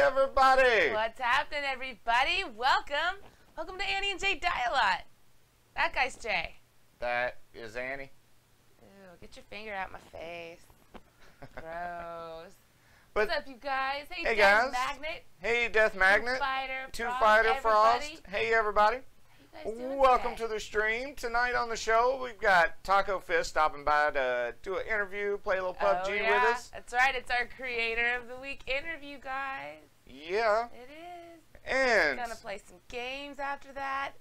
everybody! What's happening, everybody? Welcome. Welcome to Annie and Jay Die A Lot. That guy's Jay. That is Annie. Ew, get your finger out my face. Gross. But, what's up, you guys? Hey, Death guys. Magnet. Hey, Death Magnet. Two Fighter Frost. Hey, everybody. How you guys doing Welcome today? to the stream. Tonight on the show, we've got TacoFist stopping by to do an interview, play a little PUBG with us. That's right. It's our Creator of the Week interview, guys. Yeah. It is. And We're going to play some games after that.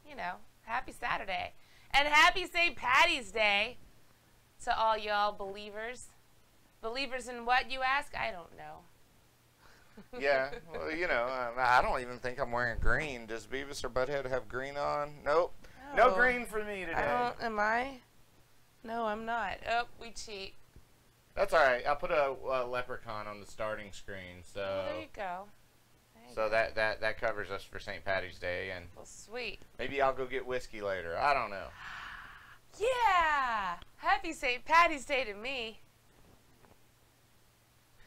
You know, happy Saturday. And happy St. Patty's Day to all y'all believers. Believers in what, you ask? I don't know. yeah, well, you know, I don't even think I'm wearing green. Does Beavis or Butthead have green on? Nope. No green for me today. Am I? No, I'm not. Oh, we cheat. That's all right. I put a leprechaun on the starting screen, so There you go. that covers us for St. Patty's Day, and Well, sweet. maybe I'll go get whiskey later. I don't know. Yeah! Happy St. Patty's Day to me.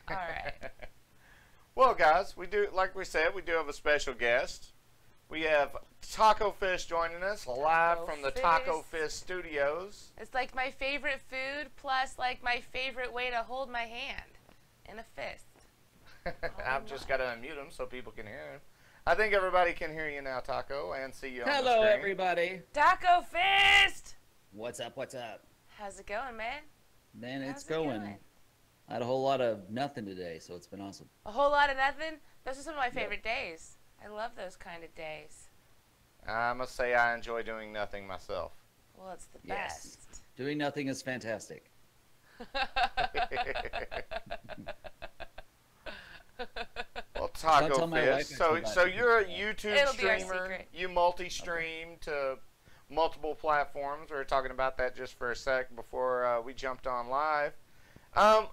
All right. Well, guys, we do, like we said, we do have a special guest. We have TacoFist joining us live from the TacoFist studios. It's like my favorite food plus like my favorite way to hold my hand in a fist. I've just got to unmute him so people can hear him. I think everybody can hear you now, Taco, and see you on the screen. Hello, everybody. TacoFist! What's up? What's up? How's it going, man? Man, it's How's it going. I had a whole lot of nothing today, so it's been awesome. A whole lot of nothing? Those are some of my favorite days. I love those kind of days. I must say I enjoy doing nothing myself. Well, it's the Yes. best. Doing nothing is fantastic. Well, Don't tell my wife TacoFist, actually so about you're a it. YouTube It'll be our streamer. secret. You multi-stream to multiple platforms. We were talking about that just for a sec before we jumped on live.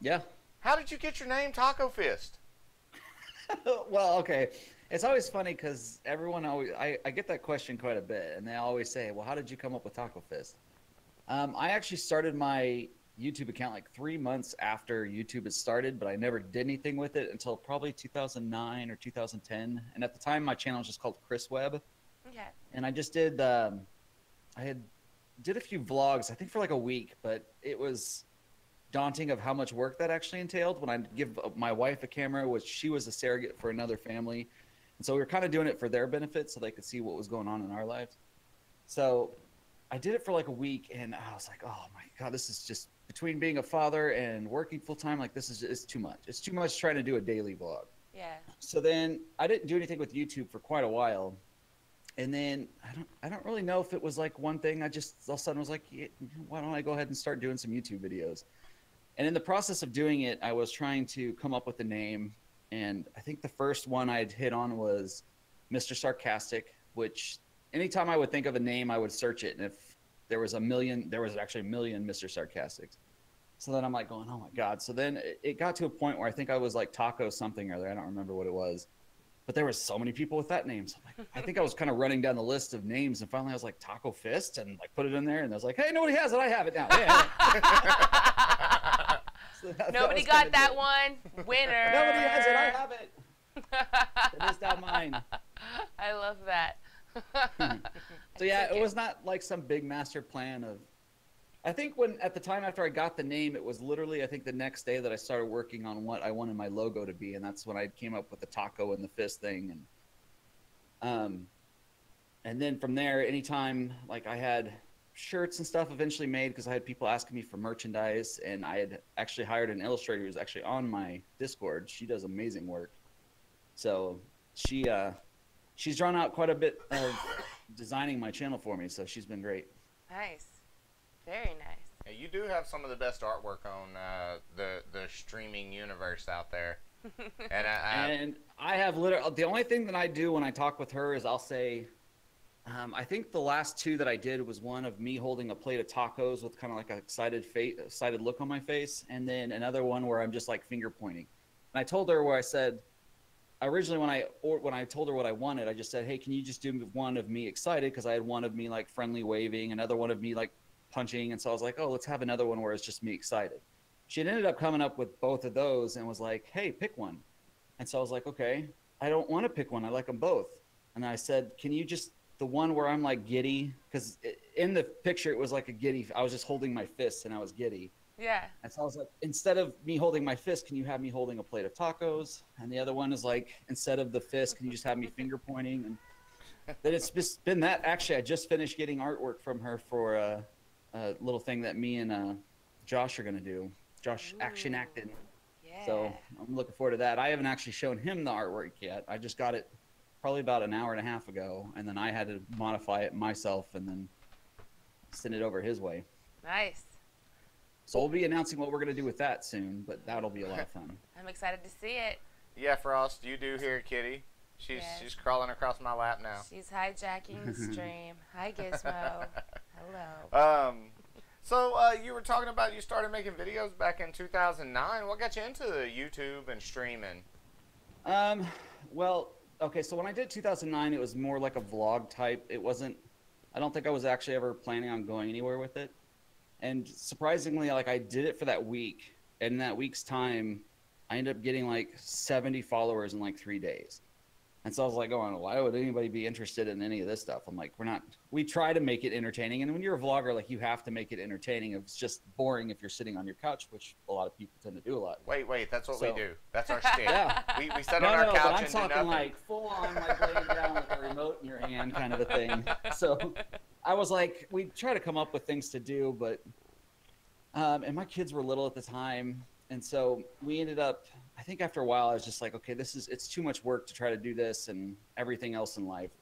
Yeah. How did you get your name, TacoFist? Well, okay. It's always funny because everyone always, I get that question quite a bit, and they always say, well, how did you come up with TacoFist? I actually started my YouTube account like 3 months after YouTube had started, but I never did anything with it until probably 2009 or 2010. And at the time, my channel was just called Chris Webb. Okay. And I just did, did a few vlogs, I think for like a week, but it was daunting of how much work that actually entailed when I give my wife a camera, which she was a surrogate for another family. And so we were kind of doing it for their benefit so they could see what was going on in our lives. So I did it for like a week, and I was like, oh my God, this is just, between being a father and working full time, like this is it's too much. It's too much trying to do a daily vlog. Yeah. So then I didn't do anything with YouTube for quite a while. And then I don't really know if it was like one thing. I just all of a sudden was like, yeah, why don't I go ahead and start doing some YouTube videos? And in the process of doing it, I was trying to come up with a name. And I think the first one I'd hit on was Mr. Sarcastic, which anytime I would think of a name, I would search it. And if there was actually a million Mr. Sarcastics. So then I'm like going, oh my God. So then it got to a point where I think I was like Taco something or other. I don't remember what it was. But there were so many people with that name. So I'm like, I think I was kind of running down the list of names, and finally I was like TacoFist and like put it in there, and I was like, hey, nobody has it. I have it now. Yeah. So Nobody got that one. Winner. Nobody has it. I have it. It is now mine. I love that. So yeah, it was not like some big master plan of. I think at the time after I got the name, it was literally, I think the next day that I started working on what I wanted my logo to be, and that's when I came up with the taco and the fist thing, and then from there, anytime like I had shirts and stuff eventually made because I had people asking me for merchandise, and I had actually hired an illustrator who's actually on my Discord. She does amazing work, so she's drawn out quite a bit of designing my channel for me, so she's been great. Nice. Very nice. Yeah, you do have some of the best artwork on the streaming universe out there. And I have literally, the only thing that I do when I talk with her is I'll say, I think the last two that I did was one of me holding a plate of tacos with kind of like an excited look on my face, and then another one where I'm just like finger pointing. And I told her where I said, originally when I told her what I wanted, I just said, hey, can you just do one of me excited? Because I had one of me like friendly waving, another one of me like punching, and so I was like, oh, let's have another one where it's just me excited. She had ended up coming up with both of those and was like, hey, pick one. And so I was like, okay, I don't want to pick one. I like them both. And I said, can you just, the one where I'm like giddy, because in the picture it was like a giddy, I was just holding my fists and I was giddy. Yeah. And so I was like, instead of me holding my fist, can you have me holding a plate of tacos? And the other one is like, instead of the fist, can you just have me finger pointing? And then it's just been that. Actually, I just finished getting artwork from her for a little thing that me and Josh are going to do. Josh action acted. Yeah. So I'm looking forward to that. I haven't actually shown him the artwork yet. I just got it probably about an hour and a half ago, and then I had to modify it myself and then send it over his way. Nice. So we'll be announcing what we're going to do with that soon, but that'll be a lot of fun. I'm excited to see it. Yeah, Frost, you do hear Kitty. She's crawling across my lap now. She's hijacking the stream. Hi, Gizmo. Hello. So you were talking about you started making videos back in 2009. What got you into YouTube and streaming? Well, okay, so when I did 2009, it was more like a vlog type. It wasn't, I don't think I was actually ever planning on going anywhere with it. And surprisingly, like I did it for that week. And in that week's time, I ended up getting like 70 followers in like 3 days. And so I was like, going, why would anybody be interested in any of this stuff? I'm like, we try to make it entertaining. And when you're a vlogger, like you have to make it entertaining. It's just boring if you're sitting on your couch, which a lot of people tend to do a lot. Wait, that's what we do. That's our shtick. Yeah. We sit on our couch but I'm and do talking nothing. like full on, like laying down with a remote in your hand kind of a thing. So I was like, we try to come up with things to do, but, and my kids were little at the time. And so we ended up, I think after a while, I was just like, okay, it's too much work to try to do this and everything else in life.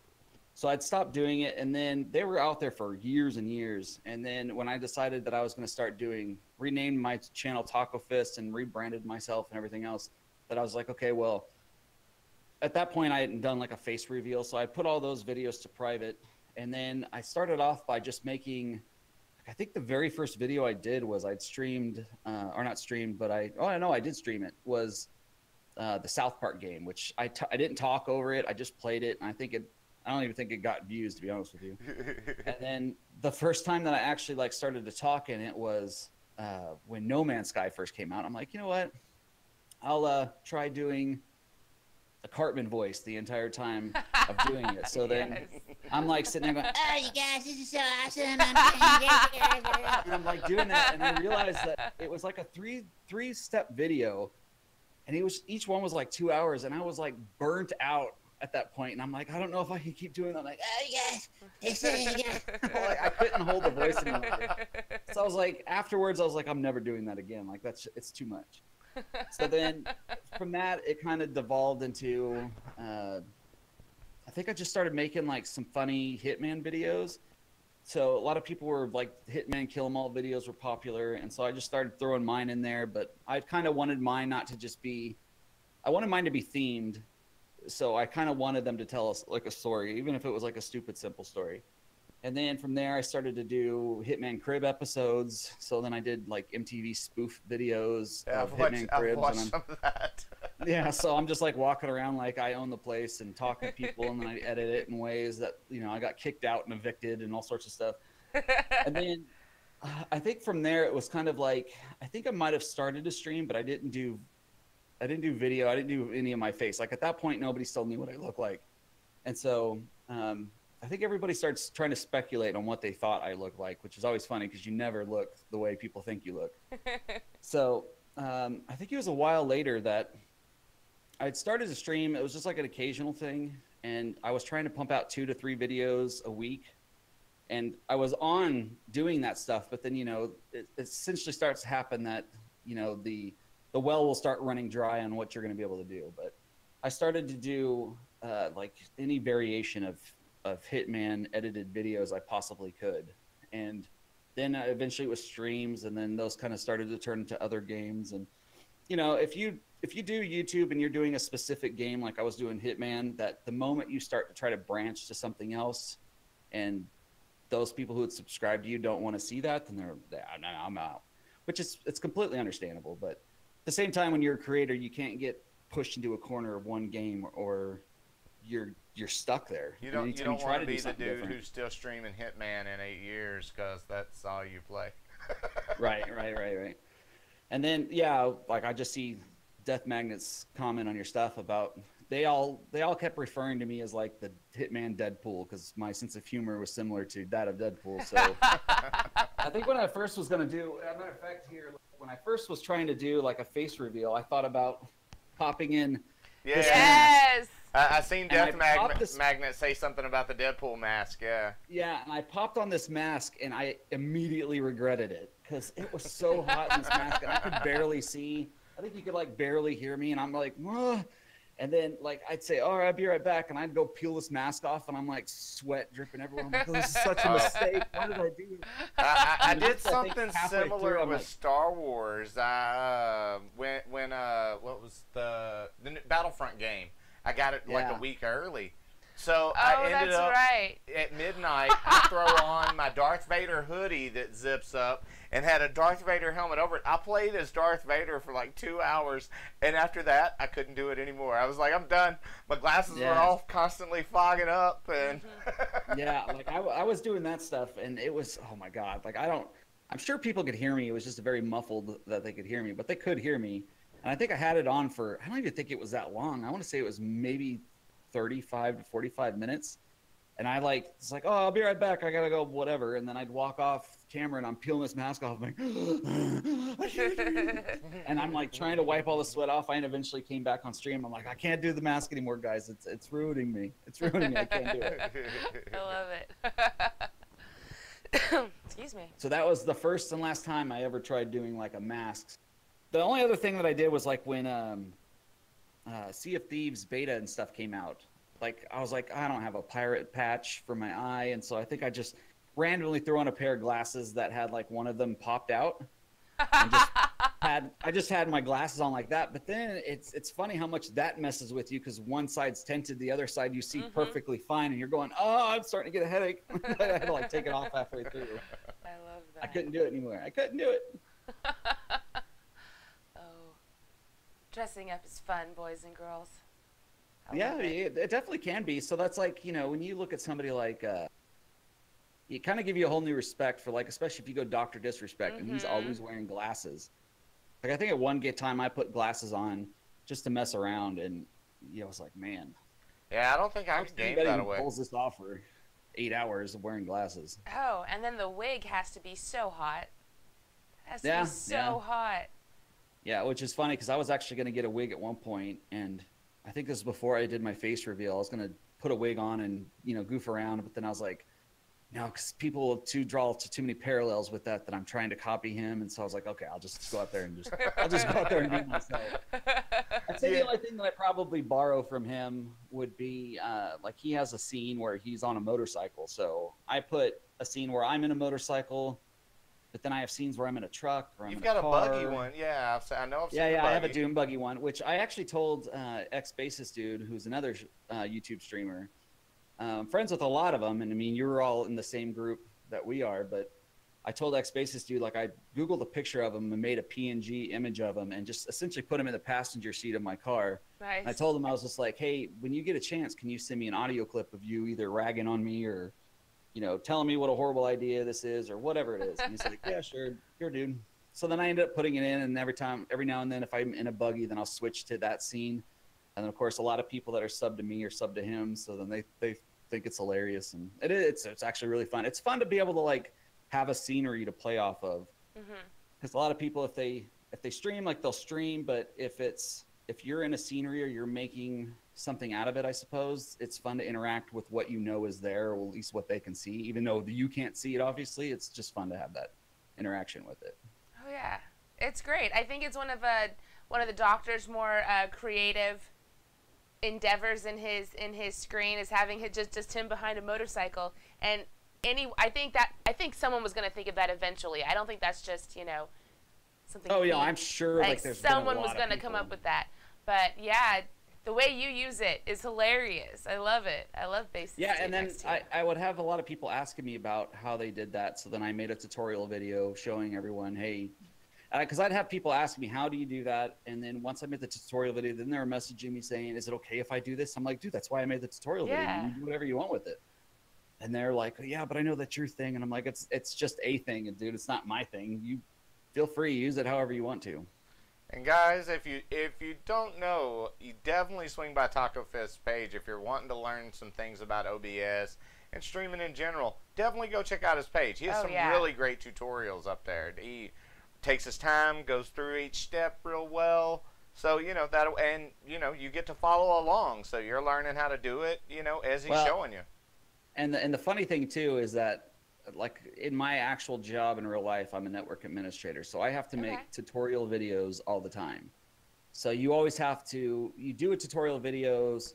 So I'd stopped doing it. And then they were out there for years and years. And then when I decided that I was going to start renamed my channel TacoFist and rebranded myself and everything else, that I was like, okay, well, at that point I hadn't done like a face reveal. So I put all those videos to private. And then I started off by just making, I think the very first video I did was I'd streamed, or not streamed, but I did stream it, was the South Park game, which I didn't talk over it. I just played it. And I don't even think it got views, to be honest with you. And then the first time that I actually like started to talk in it was when No Man's Sky first came out. I'm like, you know what? I'll try doing a Cartman voice the entire time of doing it. So then I'm like sitting there going, oh, you guys, this is so awesome. And I'm like doing that. And I realized that it was like a three-step video. And each one was like 2 hours. And I was like burnt out at that point. And I'm like, I don't know if I can keep doing that. I'm like, oh, you guys, this is I couldn't hold the voice anymore. So I was like, afterwards, I was like, I'm never doing that again. Like it's too much. So then from that, it kind of devolved into, I think I just started making like some funny Hitman videos. So a lot of people were like, Hitman Kill 'Em All videos were popular. And so I just started throwing mine in there, but I kind of wanted mine not to just be, I wanted mine to be themed. So I kind of wanted them to tell us like a story, even if it was like a stupid, simple story. And then from there, I started to do Hitman Crib episodes. So then I did like MTV spoof videos of Hitman Cribs. I've watched some of that. Yeah, so I'm just like walking around like I own the place and talking to people, and then I edit it in ways that, I got kicked out and evicted and all sorts of stuff. And then I think from there it was kind of like, I think I might have started to stream, but I didn't do video. I didn't do any of my face. Like at that point, nobody still knew what I looked like. And so I think everybody starts trying to speculate on what they thought I looked like, which is always funny because you never look the way people think you look. So I think it was a while later that I'd started to stream. It was just like an occasional thing. And I was trying to pump out 2 to 3 videos a week. And I was on doing that stuff. But then, it essentially starts to happen that, the well will start running dry on what you're going to be able to do. But I started to do like any variation of Hitman edited videos I possibly could. And then eventually it was streams, and then those kind of started to turn into other games. And, if you do YouTube and you're doing a specific game, like I was doing Hitman, that the moment you start to try to branch to something else and those people who would subscribe to you don't want to see that, then they're, no, I'm out, which it's completely understandable. But at the same time, when you're a creator, you can't get pushed into a corner of one game or you're stuck there. You don't want to be the dude who's still streaming Hitman in 8 years because that's all you play. Right. And then, like I just see Death Magnets comment on your stuff about they all kept referring to me as like the Hitman Deadpool because my sense of humor was similar to that of Deadpool. So I think when I first was gonna do, as a matter of fact, here when I first was trying to do like a face reveal, I thought about popping in. Yeah. Yes. I seen Death Magnet say something about the Deadpool mask. Yeah. Yeah, and I popped on this mask and I immediately regretted it because it was so hot in this mask and I could barely see. I think you could like barely hear me, and I'm like, ugh. And then like I'd say, "All right, I'll be right back," and I'd go peel this mask off, and I'm like sweat dripping everywhere. I'm like, this is such a mistake. What did I do? I did something similar with Star Wars. When what was the Battlefront game? I got it like a week early. So I ended up at midnight, I throw on my Darth Vader hoodie that zips up and had a Darth Vader helmet over it. I played as Darth Vader for like 2 hours, and after that, I couldn't do it anymore. I was like, I'm done. My glasses were all constantly fogging up. And yeah, like I was doing that stuff, and it was, oh my God. Like I'm sure people could hear me. It was just very muffled that they could hear me, but they could hear me. And I think I had it on for, I don't even think it was that long. I want to say it was maybe 35 to 45 minutes. And I it's like, oh, I'll be right back. I got to go, whatever. And then I'd walk off camera and I'm peeling this mask off. I'm like, and I'm like trying to wipe all the sweat off. I eventually came back on stream. I'm like, I can't do the mask anymore, guys. It's ruining me. It's ruining me. I can't do it. I love it. Excuse me. So that was the first and last time I ever tried doing like a mask. The only other thing that I did was like when Sea of Thieves beta and stuff came out. Like I was like, I don't have a pirate patch for my eye, and so I think I just randomly threw on a pair of glasses that had like one of them popped out. And I just had my glasses on like that. But then it's funny how much that messes with you because one side's tinted, the other side you see perfectly fine, and you're going, oh, I'm starting to get a headache. I had to like take it off halfway through. I love that. I couldn't do it anymore. I couldn't do it. Dressing up is fun, boys and girls. Yeah, it definitely can be. So that's like, when you look at somebody like, you kind of give you a whole new respect for like, especially if you go Dr. Disrespect and he's always wearing glasses. Like I think at one time I put glasses on just to mess around, and I was like, man. Yeah, I don't think I could game that away. Pulls this off for 8 hours of wearing glasses. Oh, and then the wig has to be so hot. It has to be so hot. Yeah, which is funny because I was actually going to get a wig at one point, and I think this was before I did my face reveal. I was going to put a wig on and, goof around, but then I was like, no, because people draw too many parallels with that I'm trying to copy him, and so I was like, okay, I'll just go out there and I'll just go out there and be myself. I'd say the only thing that I probably borrow from him would be, like he has a scene where he's on a motorcycle, so I put a scene where I'm in a motorcycle. But then I have scenes where I'm in a truck or I'm in a car. You've got a buggy one. Yeah, I know I've seen the buggy. I have a Doom buggy one, which I actually told ex-bassist dude, who's another YouTube streamer. Friends with a lot of them, and I mean, you're all in the same group that we are, but I told ex-bassist dude, like I Googled a picture of him and made a PNG image of him and just essentially put him in the passenger seat of my car. Nice. And I told him, I was just like, hey, when you get a chance, can you send me an audio clip of you either ragging on me or telling me what a horrible idea this is or whatever it is. And he's like, yeah, sure, dude. So then I ended up putting it in, and every now and then if I'm in a buggy, then I'll switch to that scene. And then, of course, a lot of people that are sub to me or sub to him, so then they think it's hilarious. And it's actually really fun. It's fun to be able to, like, have a scenery to play off of. Because a lot of people, if they stream, like, they'll stream, but if you're in a scenery or you're making something out of it, I suppose it's fun to interact with what is there, or at least what they can see, even though you can't see it. Obviously, it's just fun to have that interaction with it. Oh yeah, it's great. I think it's one of the Doctor's more creative endeavors in his screen is having just him behind a motorcycle. And I think someone was going to think of that eventually. I don't think that's just something. Oh yeah, I'm sure like there's someone was going to come up with that. But yeah. The way you use it is hilarious. I love it. I love bassist. Yeah, and then I would have a lot of people asking me about how they did that. So then I made a tutorial video showing everyone, hey, because I'd have people ask me, how do you do that? And then once I made the tutorial video, then they were messaging me saying, is it okay if I do this? I'm like, dude, that's why I made the tutorial video. You do whatever you want with it. And they're like, yeah, but I know that's your thing. And I'm like, it's just a thing. And dude, it's not my thing. You feel free, use it however you want to. And guys, if you don't know, you definitely swing by TacoFist's page if you're wanting to learn some things about OBS and streaming in general. Definitely go check out his page. He has some really great tutorials up there. He takes his time, goes through each step real well. So, you know, that, and, you know, you get to follow along. So you're learning how to do it, you know, as he's showing you. And the funny thing, too, is that, like, in my actual job in real life, I'm a network administrator. So I have to make tutorial videos all the time. So you always have to, you do a tutorial videos.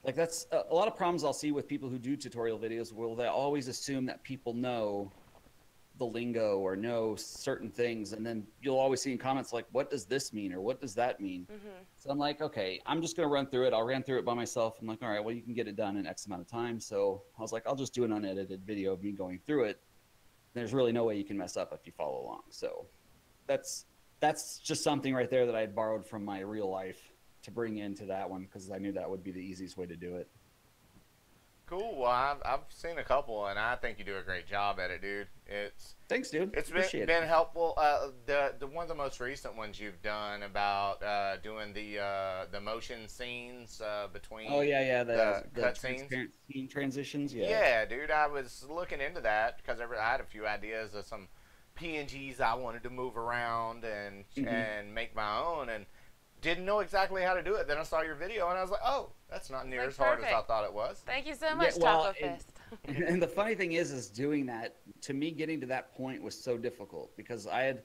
Like, that's a lot of problems I'll see with people who do tutorial videos. Well, they always assume that people know the lingo or know certain things, and then you'll always see in comments like, what does this mean or what does that mean? So I'm like, okay, I'm just gonna run through it. I'll run through it by myself. I'm like, all right, well, you can get it done in X amount of time. So I was like, I'll just do an unedited video of me going through it. There's really no way you can mess up if you follow along. So that's just something right there that I had borrowed from my real life to bring into that one, because I knew that would be the easiest way to do it. Cool. Well, I've seen a couple, and I think you do a great job at it, dude. Thanks, dude. It's been helpful. The one of the most recent ones you've done about doing the motion scenes between the cut scenes, scene transitions. Yeah, dude. I was looking into that because I had a few ideas of some PNGs I wanted to move around and make my own, and didn't know exactly how to do it. Then I saw your video, and I was like, oh, that's not near as hard as I thought it was. Thank you so much, TacoFist. And the funny thing is doing that, to me, getting to that point was so difficult, because I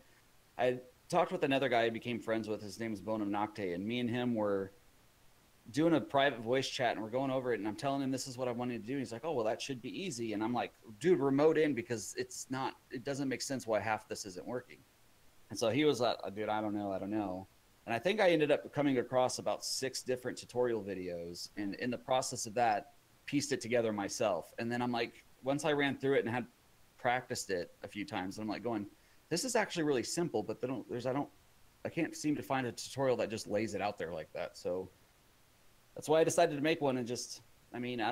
had talked with another guy I became friends with. His name is Burnham, and me and him were doing a private voice chat, and we're going over it, and I'm telling him this is what I wanted to do. And he's like, oh, well, that should be easy. And I'm like, dude, remote in, because it doesn't make sense why half this isn't working. And so he was like, dude, I don't know. And I think I ended up coming across about 6 different tutorial videos, and in the process of that, pieced it together myself. And then I'm like, once I ran through it and had practiced it a few times, and I'm like going, this is actually really simple, but I can't seem to find a tutorial that just lays it out there like that. So that's why I decided to make one. And just, I mean,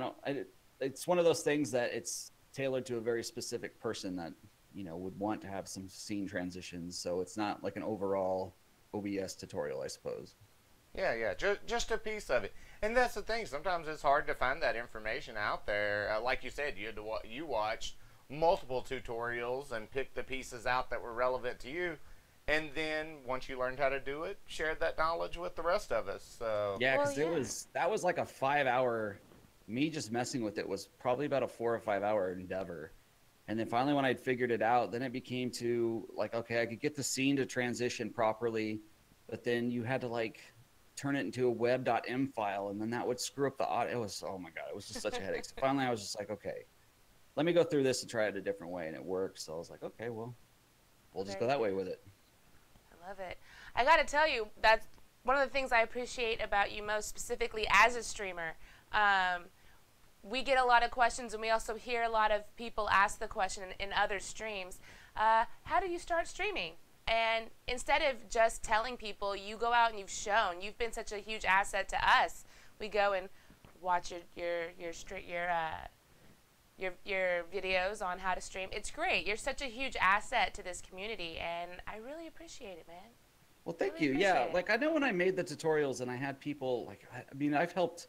it's one of those things that it's tailored to a very specific person that, you know, would want to have some scene transitions. So it's not like an overall OBS tutorial, I suppose. Yeah, just a piece of it. And that's the thing. Sometimes it's hard to find that information out there. Like you said, you watched multiple tutorials and picked the pieces out that were relevant to you. And then once you learned how to do it, shared that knowledge with the rest of us. So yeah, because that was like a 5-hour, me just messing with it was probably about a 4 or 5 hour endeavor. And then finally, when I'd figured it out, then it became to like, okay, I could get the scene to transition properly, but then you had to like turn it into a web.m file, and then that would screw up the audio. It was, oh my God, it was just such a headache. So finally, I was just like, okay, let me go through this and try it a different way, and it worked. So I was like, okay, well, we'll just go that way with it. I love it. I got to tell you, that's one of the things I appreciate about you most specifically as a streamer. We get a lot of questions, and we also hear a lot of people ask the question in other streams, how do you start streaming? And instead of just telling people, you go out and you've been such a huge asset to us. We go and watch your videos on how to stream. It's great. You're such a huge asset to this community, and I really appreciate it, man. Well, thank you. Yeah, like I know when I made the tutorials and I had people like, I mean, I've helped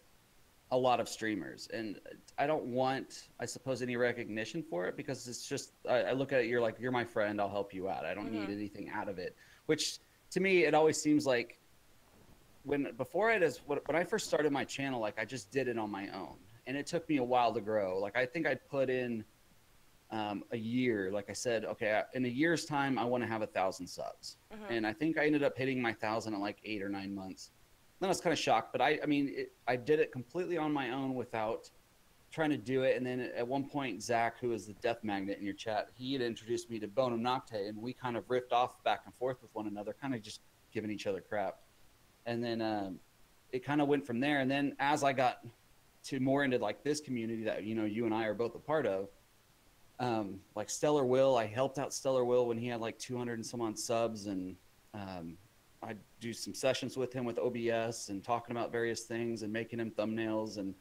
a lot of streamers, and I don't want, I suppose, any recognition for it, because it's just, I look at it, you're like, you're my friend, I'll help you out. I don't need anything out of it, which to me, it always seems like when I first started my channel, like I just did it on my own, and it took me a while to grow. Like I think I'd put in a year, like I said, okay, in a year's time, I want to have 1,000 subs. And I think I ended up hitting my 1,000 in like 8 or 9 months. Then I was kind of shocked, but I did it completely on my own without trying to do it. And then at one point, Zach, who is the Death Magnet in your chat, he had introduced me to Burnham, and we kind of riffed off back and forth with one another, kind of just giving each other crap. And then it kind of went from there. And then as I got to more into like this community that, you know, you and I are both a part of, like Stellar Will, I helped out Stellar Will when he had like 200 and some odd subs, and I do some sessions with him with OBS and talking about various things and making him thumbnails. And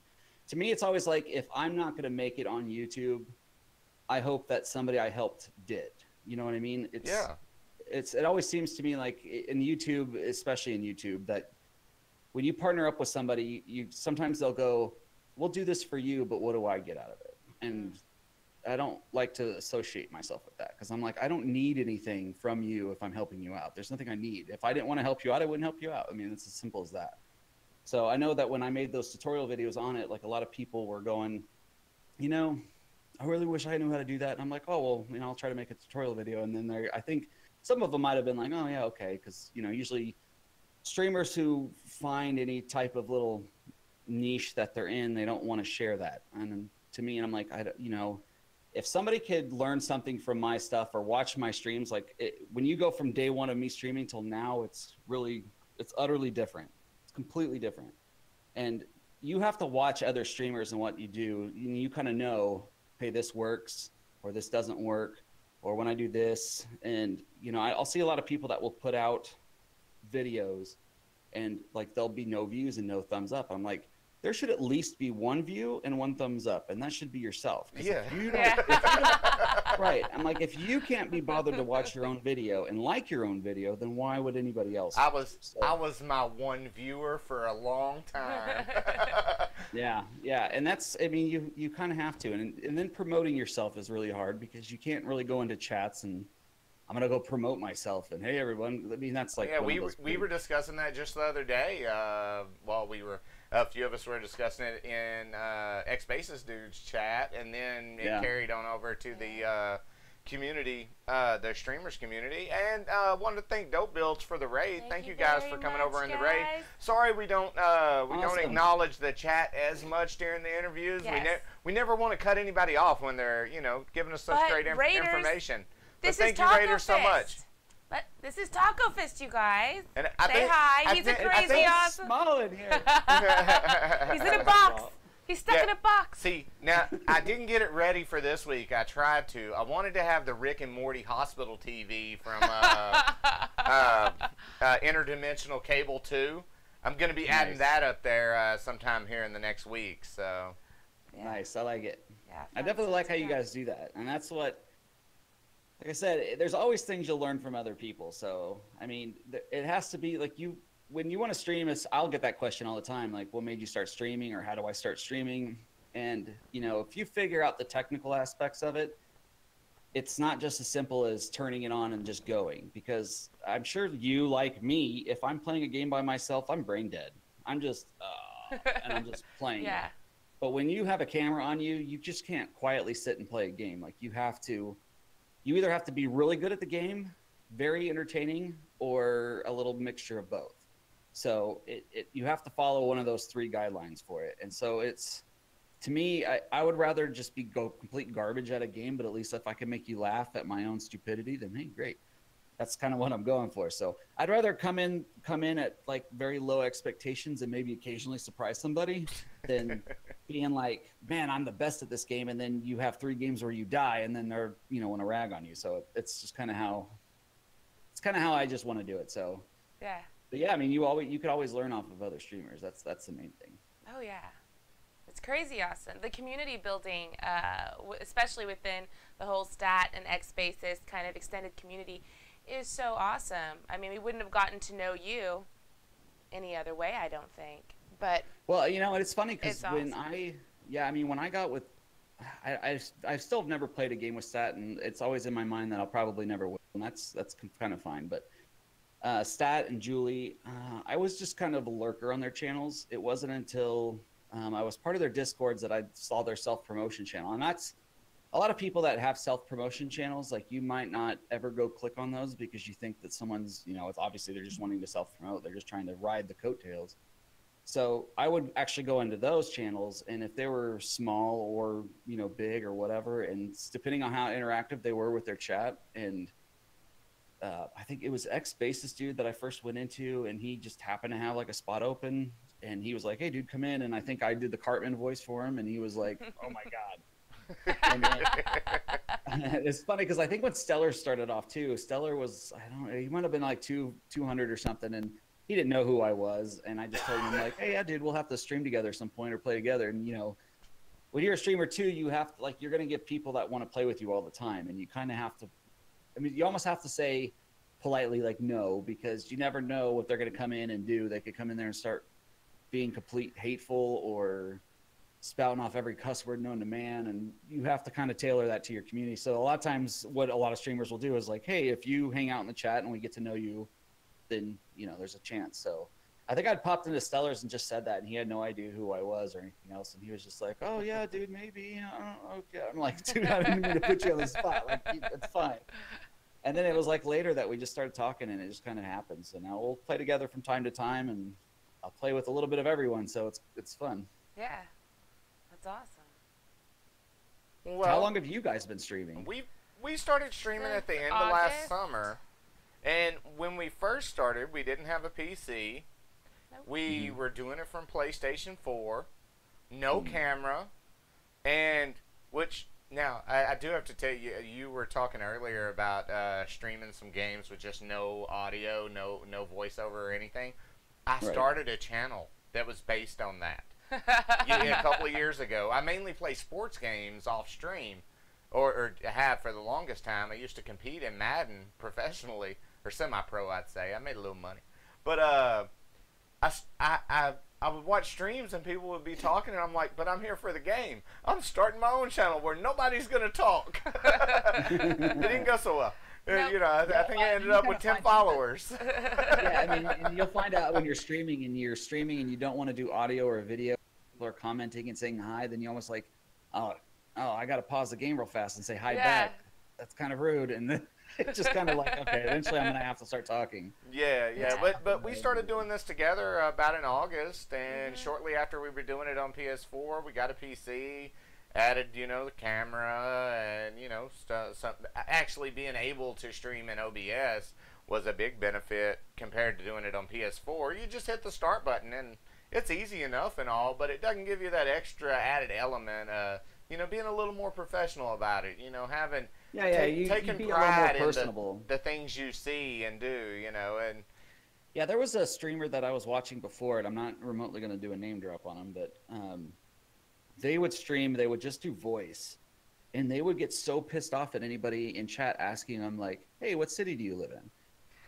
to me, it's always like, if I'm not going to make it on YouTube, I hope that somebody I helped did. You know what I mean? it always seems to me like in YouTube, especially in YouTube, that when you partner up with somebody, you sometimes they'll go, we'll do this for you, but what do I get out of it? And I don't like to associate myself with that, because I'm like, I don't need anything from you if I'm helping you out. There's nothing I need. If I didn't want to help you out, I wouldn't help you out. I mean, it's as simple as that. So I know that when I made those tutorial videos on it, like a lot of people were going, you know, I really wish I knew how to do that. And I'm like, oh, well, you know, I'll try to make a tutorial video. And then I think some of them might have been like, oh yeah, okay. Cause you know, usually streamers who find any type of little niche that they're in, they don't want to share that. And to me, I'm like, you know, if somebody could learn something from my stuff or watch my streams, like when you go from day one of me streaming till now, it's utterly different. It's completely different. And you have to watch other streamers and what you do. You kind of know, hey, this works or this doesn't work, or when I do this. And, you know, I'll see a lot of people that will put out videos and like there'll be no views and no thumbs up. I'm like, there should at least be one view and one thumbs up, and that should be yourself. Yeah. Right. I'm like, if you can't be bothered to watch your own video and like your own video, then why would anybody else? I was my one viewer for a long time. Yeah. And that's, I mean, you kind of have to, and then promoting yourself is really hard, because you can't really go into chats and I'm gonna go promote myself and hey everyone. I mean, that's like, yeah, we were discussing that just the other day. While a few of us were discussing it in X Basis dude's chat, and then it carried on over to the community, the streamers community. And wanted to thank Dope Builds for the raid. Thank you guys for coming over in the raid. Sorry we don't don't acknowledge the chat as much during the interviews. Yes. We never want to cut anybody off when they're, you know, giving us such great information. This but thank you, Raiders, so much. But this is TacoFist, you guys. And Say hi. He's a crazy awesome. Small in here. He's in a box. He's stuck in a box. See, now, I didn't get it ready for this week. I tried to. I wanted to have the Rick and Morty Hospital TV from Interdimensional Cable 2. I'm going to be adding that up there sometime here in the next week. So Nice. I like it. Yeah, I definitely like how you guys do that. And that's what, like I said, there's always things you'll learn from other people. So, I mean, it has to be like when you want to stream, I'll get that question all the time. Like, what made you start streaming, or how do I start streaming? And, you know, if you figure out the technical aspects of it, it's not just as simple as turning it on and just going, because I'm sure you, like me, if I'm playing a game by myself, I'm brain dead. I'm just, and I'm just playing. Yeah. But when you have a camera on you, you just can't quietly sit and play a game. Like, you either have to be really good at the game, very entertaining, or a little mixture of both. So you have to follow one of those three guidelines for it. And so to me, I would rather just go complete garbage at a game, but at least if I can make you laugh at my own stupidity, then hey, great. That's kind of what I'm going for. So I'd rather come in at like very low expectations and maybe occasionally surprise somebody than being like, man, I'm the best at this game. And then you have 3 games where you die and then they're, you know, want to rag on you. So it's just kind of how I just want to do it. So, yeah. But yeah, I mean, you could always learn off of other streamers. That's the main thing. Oh yeah. It's crazy awesome. The community building, especially within the whole Stat and X Basis kind of extended community, is so awesome. I mean, we wouldn't have gotten to know you any other way, I don't think. But well, you know, it's funny because awesome. when I got with, I still have never played a game with Stat, and it's always in my mind that I'll probably never will, and that's kind of fine. But Stat and Julie, I was just kind of a lurker on their channels. It wasn't until I was part of their Discords that I saw their self-promotion channel, and that's a lot of people that have self-promotion channels, like, you might not ever go click on those because you think that someone's, you know, it's obviously they're just wanting to self-promote. They're just trying to ride the coattails. So I would actually go into those channels, and if they were small or, you know, big or whatever, and depending on how interactive they were with their chat, and I think it was X Basis dude that I first went into, and he just happened to have like a spot open, and he was like, hey dude, come in. And I think I did the Cartman voice for him, and he was like, oh my God. It's funny because I think when Stellar started off too, Stellar was, I don't know, he might have been like 200 or something, and he didn't know who I was, and I just told him like, hey, yeah, dude, we'll have to stream together at some point or play together. And, you know, when you're a streamer too, you have to, like, you're going to get people that want to play with you all the time, and you kind of have to, I mean, you almost have to say, politely like no, because you never know what they're going to come in and do. They could come in there and start being complete hateful or spouting off every cuss word known to man, and you have to kind of tailor that to your community. So a lot of times what a lot of streamers will do is like, hey, if you hang out in the chat and we get to know you, then there's a chance. So I think I'd popped into Stellar's and just said that, and he had no idea who I was or anything else, and he was just like, oh yeah, dude, maybe, okay. I'm like, dude, I didn't mean to put you on the spot, like, it's fine. And then it was like later that we just started talking, and it just kind of happened. So now we'll play together from time to time, and I'll play with a little bit of everyone, so it's fun. Yeah, that's awesome. Well, how long have you guys been streaming? We started streaming at the end of last summer, and when we first started, we didn't have a PC. Nope. We were doing it from PlayStation 4, no camera, and which now I do have to tell you, you were talking earlier about streaming some games with just no audio, no voiceover or anything. I started a channel that was based on that. A couple of years ago. I mainly play sports games off stream, or have for the longest time. I used to compete in Madden professionally, or semi-pro, I'd say. I made a little money, but I would watch streams and people would be talking, and I'm like, but I'm here for the game. I'm starting my own channel where nobody's gonna talk. It didn't go so well. Nope. I think I ended up with 10 followers. Yeah, I mean, and you'll find out when you're streaming and you don't want to do audio or video, people are commenting and saying hi, then you almost like, oh, I got to pause the game real fast and say hi back. That's kind of rude. And then it's just kind of like, okay, eventually I'm going to have to start talking. Yeah. But we started doing this together about in August, and shortly after we were doing it on PS4, we got a PC. Added, the camera, and actually being able to stream in OBS was a big benefit compared to doing it on PS4. You just hit the start button, and it's easy enough and all, but it doesn't give you that extra added element, being a little more professional about it. Having taking pride in the things you see and do. And yeah, there was a streamer that I was watching before, and I'm not remotely going to do a name drop on him, but they would stream, they would just do voice, and they would get so pissed off at anybody in chat asking them like, hey, what city do you live in?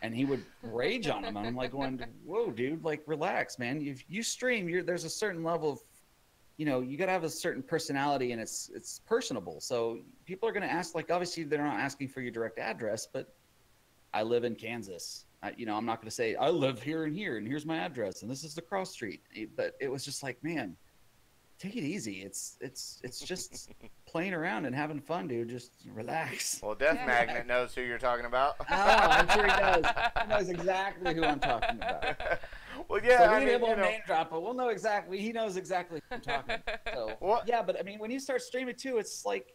And he would rage on them. And I'm like going, whoa, dude, like, relax, man. If you stream, there's a certain level of, you got to have a certain personality, and it's personable. So people are going to ask, like, obviously they're not asking for your direct address, but I live in Kansas. I'm not going to say I live here, and here's my address, and this is the cross street. But it was just like, man, take it easy. It's just playing around and having fun, dude. Just relax. Well, Death Magnet knows who you're talking about. Oh, I'm sure he does. He knows exactly who I'm talking about. Well, yeah. So we won't name drop, but we'll know exactly. He knows exactly who I'm talking about. So, yeah, but I mean, when you start streaming too, it's like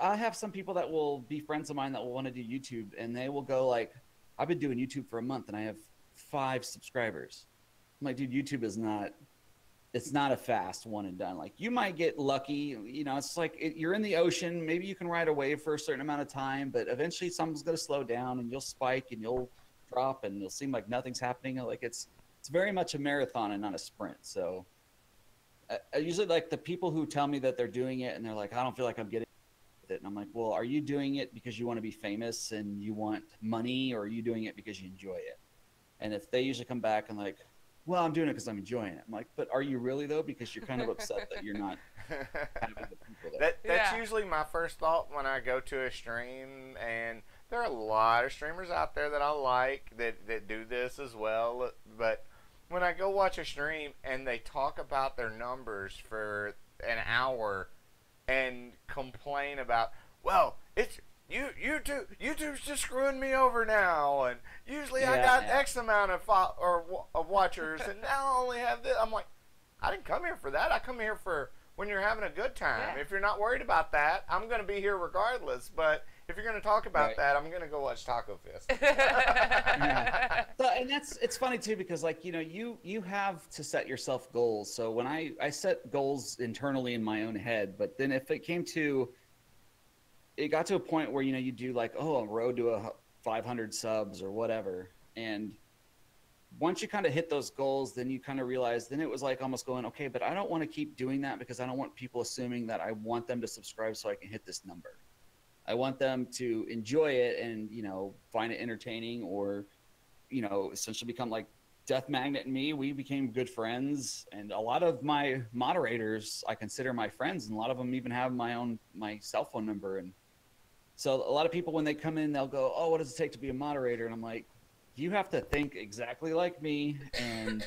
I have some people that will be friends of mine that will want to do YouTube, and they will go like, I've been doing YouTube for a month, and I have 5 subscribers. I'm like, dude, YouTube is not. It's not a fast one and done. Like, you might get lucky, it's like you're in the ocean. Maybe you can ride a wave for a certain amount of time, but eventually something's going to slow down, and you'll spike and you'll drop, and it'll seem like nothing's happening. Like, it's very much a marathon and not a sprint. So I usually like the people who tell me that they're doing it and they're like, I don't feel like I'm getting with it. And I'm like, well, are you doing it because you want to be famous and you want money, or are you doing it because you enjoy it? And if they usually come back and like, well, I'm doing it because I'm enjoying it. I'm like, but are you really, though? Because you're kind of upset that you're not having the people there. That's usually my first thought when I go to a stream, and there are a lot of streamers out there that I like that do this as well. But when I go watch a stream and they talk about their numbers for an hour and complain about, well, it's YouTube's just screwing me over now, and usually I got X amount of watchers, and now I only have this. I'm like, I didn't come here for that. I come here for when you're having a good time. Yeah. If you're not worried about that, I'm going to be here regardless. But if you're going to talk about that, I'm going to go watch TacoFist. So, and it's funny too, because like, you have to set yourself goals. So when I set goals internally in my own head, but then if it got to a point where, you do like, a road to 500 subs or whatever. And once you kind of hit those goals, then you kind of realize, then it was like almost going, okay, but I don't want to keep doing that because I don't want people assuming that I want them to subscribe so I can hit this number. I want them to enjoy it and, you know, find it entertaining, or, you know, essentially become like Death Magnet and me. We became good friends, and a lot of my moderators I consider my friends, and a lot of them even have my cell phone number. And so a lot of people, when they come in, they'll go, "Oh, what does it take to be a moderator?" And I'm like, you have to think exactly like me, and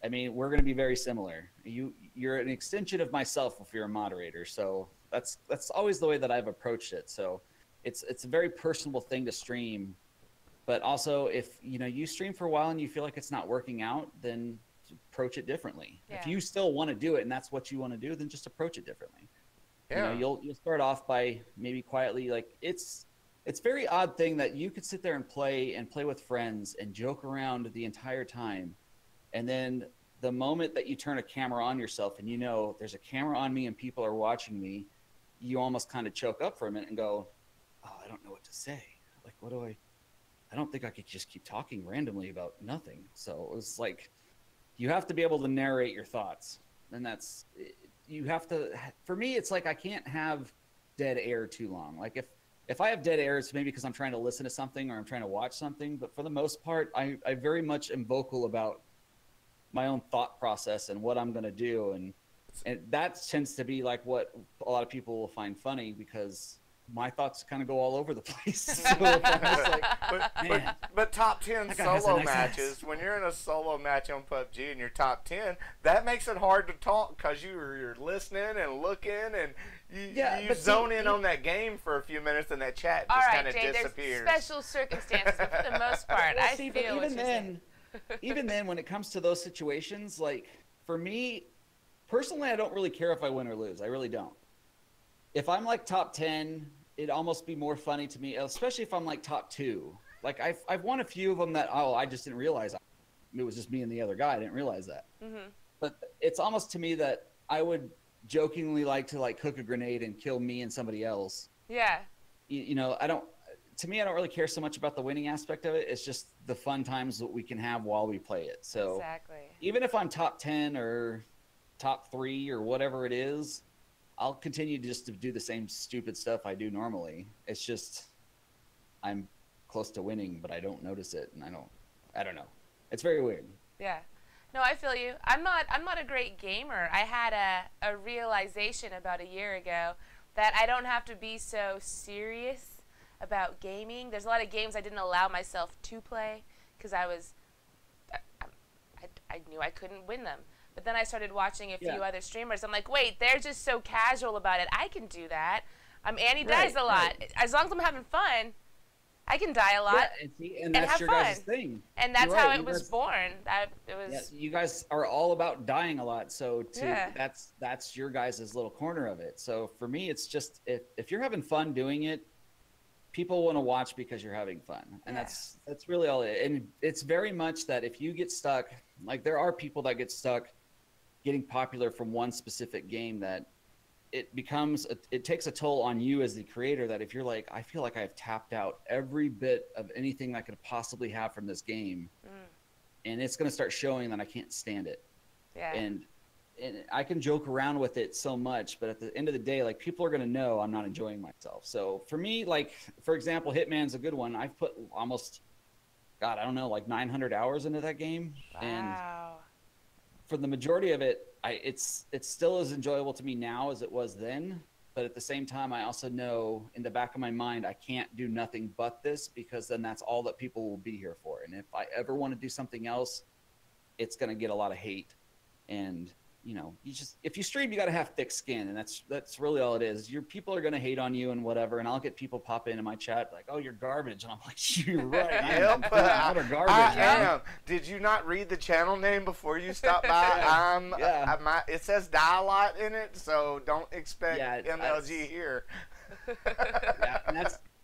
I mean, we're going to be very similar. You're an extension of myself if you're a moderator. So that's always the way that I've approached it. So it's a very personable thing to stream. But also, if you know you stream for a while and you feel like it's not working out, then approach it differently. Yeah. If you still want to do it and that's what you want to do, then just approach it differently. Yeah. You know, you'll start off by maybe quietly, like it's a very odd thing that you could sit there and play with friends and joke around the entire time, and then the moment that you turn a camera on yourself and you know there's a camera on me and people are watching me, you almost kind of choke up for a minute and go, "Oh, I don't know what to say. Like, what do I don't think I could just keep talking randomly about nothing." So it was like, you have to be able to narrate your thoughts. And you have to, for me, it's like, I can't have dead air too long. Like if I have dead air, it's maybe because I'm trying to listen to something or I'm trying to watch something. But for the most part, I very much am vocal about my own thought process and what I'm going to do. And that tends to be like what a lot of people will find funny, because my thoughts kind of go all over the place. So I'm just like, but top 10 solo matches, when you're in a solo match on PUBG and you're top 10, that makes it hard to talk because you're listening and looking, and you zone in on that game for a few minutes, and that chat just kind of disappears. There's special circumstances, but for the most part, well, see, I feel even then, when it comes to those situations, like for me personally, I don't really care if I win or lose. I really don't. If I'm like top 10, it'd almost be more funny to me, especially if I'm like top 2. Like I've won a few of them that, I just didn't realize it was just me and the other guy. I didn't realize that. Mm-hmm. But it's almost to me that I would jokingly like to like cook a grenade and kill me and somebody else. Yeah. You know, I don't really care so much about the winning aspect of it. It's just the fun times that we can have while we play it. So exactly. Even if I'm top 10 or top 3 or whatever it is, I'll continue just to do the same stupid stuff I do normally. It's just I'm close to winning, but I don't notice it, and I don't know. It's very weird. Yeah. No, I feel you. I'm not a great gamer. I had a realization about a year ago that I don't have to be so serious about gaming. There's a lot of games I didn't allow myself to play because I knew I couldn't win them. But then I started watching a few other streamers. I'm like, wait, they're just so casual about it. I can do that. Annie dies a lot. Right. As long as I'm having fun, I can die a lot and that's have your fun. guys' thing. And that's how it was born. You guys are all about dying a lot. So that's your guys' little corner of it. So for me, it's just if you're having fun doing it, people want to watch because you're having fun. And that's really all it is. And it's very much that if you get stuck, like there are people that get stuck getting popular from one specific game, that it takes a toll on you as the creator, that if you're like, I feel like I've tapped out every bit of anything I could possibly have from this game, and it's going to start showing that I can't stand it. Yeah. And I can joke around with it so much, but at the end of the day, like people are going to know I'm not enjoying myself. So for me, like, for example, Hitman's a good one. I've put almost, God, I don't know, like 900 hours into that game. Wow. And for the majority of it, it's still as enjoyable to me now as it was then. But at the same time, I also know in the back of my mind, I can't do nothing but this, because then that's all that people will be here for. And if I ever want to do something else, it's going to get a lot of hate. And you know, if you stream, you got to have thick skin, and that's really all it is. Your people are going to hate on you and whatever, and I'll get people pop into my chat like, "Oh, you're garbage," and I'm like, "You're right. I'm garbage." I am. Did you not read the channel name before you stopped by? It says die a lot in it, so don't expect MLG here. And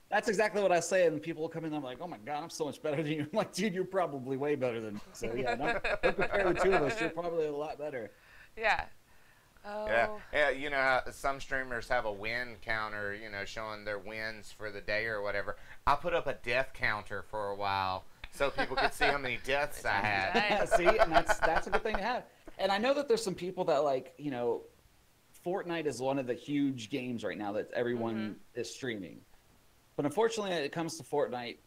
that's exactly what I say, and people will come in and I'm like, "Oh my God, I'm so much better than you." I'm like, "Dude, you're probably way better than me." So yeah, don't compare the two of us. You're probably a lot better. Yeah. Oh. Yeah. You know, some streamers have a win counter, you know, showing their wins for the day or whatever. I put up a death counter for a while so people could see how many deaths I had. See, and that's a good thing to have. And I know that there's some people that, like, you know, Fortnite is one of the huge games right now that everyone is streaming. But unfortunately, when it comes to Fortnite,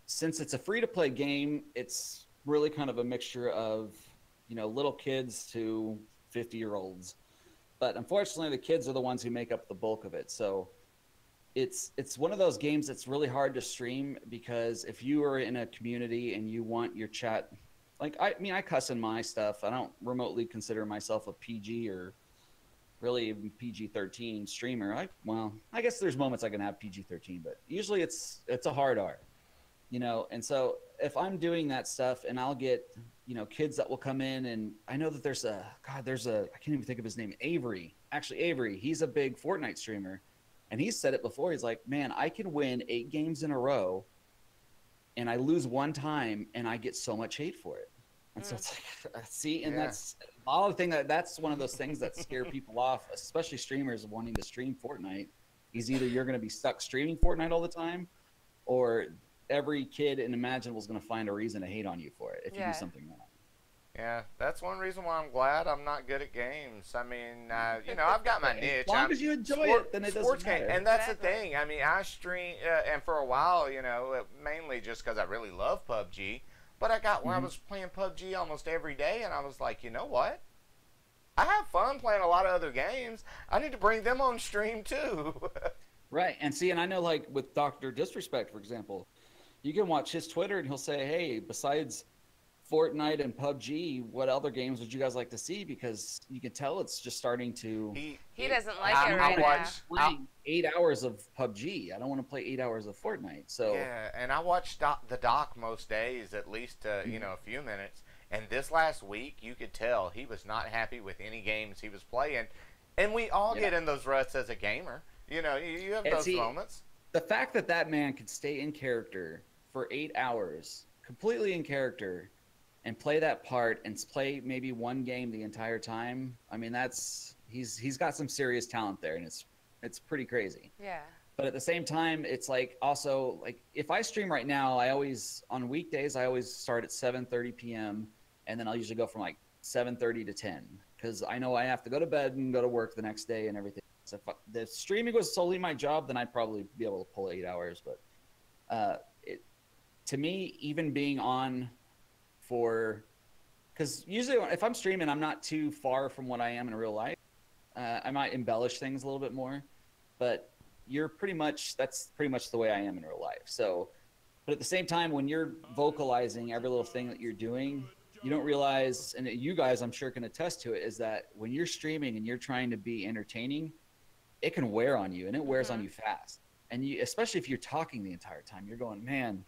since it's a free-to-play game, it's really kind of a mixture of, you know, little kids to 50-year-olds. But unfortunately, the kids are the ones who make up the bulk of it. So it's one of those games that's really hard to stream, because if you are in a community and you want your chat, like, I mean, I cuss in my stuff. I don't remotely consider myself a PG or really even PG-13 streamer. I guess there's moments I can have PG-13, but usually it's a hard R, you know. And so if I'm doing that stuff, and I'll get, you know, kids that will come in, and I know that there's a I can't even think of his name, Avery. Actually, Avery, he's a big Fortnite streamer, and he's said it before. He's like, man, I can win 8 games in a row, and I lose one time, and I get so much hate for it. And so it's like, see, and that's all the thing that's one of those things that scare people off, especially streamers wanting to stream Fortnite. Is either you're going to be stuck streaming Fortnite all the time, or every kid inimaginable is going to find a reason to hate on you for it if you do something wrong. Yeah, that's one reason why I'm glad I'm not good at games. I mean, you know, I've got my niche. As long as you enjoy it, then it doesn't matter. And that's the thing. I mean, I stream, and for a while, you know, mainly just because I really love PUBG. But I got where I was playing PUBG almost every day, and I was like, you know what? I have fun playing a lot of other games. I need to bring them on stream too. Right, and see, and I know, like with Dr. Disrespect, for example, you can watch his Twitter, and he'll say, hey, besides Fortnite and PUBG, what other games would you guys like to see? Because you can tell it's just starting to. He doesn't like it right now. Playing 8 hours of PUBG. I don't want to play 8 hours of Fortnite. So yeah, and I watch the doc most days, at least you know, a few minutes. And this last week, you could tell he was not happy with any games he was playing. And we all get in those ruts as a gamer. You know, you have those moments. The fact that that man could stay in character for 8 hours, completely in character, and play that part and play maybe one game the entire time. I mean, he's got some serious talent there, and it's pretty crazy. Yeah. But at the same time, it's like also like if I stream right now, on weekdays I always start at 7:30 p.m. and then I'll usually go from like 7:30 to 10 because I know I have to go to bed and go to work the next day and everything. So if the streaming was solely my job, then I'd probably be able to pull 8 hours. But to me, even being on because usually if I'm streaming, I'm not too far from what I am in real life. I might embellish things a little bit more, but that's pretty much the way I am in real life. So, but at the same time, when you're vocalizing every little thing that you're doing, you don't realize, and you guys I'm sure can attest to it, is that when you're streaming and you're trying to be entertaining, it can wear on you, and it wears on you fast. And especially if you're talking the entire time, you're going, man,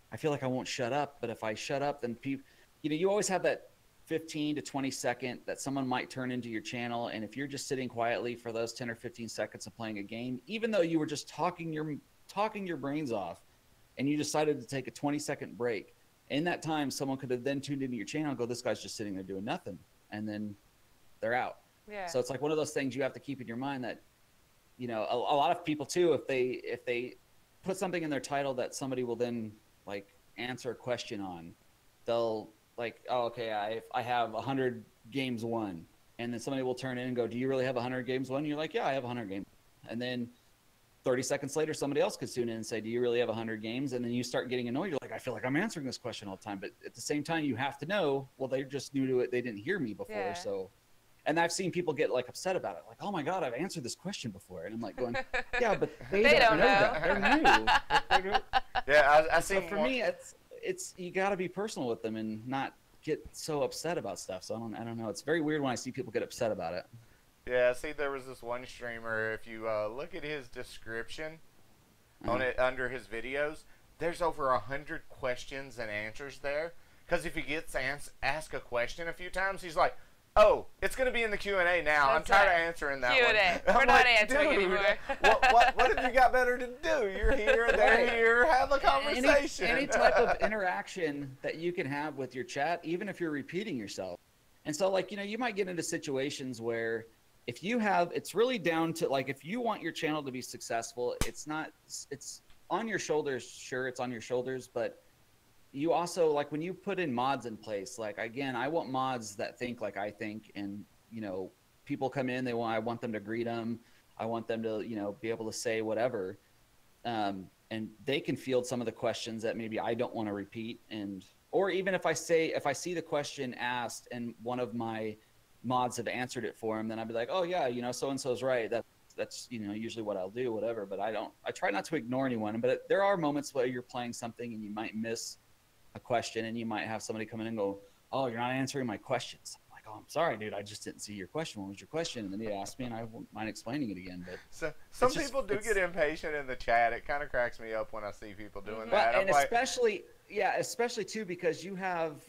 I feel like I won't shut up, but if I shut up, then people, you know, you always have that 15 to 20 second that someone might turn into your channel. And if you're just sitting quietly for those 10 or 15 seconds of playing a game, even though you were just talking your brains off and you decided to take a 20-second break, in that time, someone could have then tuned into your channel and go, this guy's just sitting there doing nothing. And then they're out. Yeah. So it's like one of those things you have to keep in your mind that, you know, a lot of people too, if they put something in their title that somebody will then like answer a question on, they'll like, oh, okay, I have 100 games won. And then somebody will turn in and go, do you really have 100 games won? And you're like, yeah, I have 100 games. And then 30 seconds later, somebody else could tune in and say, do you really have 100 games? And then you start getting annoyed. You're like, I feel like I'm answering this question all the time. But at the same time, you have to know, well, they're just new to it. They didn't hear me before. Yeah. So, and I've seen people get like upset about it. Like, oh my God, I've answered this question before. And I'm like going, yeah, but they don't know that. They're new. Yeah, I see. For me, it's you got to be personal with them and not get so upset about stuff. So I don't know. It's very weird when I see people get upset about it. Yeah, see, there was this one streamer. If you look at his description on it under his videos, there's over 100 questions and answers there. Because if he gets asked a question a few times, he's like, "Oh, it's going to be in the Q&A now. I'm tired of answering that Q&A. We're not answering anymore." what have you got better to do? You're here, they're here. Have a conversation. Any type of interaction that you can have with your chat, even if you're repeating yourself. And so, like, you know, you might get into situations where it's really down to, like, if you want your channel to be successful, it's on your shoulders. Sure, it's on your shoulders, but you also, like, when you put in mods in place, like, again, I want mods that think like I think, and, you know, people come in, I want them to greet them. I want them to, be able to say whatever. And they can field some of the questions that maybe I don't want to repeat. Or even if I see the question asked and one of my mods have answered it for him, then I'd be like, oh yeah, so-and-so's right. That's usually what I'll do, whatever. But I try not to ignore anyone, but there are moments where you're playing something and you might miss a question and you might have somebody come in and go, oh, you're not answering my questions. I'm like, oh, I'm sorry, dude. I just didn't see your question. What was your question? And then he asked me and I won't mind explaining it again. But some people do get impatient in the chat. It kind of cracks me up when I see people doing that. And especially too, because you have,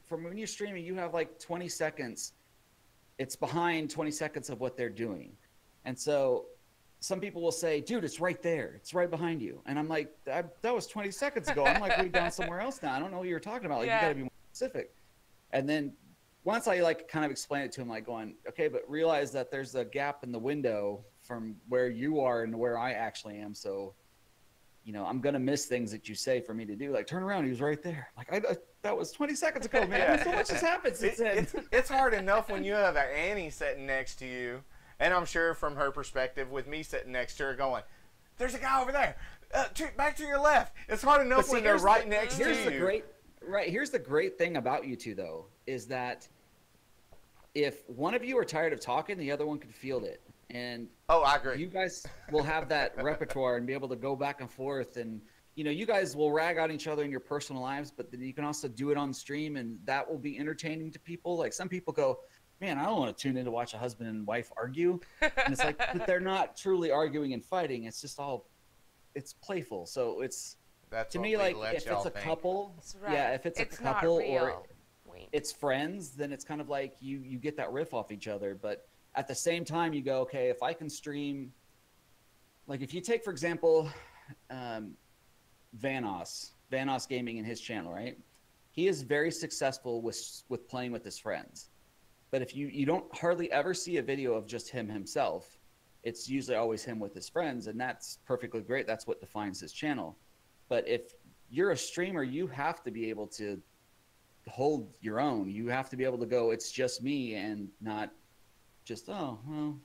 from when you're streaming, you have like 20 seconds. It's behind 20 seconds of what they're doing. And so some people will say, dude, it's right there. It's right behind you. And I'm like, that was 20 seconds ago. I'm like way down somewhere else now. I don't know what you were talking about. Like, you got to be more specific. And then once I kind of explain it to him, like going, okay, but realize that there's a gap in the window from where you are and where I actually am. So, I'm going to miss things that you say for me to do. Like, turn around. He was right there. Like, that was 20 seconds ago, man. So much has happened since then. It's hard enough when you have Annie sitting next to you. And I'm sure from her perspective, with me sitting next to her going, there's a guy over there. Back to your left. It's hard enough when they're right next to you. Here's the great thing about you two, though, is that if one of you are tired of talking, the other one can field it. And I agree. You guys will have that repertoire and be able to go back and forth. And, you guys will rag on each other in your personal lives, but then you can also do it on stream, and that will be entertaining to people. Like, some people go, man, I don't want to tune in to watch a husband and wife argue. And it's like, but they're not truly arguing and fighting. It's just it's playful. So that's to me, like, if it's a couple, if it's a couple or it's friends, then it's kind of like you get that riff off each other. But at the same time, you go, okay, if I can stream, like if you take, for example, Vanoss Gaming and his channel, right? He is very successful with playing with his friends. But if you don't hardly ever see a video of just himself, it's usually always him with his friends, and that's perfectly great. That's what defines his channel. But if you're a streamer, you have to be able to hold your own. You have to be able to go, it's just me, and not just, oh, well,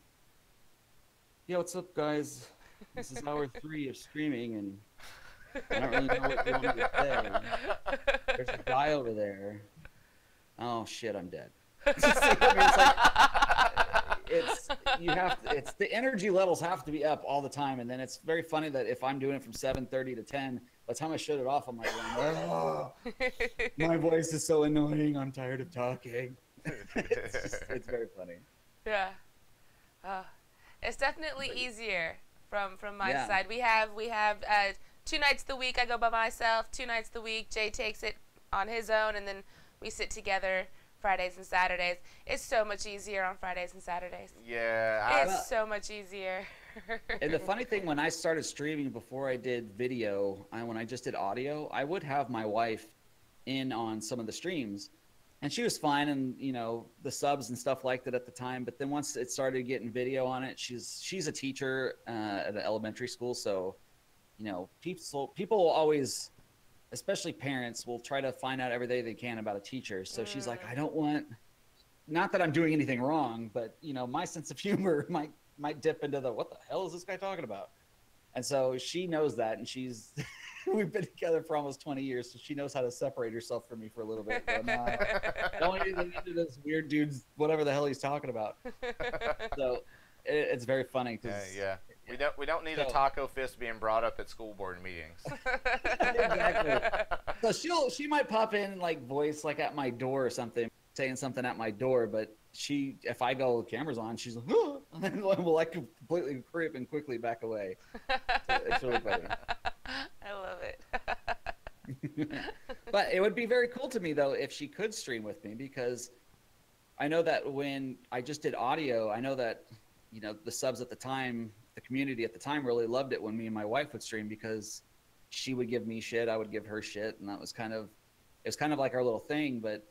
yeah, what's up, guys? This is hour 3 of streaming, and I don't really know what you want me to say. There's a guy over there. Oh, shit, I'm dead. It's the energy levels have to be up all the time, and then it's very funny that if I'm doing it from 7:30 to 10, by the time I shut it off, I'm like, oh, my voice is so annoying. I'm tired of talking. It's very funny. Yeah, it's definitely easier from my side. We have 2 nights the week I go by myself. 2 nights the week Jay takes it on his own, and then we sit together Fridays and Saturdays. It's so much easier on Fridays and Saturdays. Yeah. It's so much easier. And the funny thing, when I started streaming before I did video, when I just did audio, I would have my wife in on some of the streams. And she was fine, and, the subs and stuff like that at the time. But then once it started getting video on it, she's a teacher at an elementary school. So, people will always, especially parents, will try to find out everything they can about a teacher. So she's like, I don't want, not that I'm doing anything wrong, but my sense of humor might dip into what the hell is this guy talking about? And so she knows that, and we've been together for almost 20 years, so she knows how to separate herself from me for a little bit. But, don't want anything into this weird dude's whatever the hell he's talking about. So it's very funny. Yeah. We don't need a TacoFist being brought up at school board meetings. Exactly. So she might pop in and like voice like at my door or something, saying something at my door, but if I go camera's on, she's like, oh, and then will like completely creep and quickly back away. So it's really funny. I love it. But it would be very cool to me though if she could stream with me, because I know that when I just did audio, I know that the subs at the time, the community at the time really loved it when me and my wife would stream, because she would give me shit, I would give her shit, and that was kind of like our little thing. But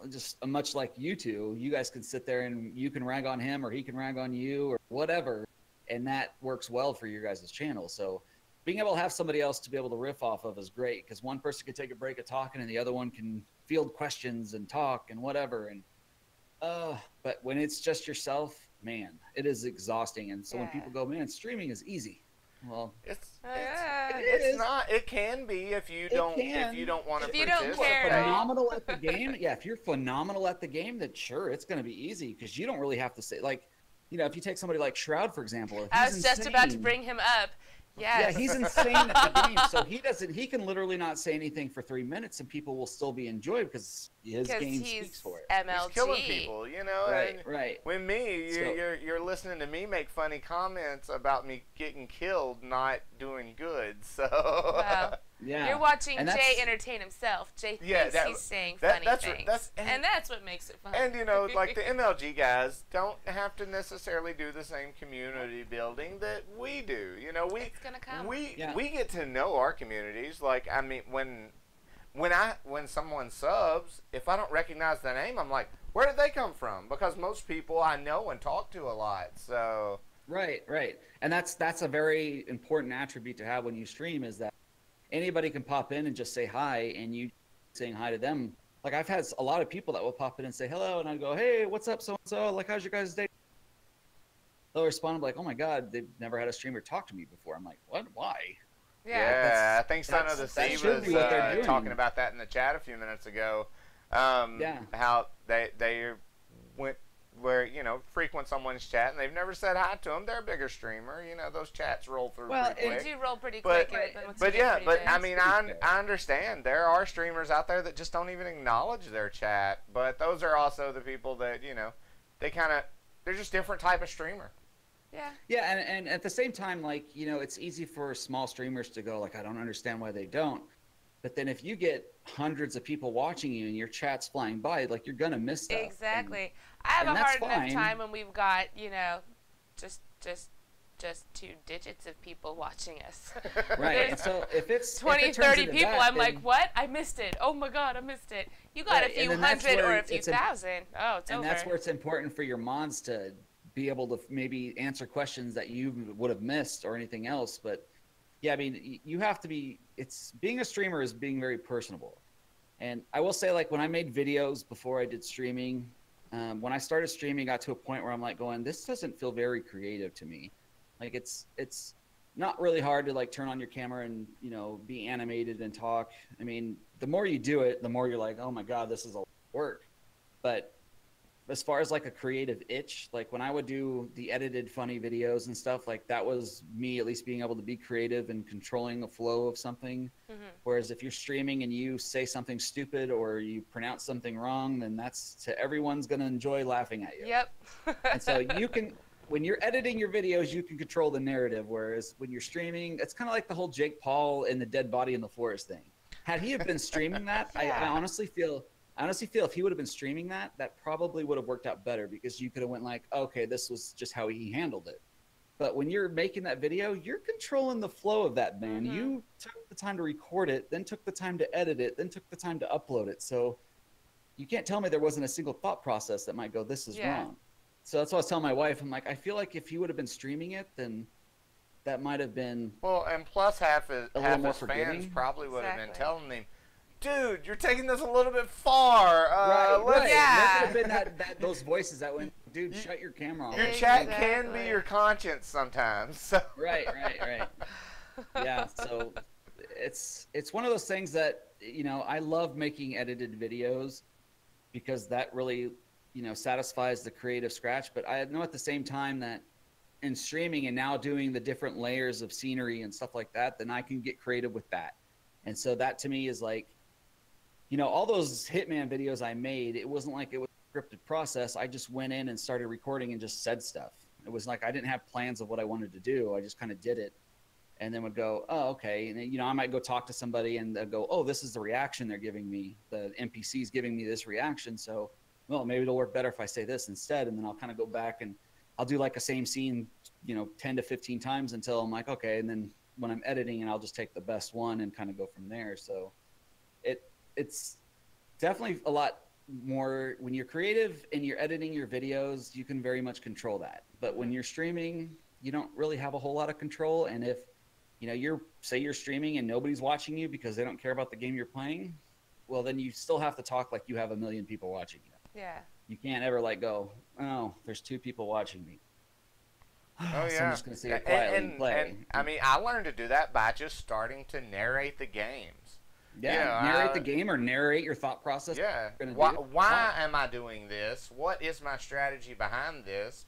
just much like you two, you guys can sit there and you can rag on him or he can rag on you or whatever, and that works well for your guys' channel. So being able to have somebody else to be able to riff off of is great, because one person can take a break of talking and the other one can field questions and talk and whatever. And but when it's just yourself, man, it is exhausting. And so when people go, man, streaming is easy. Well, it's is. not. It can be if you don't want to. If you don't care. Phenomenal at the game, yeah. If you're phenomenal at the game, then sure, it's going to be easy because you don't really have to say like, you know, if you take somebody like Shroud for example. I was just about to bring him up. Yes. Yeah, he's insane at the game, so he can literally not say anything for 3 minutes, and people will still be enjoyed because his game speaks for it. MLG. He's killing people, you know. Right. When you're listening to me make funny comments about me getting killed, not doing good. So. Well, yeah. You're watching Jay entertain himself. Jay thinks he's saying funny things, and that's what makes it fun. And you know, like the MLG guys don't have to necessarily do the same community building that we do. You know, it's gonna come. We get to know our communities. Like, I mean, when someone subs, if I don't recognize the name, I'm like, where did they come from? Because most people I know and talk to a lot. So. Right. And that's a very important attribute to have when you stream is that anybody can pop in and just say hi, and you saying hi to them. Like, I've had a lot of people that will pop in and say hello, and I go, hey, what's up, so-and-so? Like, how's your guys' day? They'll respond, I'm like, oh my God, they've never had a streamer talk to me before. I'm like, what? Why? Yeah, I think Son of the Sea was talking about that in the chat a few minutes ago. How they went where, you know, frequent someone's chat and they've never said hi to them. They're a bigger streamer. You know, those chats roll through pretty quick. They do roll pretty quick. But I mean, I understand. There are streamers out there that just don't even acknowledge their chat. But those are also the people that, you know, they're just different type of streamer. Yeah. Yeah, and at the same time, like, you know, it's easy for small streamers to go, like, I don't understand why they don't. But then if you get hundreds of people watching you and your chat's flying by, like, you're going to miss stuff. Exactly. I have a hard enough time when we've got, you know, just 2 digits of people watching us. Right. And so if it's 20, 30 people, I'm like, what? I missed it. Oh my God, I missed it. You got a few hundred or a few thousand. Oh, it's over. And that's where it's important for your mods to be able to maybe answer questions that you would have missed or anything else. But yeah, I mean, you have to be, being a streamer is being very personable. And I will say, like, when I made videos before I did streaming, when I started streaming, I got to a point where I'm like going, this doesn't feel very creative to me. Like, it's not really hard to, like, turn on your camera and, you know, be animated and talk. I mean, the more you do it, the more you're like, oh my God, this is a lot of work. But as far as like a creative itch, like when I would do the edited funny videos and stuff, like that was me at least being able to be creative and controlling the flow of something. Mm-hmm. Whereas if you're streaming and you say something stupid or you pronounce something wrong, then everyone's going to enjoy laughing at you. Yep. And so when you're editing your videos, you can control the narrative. Whereas when you're streaming, it's kind of like the whole Jake Paul and the dead body in the forest thing. Had he have been streaming that, yeah. I honestly feel if he would have been streaming that probably would have worked out better because you could have went like, okay, this was just how he handled it. But when you're making that video, you're controlling the flow of that, man. Mm-hmm. You took the time to record it, then took the time to edit it, then took the time to upload it. So you can't tell me there wasn't a single thought process that might go, this is wrong. So that's what I was telling my wife. I'm like, I feel like if he would have been streaming it, then that might have been and plus half his fans probably would have been telling him, dude, you're taking this a little bit far. Right. Yeah. There could have been those voices that went, dude, shut your camera off. Your chat can be your conscience sometimes. So. Right. Yeah, so it's one of those things that, you know, I love making edited videos because that really, you know, satisfies the creative scratch. But I know at the same time that in streaming and now doing the different layers of scenery and stuff like that, then I can get creative with that. And so that to me is like, you know, all those Hitman videos I made, it wasn't like it was a scripted process. I just went in and started recording and just said stuff. It was like I didn't have plans of what I wanted to do. I just kind of did it and then would go, oh, okay. And then, you know, I might go talk to somebody and they'll go, oh, this is the reaction they're giving me. The NPC's giving me this reaction. So, well, maybe it'll work better if I say this instead. And then I'll kind of go back and I'll do like a same scene, you know, 10 to 15 times until I'm like, okay. And then when I'm editing and I'll just take the best one and kind of go from there. So it's definitely a lot more when you're creative and you're editing your videos, you can very much control that. But when you're streaming, you don't really have a whole lot of control. And if, you know, say you're streaming and nobody's watching you because they don't care about the game you're playing, well, then you still have to talk like you have a million people watching you. Yeah. You can't ever like go, oh, there's 2 people watching me. Oh, So yeah. I'm just going to sit here quietly and play. And, I mean, I learned to do that by just starting to narrate the games. Yeah, narrate the game or narrate your thought process. Yeah. Why am I doing this? What is my strategy behind this?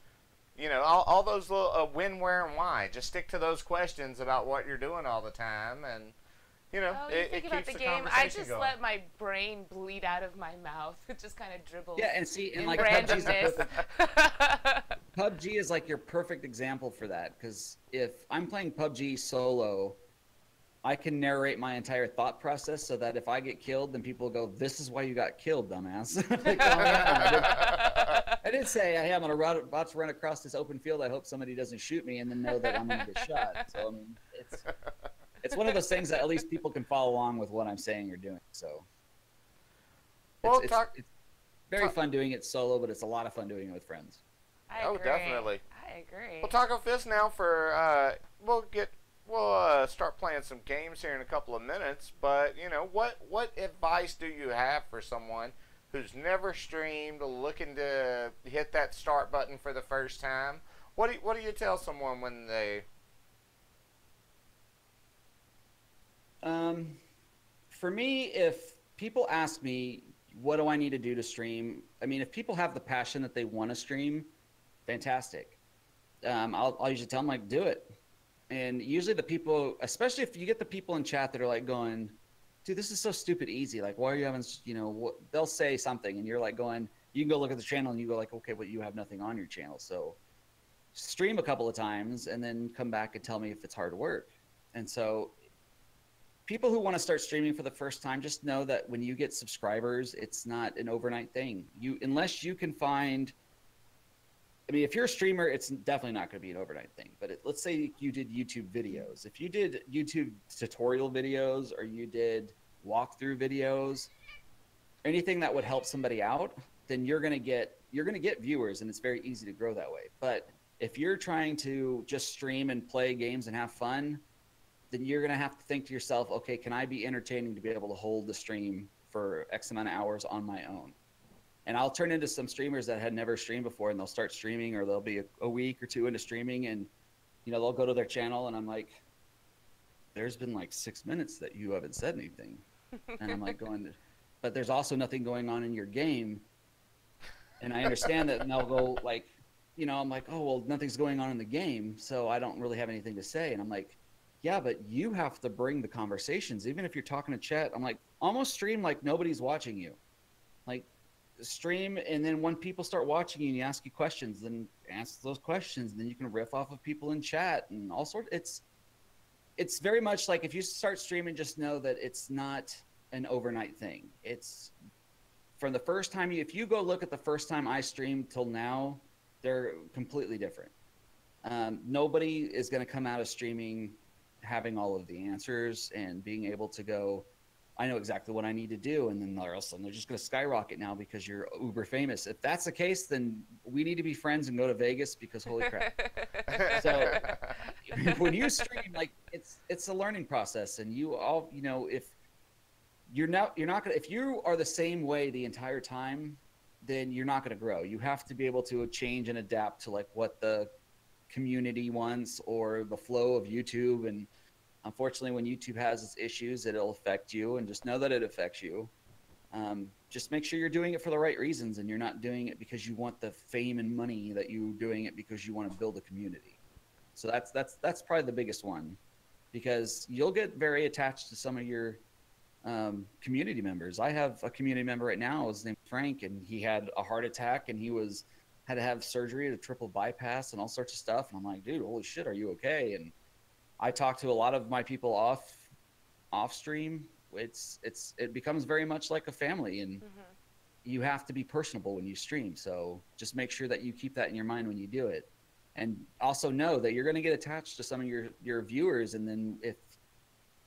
You know, all those little when, where, and why. Just stick to those questions about what you're doing all the time, and you know, it keeps the game. conversation I just going. let my brain bleed out of my mouth. It just kind of dribbles. Yeah, and see, and like randomness. PUBG is like your perfect example for that, because if I'm playing PUBG solo, I can narrate my entire thought process so that if I get killed, then people go, "This is why you got killed, dumbass." Like, oh, yeah, I did say, "Hey, I'm about to run across this open field. I hope somebody doesn't shoot me," and then know that I'm going to get shot. So I mean, it's one of those things that at least people can follow along with what I'm saying or doing. So it's very fun doing it solo, but it's a lot of fun doing it with friends. I agree. Oh, definitely. I agree. Well, TacoFist now for we'll start playing some games here in a couple of minutes. But you know, what advice do you have for someone who's never streamed, looking to hit that start button for the first time? What do you tell someone when they? For me, if people ask me, what do I need to do to stream? I mean, if people have the passion that they want to stream, fantastic. I'll usually tell them, like, do it. And usually the people, especially if you get the people in chat that are like going, dude, this is so stupid easy. Like, why are you having, you know, they'll say something and you're like going, you can go look at the channel and you go like, okay, but you have nothing on your channel. So stream a couple of times and then come back and tell me if it's hard work. And so people who want to start streaming for the first time, just know that when you get subscribers, it's not an overnight thing. Unless you can find, I mean, if you're a streamer, it's definitely not going to be an overnight thing. But let's say you did YouTube videos. If you did YouTube tutorial videos or you did walkthrough videos, anything that would help somebody out, then you're going to get viewers, and it's very easy to grow that way. But if you're trying to just stream and play games and have fun, then you're going to have to think to yourself, okay, can I be entertaining to be able to hold the stream for X amount of hours on my own? And I'll turn into some streamers that had never streamed before, and they'll start streaming, or they'll be a week or 2 into streaming, and you know, they'll go to their channel and I'm like, there's been like 6 minutes that you haven't said anything. And I'm like going, but there's also nothing going on in your game. And I understand that, and they'll go like, you know, I'm like, oh, well, nothing's going on in the game, so I don't really have anything to say. And I'm like, yeah, but you have to bring the conversations. Even if you're talking to chat, I'm like, almost stream like nobody's watching you. Like, stream, and then when people start watching you and you ask you questions, then ask those questions, and then you can riff off of people in chat and all sorts. It's very much like, if you start streaming, just know that it's not an overnight thing. It's from the first time if you go look at the first time I streamed till now, they're completely different. Nobody is going to come out of streaming having all of the answers and being able to go, I know exactly what I need to do, and then all of a sudden they're just going to skyrocket now because you're uber famous. If that's the case, then we need to be friends and go to Vegas, because holy crap. So when you stream, like, it's a learning process, and you all, you know, if you're not going to, if you are the same way the entire time, then you're not going to grow. You have to be able to change and adapt to like what the community wants or the flow of YouTube. And unfortunately, when YouTube has its issues, it'll affect you, and just know that it affects you. Just make sure you're doing it for the right reasons, and you're not doing it because you want the fame and money, that you're doing it because you want to build a community. So that's probably the biggest one, because you'll get very attached to some of your community members. I have a community member right now, his name's Frank, and he had a heart attack, and he had to have surgery to triple bypass and all sorts of stuff. And I'm like, dude, holy shit, are you okay? And I talk to a lot of my people off stream. It becomes very much like a family, and you have to be personable when you stream. So just make sure that you keep that in your mind when you do it, and also know that you're going to get attached to some of your viewers. And then if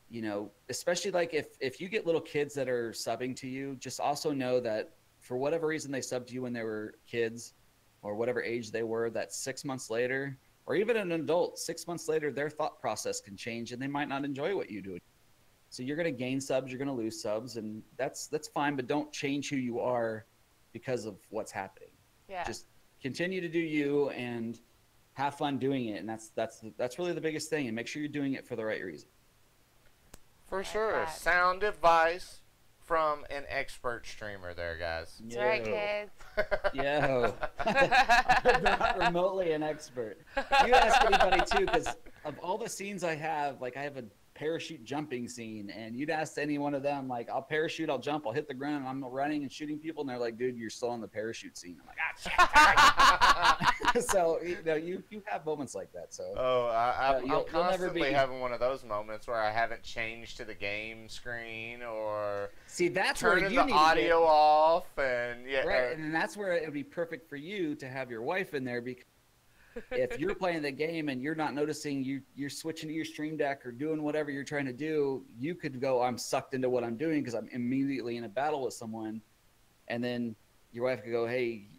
you know, especially like if you get little kids that are subbing to you, just also know that for whatever reason they subbed to you when they were kids, or whatever age they were, that 6 months later, or even an adult, 6 months later, their thought process can change, and they might not enjoy what you do. So you're going to gain subs, you're going to lose subs, and that's fine, but don't change who you are because of what's happening. Yeah. Just continue to do you and have fun doing it, and that's really the biggest thing. And make sure you're doing it for the right reason. For sure. Sound advice from an expert streamer there, guys. That's right, kids. Yo. I'm not remotely an expert. You ask anybody, too, because of all the scenes I have, like I have a parachute jumping scene, and you'd ask any one of them, like, I'll parachute, I'll jump, I'll hit the ground, and I'm running and shooting people, and they're like, dude, you're still on the parachute scene. I'm like, shit. So, you have moments like that. So I'm constantly having one of those moments where I haven't changed to the game screen, or turning the audio off, and right, and that's where it would be perfect for you to have your wife in there, because if you're playing the game and you're not noticing, you're switching to your stream deck or doing whatever you're trying to do, you could go, I'm sucked into what I'm doing because I'm immediately in a battle with someone, and then your wife could go, hey,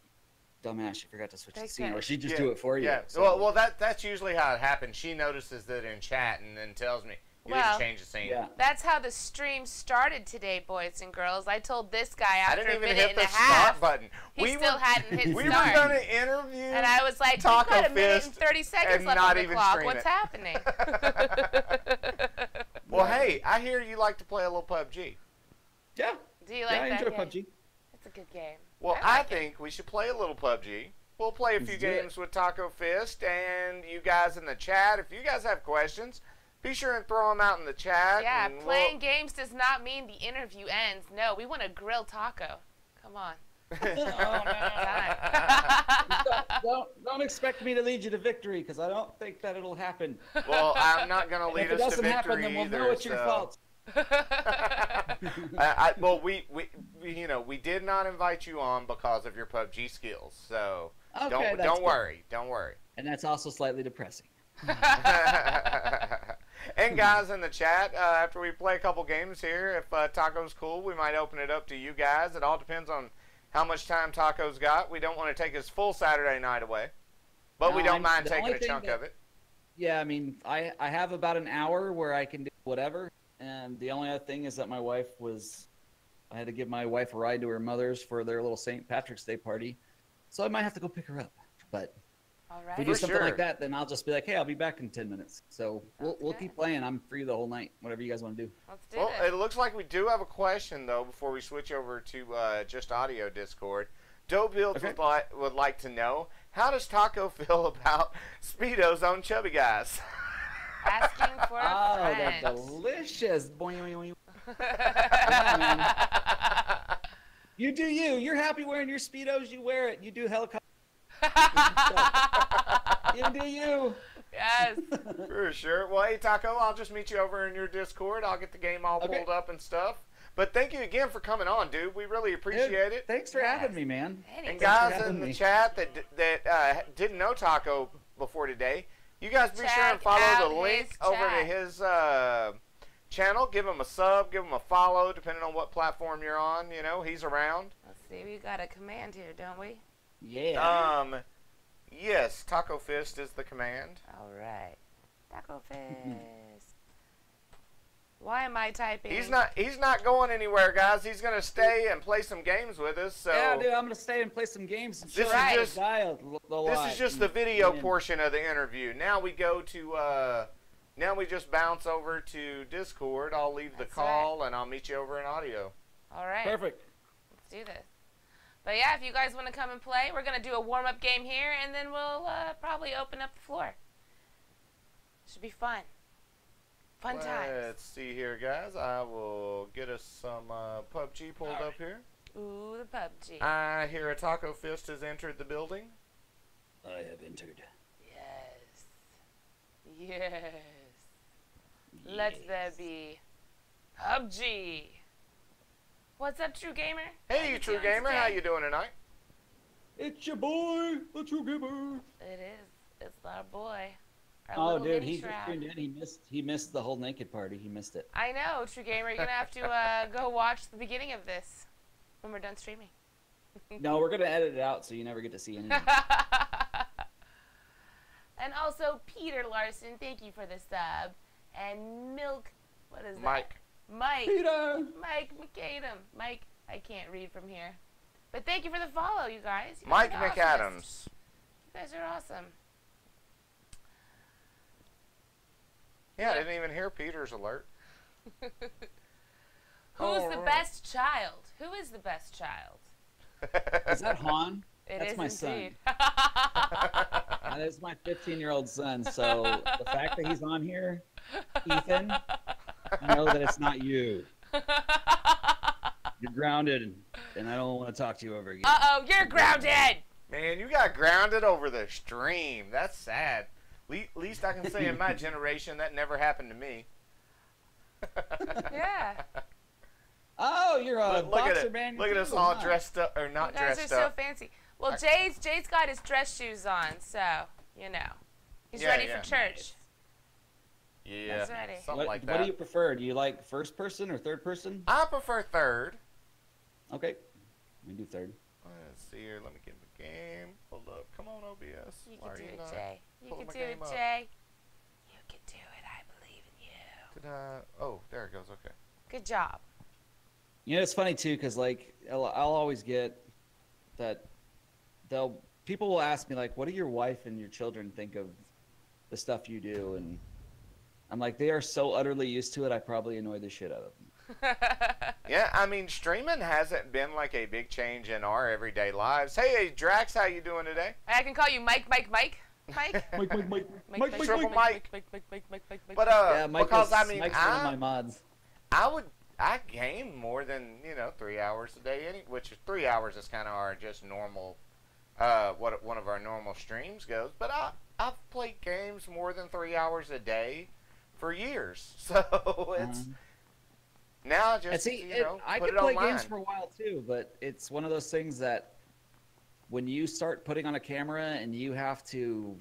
dumbass, you forgot to switch the scene, or she'd just do it for you. Yeah, so, well, that's usually how it happens. She notices it in chat and then tells me, you didn't change the scene. Yeah. That's how the stream started today, boys and girls. I told this guy after a minute and a half, start button. He still hadn't hit start. We were going to interview and I was like, you've got a minute and 30 seconds left on the clock. What's happening? Well, hey, I hear you like to play a little PUBG. Yeah. Do you like that I enjoy game? PUBG. It's a good game. Well, I think we should play a little PUBG. We'll play a few games with TacoFist, and you guys in the chat, if you guys have questions, be sure and throw them out in the chat. Yeah, playing games does not mean the interview ends. No, we want to grill Taco. Come on. Don't expect me to lead you to victory, because I don't think that it'll happen. Well, I'm not going to lead us to victory happen, then we'll know it's your fault. Well, we did not invite you on because of your PUBG skills, so don't worry. And that's also slightly depressing. And guys in the chat, after we play a couple games here, if Taco's cool, we might open it up to you guys. It all depends on how much time Taco's got. We don't want to take his full Saturday night away, but we don't mind taking a chunk of it. Yeah, I mean, I have about an hour where I can do whatever, and the only other thing is that I had to give my wife a ride to her mother's for their little St. Patrick's Day party, so I might have to go pick her up. But if we do something like that, then I'll just be like, hey, I'll be back in 10 minutes. So we'll keep playing. I'm free the whole night, whatever you guys want to do. Let's do it. It looks like we do have a question, though, before we switch over to just audio Discord. Doe Builds would like to know, how does Taco feel about Speedos on chubby guys? Asking for a friend. They're delicious. Boing, boing, boing. You do you. You're happy wearing your Speedos. You wear it. You do helicopter. You do you. Yes. For sure. Well, hey, Taco, I'll just meet you over in your Discord. I'll get the game all pulled up and stuff. But thank you again for coming on, dude. We really appreciate it. Thanks for having me, man. And guys in the chat that didn't know Taco before today, you guys be sure and follow the link over to his channel. Give him a sub, give him a follow, depending on what platform you're on. You know, he's around. Let's see. We got a command here, don't we? Yeah. Yes, TacoFist is the command. All right. TacoFist. Why am I typing? He's not going anywhere, guys. He's gonna stay and play some games with us. So yeah, dude, I'm gonna stay and play some games. This is just the video portion of the interview. Now we go to now we just bounce over to Discord. I'll leave the call and I'll meet you over in audio. All right. Perfect. Let's do this. But yeah, if you guys want to come and play, we're gonna do a warm-up game here, and then we'll probably open up the floor. Should be fun. Fun times. Let's see here, guys. I will get us some PUBG pulled up here. Ooh, the PUBG. I hear a TacoFist has entered the building. I have entered. Yes. Yes. Let there be PUBG. What's up, True Gamer? Hey, True Gamer. How you doing tonight? It's your boy, the True Gamer. It is. It's our boy. Oh, dude, he just tuned in. He missed the whole naked party. He missed it. I know, True Gamer. You're gonna have to go watch the beginning of this when we're done streaming. No, we're gonna edit it out so you never get to see anything. And also, Peter Larson, thank you for the sub. And Milk, what is that? Mike. Mike. Peter. Mike McAdam. Mike, I can't read from here. But thank you for the follow, you guys. You Mike guys are McAdams. You guys are awesome. Yeah, I didn't even hear Peter's alert. Who's the best child? Who is the best child? Is that Han? That's my indeed. son. That is my 15-year-old son. So the fact that he's on here, Ethan, know that it's not you. You're grounded, and I don't want to talk to you ever again. Uh-oh, you're grounded! Man, you got grounded over the stream. That's sad. Least I can say in my generation, that never happened to me. Yeah. Oh, you're a boxer, man. Look at us all dressed up, or not dressed up. You guys are so fancy. Well, Jay's got his dress shoes on, so, you know. He's ready for church. Yeah, He's ready. Something like that. What do you prefer? Do you like first person or third person? I prefer third. Okay. We do third. Let's see here. Let me get the game. Hold up. Come on, OBS. You can do it, Jay. You can do it, Jay. You can do it. I believe in you. Did I? Oh, there it goes. Okay. Good job. You know, it's funny too, because like I'll always get that people will ask me like, what do your wife and your children think of the stuff you do? And I'm like, they are so utterly used to it, I probably annoy the shit out of them. Yeah, I mean, streaming hasn't been like a big change in our everyday lives. Hey, Drax, how you doing today? I can call you Mike. Mike. Triple Mike. But yeah, Mike because I mean, Mike's one of my mods. I game more than 3 hours a day, which is 3 hours is kind of our just normal, what one of our normal streams goes. But I've played games more than 3 hours a day for years, so it's now just I put could it play online. games for a while too, but it's one of those things that when you start putting on a camera and you have to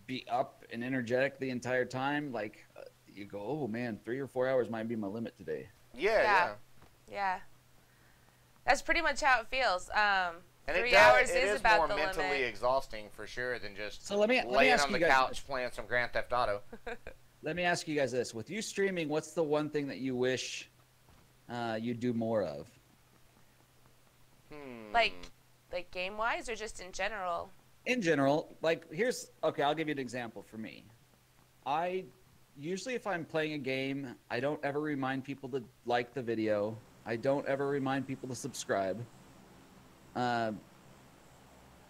be up and energetic the entire time, like you go, oh man, 3 or 4 hours might be my limit today. Yeah. That's pretty much how it feels. And 3 it hours is about more the mentally limit. exhausting for sure than just let me laying ask on the you guys couch this. playing some Grand Theft Auto. Let me ask you guys this: with you streaming, what's the one thing that you wish you do more of? Like game wise or just in general? In general, like I'll give you an example for me. I usually, if I'm playing a game, I don't ever remind people to like the video. I don't ever remind people to subscribe.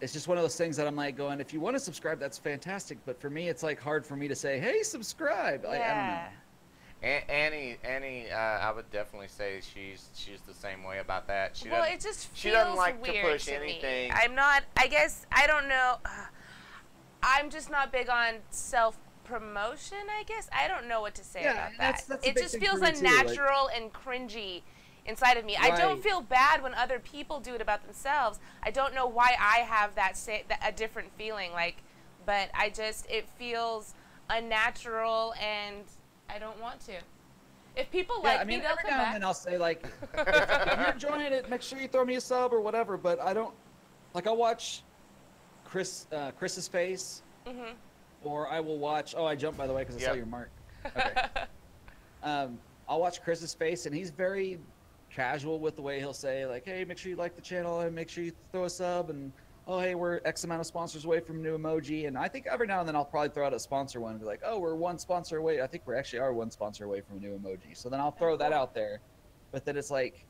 It's just one of those things that I'm like going, if you want to subscribe, that's fantastic. But for me, it's like hard for me to say, hey, subscribe. I don't know. Annie, I would definitely say she's the same way about that. It just feels she doesn't like weird to push to anything. Me. I'm not. I guess I don't know. I'm just not big on self-promotion. I guess I don't know what to say about that. That's it just feels unnatural and cringy inside of me. Right. I don't feel bad when other people do it about themselves. I don't know why I have a different feeling. But it feels unnatural and I don't want to. If people like me, they'll come back. Every now and then I'll say, like, if you're enjoying it, make sure you throw me a sub or whatever. But I don't, like, I'll watch Chris's face, or I will watch. Oh, I jumped by the way because I saw your mark. Okay. I'll watch Chris's face, and he's very casual with the way he'll say, like, hey, make sure you like the channel and make sure you throw a sub, and oh, hey, we're X amount of sponsors away from new emoji. And I think every now and then I'll probably throw out a sponsor one and be like, oh, we're one sponsor away. I think we actually are one sponsor away from a new emoji. So then I'll throw that out there. But then it's like,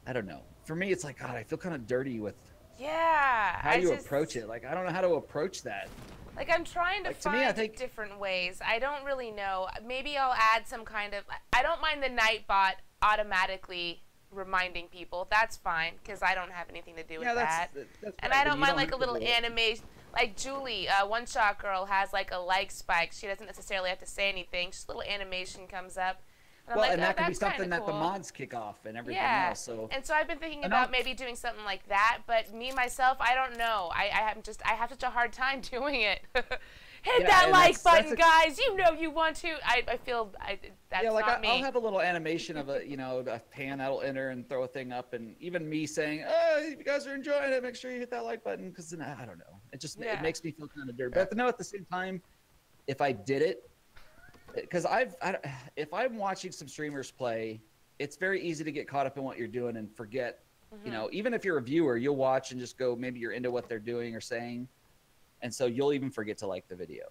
I don't know. For me, it's like, God, I feel kind of dirty with how you approach it. Like, I don't know how to approach that. Like, I'm trying to find different ways. I don't really know. Maybe I'll add some kind of... I don't mind the Nightbot automatically reminding people. That's fine, because I don't have anything to do with that. That's and I don't mind, like, a little animation. Like, Julie, One Shot Girl, has, like, a like spike. She doesn't necessarily have to say anything. Just a little animation comes up. And well, and that could be something that the mods kick off and everything else. So. And so I've been thinking about maybe doing something like that, but me, myself, I don't know. I have such a hard time doing it. Hit that like button, guys. You know you want to. I feel that's not me. I'll have a little animation of a pan that'll enter and throw a thing up, and even me saying, oh, if you guys are enjoying it, make sure you hit that like button, because then I don't know. It just it makes me feel kind of dirty. But at the same time, if I did it, because if I'm watching some streamers play, it's very easy to get caught up in what you're doing and forget You know, even if you're a viewer, you'll watch and just go, maybe you're into what they're doing or saying. And so you'll even forget to like the video.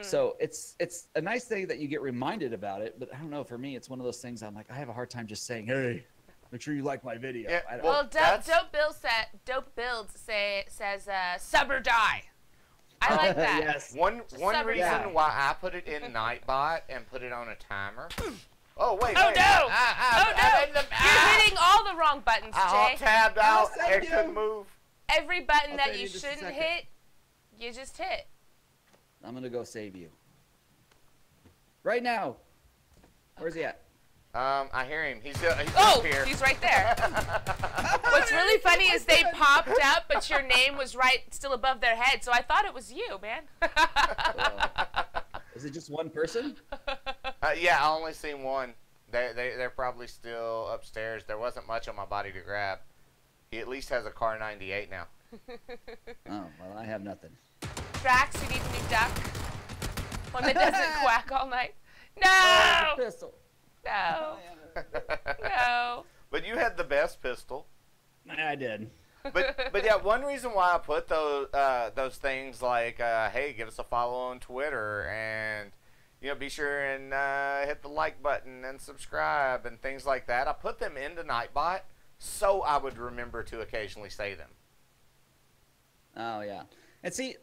So it's a nice thing that you get reminded about it, but I don't know, for me, it's one of those things I'm like, I have a hard time just saying, hey, make sure you like my video. Yeah, well, Dope Builds says sub or die. I like that. Yes. One reason why I put it in Nightbot and put it on a timer. Oh, wait. Oh, wait. no. You're hitting all the wrong buttons, Jay. I tabbed out and couldn't move. Every button that you shouldn't hit, you just hit. I'm going to go save you. Right now. Where's he at? I hear him. He's up here. He's right there. What's really funny is they popped up, but your name was still above their head, so I thought it was you, man. Is it just one person? Yeah, I only seen one. They're probably still upstairs. There wasn't much on my body to grab. He at least has a car 98 now. Oh, well, I have nothing. Drax, you need a new duck. One that doesn't quack all night. No! Oh, the pistol. No. No. But you had the best pistol. I did. But yeah, one reason why I put those things like, hey, give us a follow on Twitter and, you know, be sure and hit the like button and subscribe and things like that. I put them into Nightbot so I would remember to occasionally say them. Oh, yeah. And see,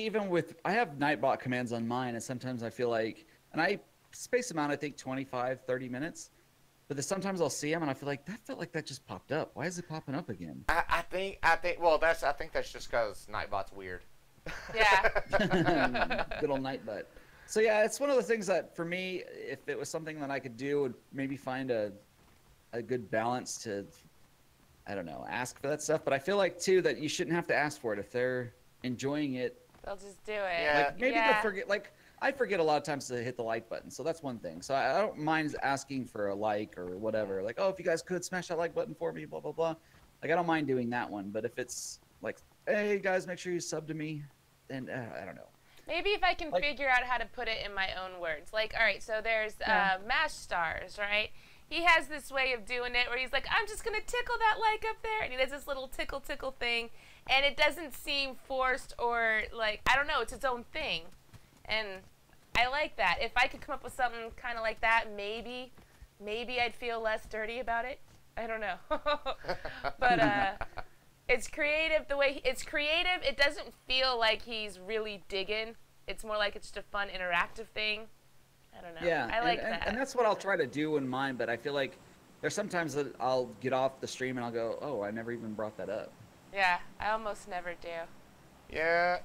even with, I have Nightbot commands on mine, and sometimes I feel like, and I space them out, I think 25, 30 minutes. But then sometimes I'll see them and I feel like that felt like that just popped up. Why is it popping up again? I think that's just because Nightbot's weird. Yeah. Good old Nightbot. So yeah, it's one of the things that for me, if it was something that I could do, would maybe find a good balance to, I don't know, ask for that stuff. But I feel like too that you shouldn't have to ask for it if they're enjoying it. They'll just do it. Yeah. Like maybe they'll forget. Like I forget a lot of times to hit the like button, so that's one thing. So I don't mind asking for a like or whatever. Like, oh, if you guys could smash that like button for me, blah blah blah. Like I don't mind doing that one. But if it's like, hey guys, make sure you sub to me, then I don't know. Maybe if I can figure out how to put it in my own words. Like, all right, so there's Mash Stars, right? He has this way of doing it where he's like, I'm just going to tickle that like up there. And he does this little tickle thing. And it doesn't seem forced or like, I don't know, it's its own thing. And I like that. If I could come up with something kind of like that, maybe I'd feel less dirty about it. I don't know. But it's creative the way it's creative. It doesn't feel like he's really digging. It's more like it's just a fun interactive thing. I don't know. Yeah, I like that. And that's what I'll try to do in mine, but I feel like there's sometimes that I'll get off the stream and I'll go, oh, I never even brought that up. Yeah, I almost never do. Yeah,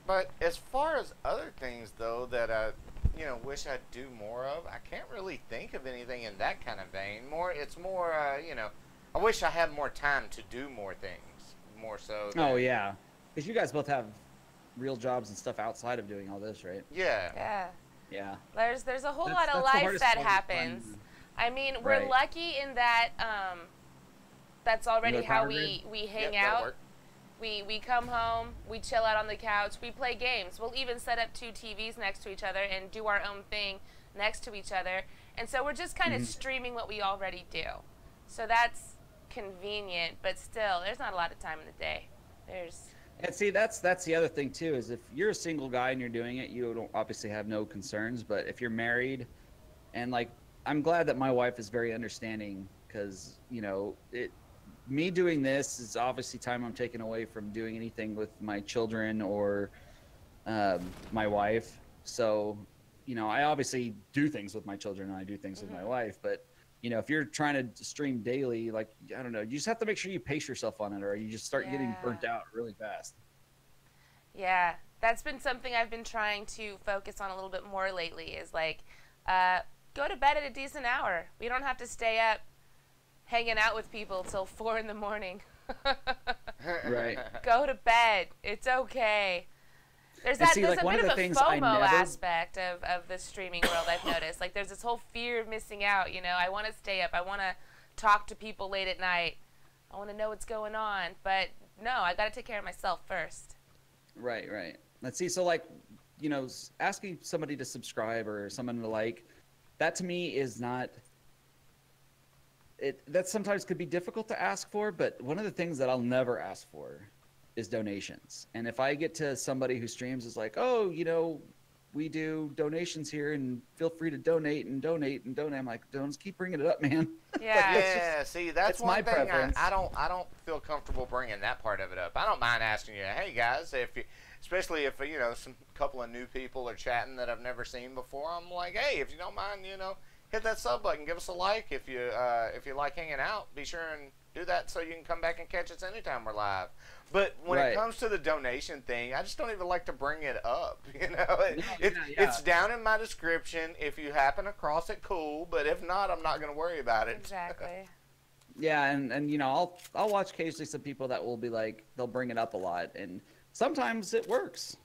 but as far as other things though that I, you know, wish I'd do more of, I can't really think of anything in that kind of vein. It's more, you know, I wish I had more time to do more things, more so. Oh yeah, because you guys both have real jobs and stuff outside of doing all this, right? Yeah. Yeah. Yeah. There's a whole lot of life that happens. I mean, we're lucky in that that's already how we hang out. We come home, we chill out on the couch, we play games. We'll even set up 2 TVs next to each other and do our own thing next to each other. And so we're just kind of streaming what we already do. So that's convenient, but still, there's not a lot of time in the day. And see, that's the other thing too, is if you're a single guy and you're doing it, you don't obviously have no concerns. But if you're married, and like, I'm glad that my wife is very understanding, because you know, me doing this is obviously time I'm taking away from doing anything with my children or my wife. So, you know, I obviously do things with my children and I do things with my wife, but you know, if you're trying to stream daily, like, I don't know, you just have to make sure you pace yourself on it, or you just start getting burnt out really fast. Yeah, that's been something I've been trying to focus on a little bit more lately, is like, go to bed at a decent hour. We don't have to stay up hanging out with people till 4 in the morning. Right. Go to bed. It's okay. There's like, a bit of a FOMO never... aspect of the streaming world, I've noticed. Like, there's this whole fear of missing out, you know. I want to stay up. I want to talk to people late at night. I want to know what's going on. But, no, I got to take care of myself first. Right, right. Let's see. So, like, you know, asking somebody to subscribe or someone to like, that to me is not... that sometimes could be difficult to ask for, but one of the things that I'll never ask for is donations. And if I get to somebody who streams is like, oh, you know, we do donations here and feel free to donate and donate and donate. I'm like, don't keep bringing it up, man. Yeah. Yeah, see, that's one my thing preference. I don't feel comfortable bringing that part of it up. I don't mind asking you, hey guys, if you, especially if you know some couple of new people are chatting that I've never seen before. I'm like, hey, if you don't mind, you know, hit that sub button, give us a like. If you like hanging out, be sure and do that so you can come back and catch us anytime we're live. But when it comes to the donation thing, I just don't even like to bring it up. You know, it's down in my description. If you happen across it, cool. But if not, I'm not going to worry about it. Exactly. Yeah, and you know, I'll watch occasionally some people that will be like, they'll bring it up a lot, and sometimes it works,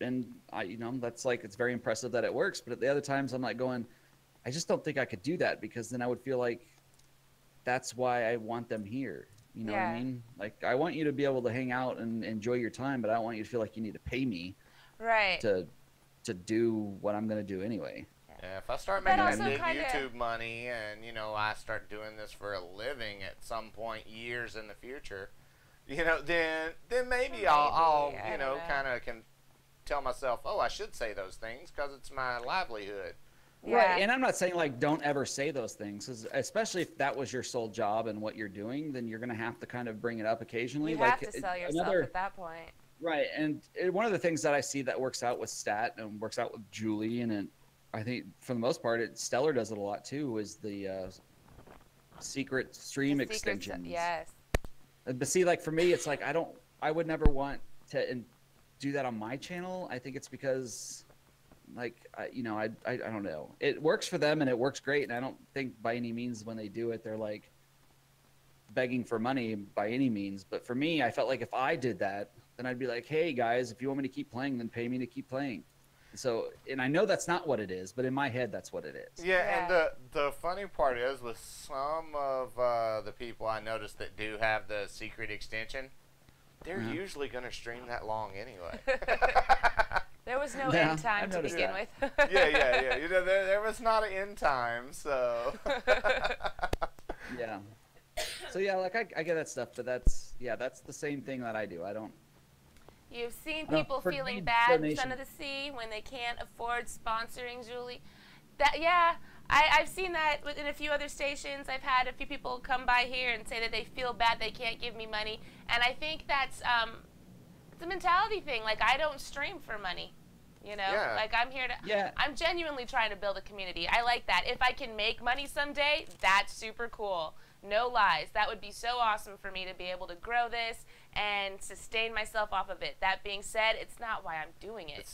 and you know, that's like, it's very impressive that it works. But at the other times, I'm like going, I just don't think I could do that, because then I would feel like that's why I want them here. You know what I mean? Like, I want you to be able to hang out and enjoy your time, but I don't want you to feel like you need to pay me to do what I'm going to do anyway. Yeah, if I start making big YouTube money and, you know, I start doing this for a living at some point years in the future, you know, then maybe I'll you know, kind of can tell myself, oh, I should say those things because it's my livelihood. Right, and I'm not saying like don't ever say those things, 'cause especially if that was your sole job and what you're doing, then you're going to have to kind of bring it up occasionally. You like have to sell yourself at that point. Right, and one of the things that I see that works out with Stat and works out with Julie, and I think for the most part, Stellar does it a lot too, is the secret stream extensions. Yes. But see, like for me, it's like I would never want to do that on my channel. I think it's because, like, you know, I don't know. It works for them and it works great, and I don't think by any means when they do it, they're like begging for money by any means. But for me, I felt like if I did that, then I'd be like, hey guys, if you want me to keep playing, then pay me to keep playing. So, and I know that's not what it is, but in my head, that's what it is. Yeah, and the funny part is with some of the people I noticed that do have the secret extension, they're usually going to stream that long anyway. There was no end time to begin with. yeah. You know, there was not an end time, so. Yeah. So yeah, like I get that stuff, but that's the same thing that I do. I don't. You've seen people feeling bad under the sea when they can't afford sponsoring Julie. I've seen that in a few other stations. I've had a few people come by here and say that they feel bad they can't give me money, and I think that's it's a mentality thing. Like, I don't stream for money, you know. Like, I'm here to. Yeah. I'm genuinely trying to build a community. I like that. If I can make money someday, that's super cool. No lies. That would be so awesome for me to be able to grow this and sustain myself off of it. That being said, it's not why I'm doing it.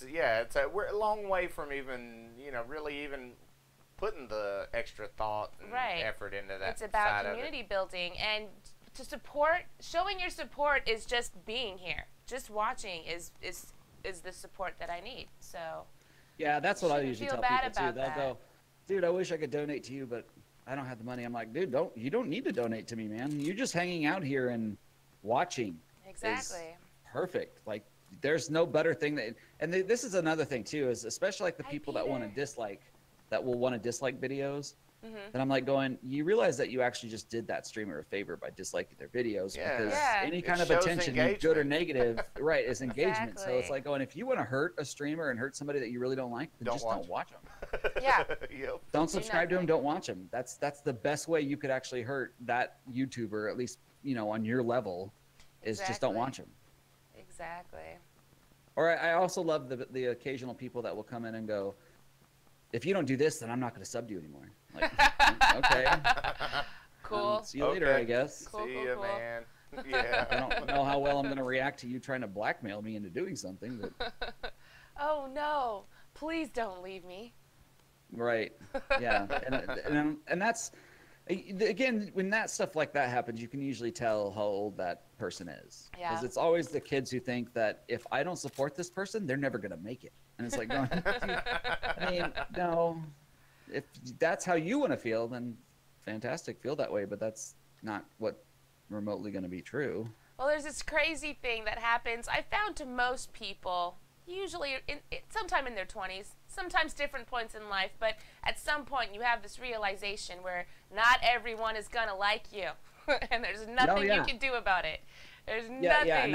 We're a long way from even, you know, really even putting the extra thought and effort into that. It's about community building, and to support. Showing your support is just being here. Just watching is the support that I need. So yeah, that's what I usually tell people too. They'll go, dude, I wish I could donate to you, but I don't have the money. I'm like, dude, you don't need to donate to me, man. You're just hanging out here and watching. Exactly. Is perfect. Like, there's no better thing this is another thing too, is especially like the people that want to dislike, that will want to dislike videos. And I'm like going, you realize that you actually just did that streamer a favor by disliking their videos, because any kind of attention, good or negative, is engagement. Exactly. So it's like going, if you want to hurt a streamer and hurt somebody that you really don't like, then don't watch them. Don't subscribe to them. Don't watch them. That's the best way you could actually hurt that YouTuber, at least, you know, on your level, is just don't watch them. Exactly. Or I also love the occasional people that will come in and go, if you don't do this, then I'm not going to sub to you anymore. Like, okay. Cool. See you later, I guess. Cool, see you, man. Yeah. I don't know how well I'm going to react to you trying to blackmail me into doing something. But... Oh, no. Please don't leave me. Right. Yeah. And that's, again, when that stuff like that happens, you can usually tell how old that person is. Yeah. Because it's always the kids who think that if I don't support this person, they're never going to make it. And it's like, going, I mean, no. If that's how you want to feel, then fantastic, feel that way. But that's not what remotely going to be true. Well, there's this crazy thing that happens. I found to most people, usually sometime in their 20s, sometimes different points in life, but at some point you have this realization where not everyone is gonna like you, and there's nothing you can do about it. There's nothing. Yeah, and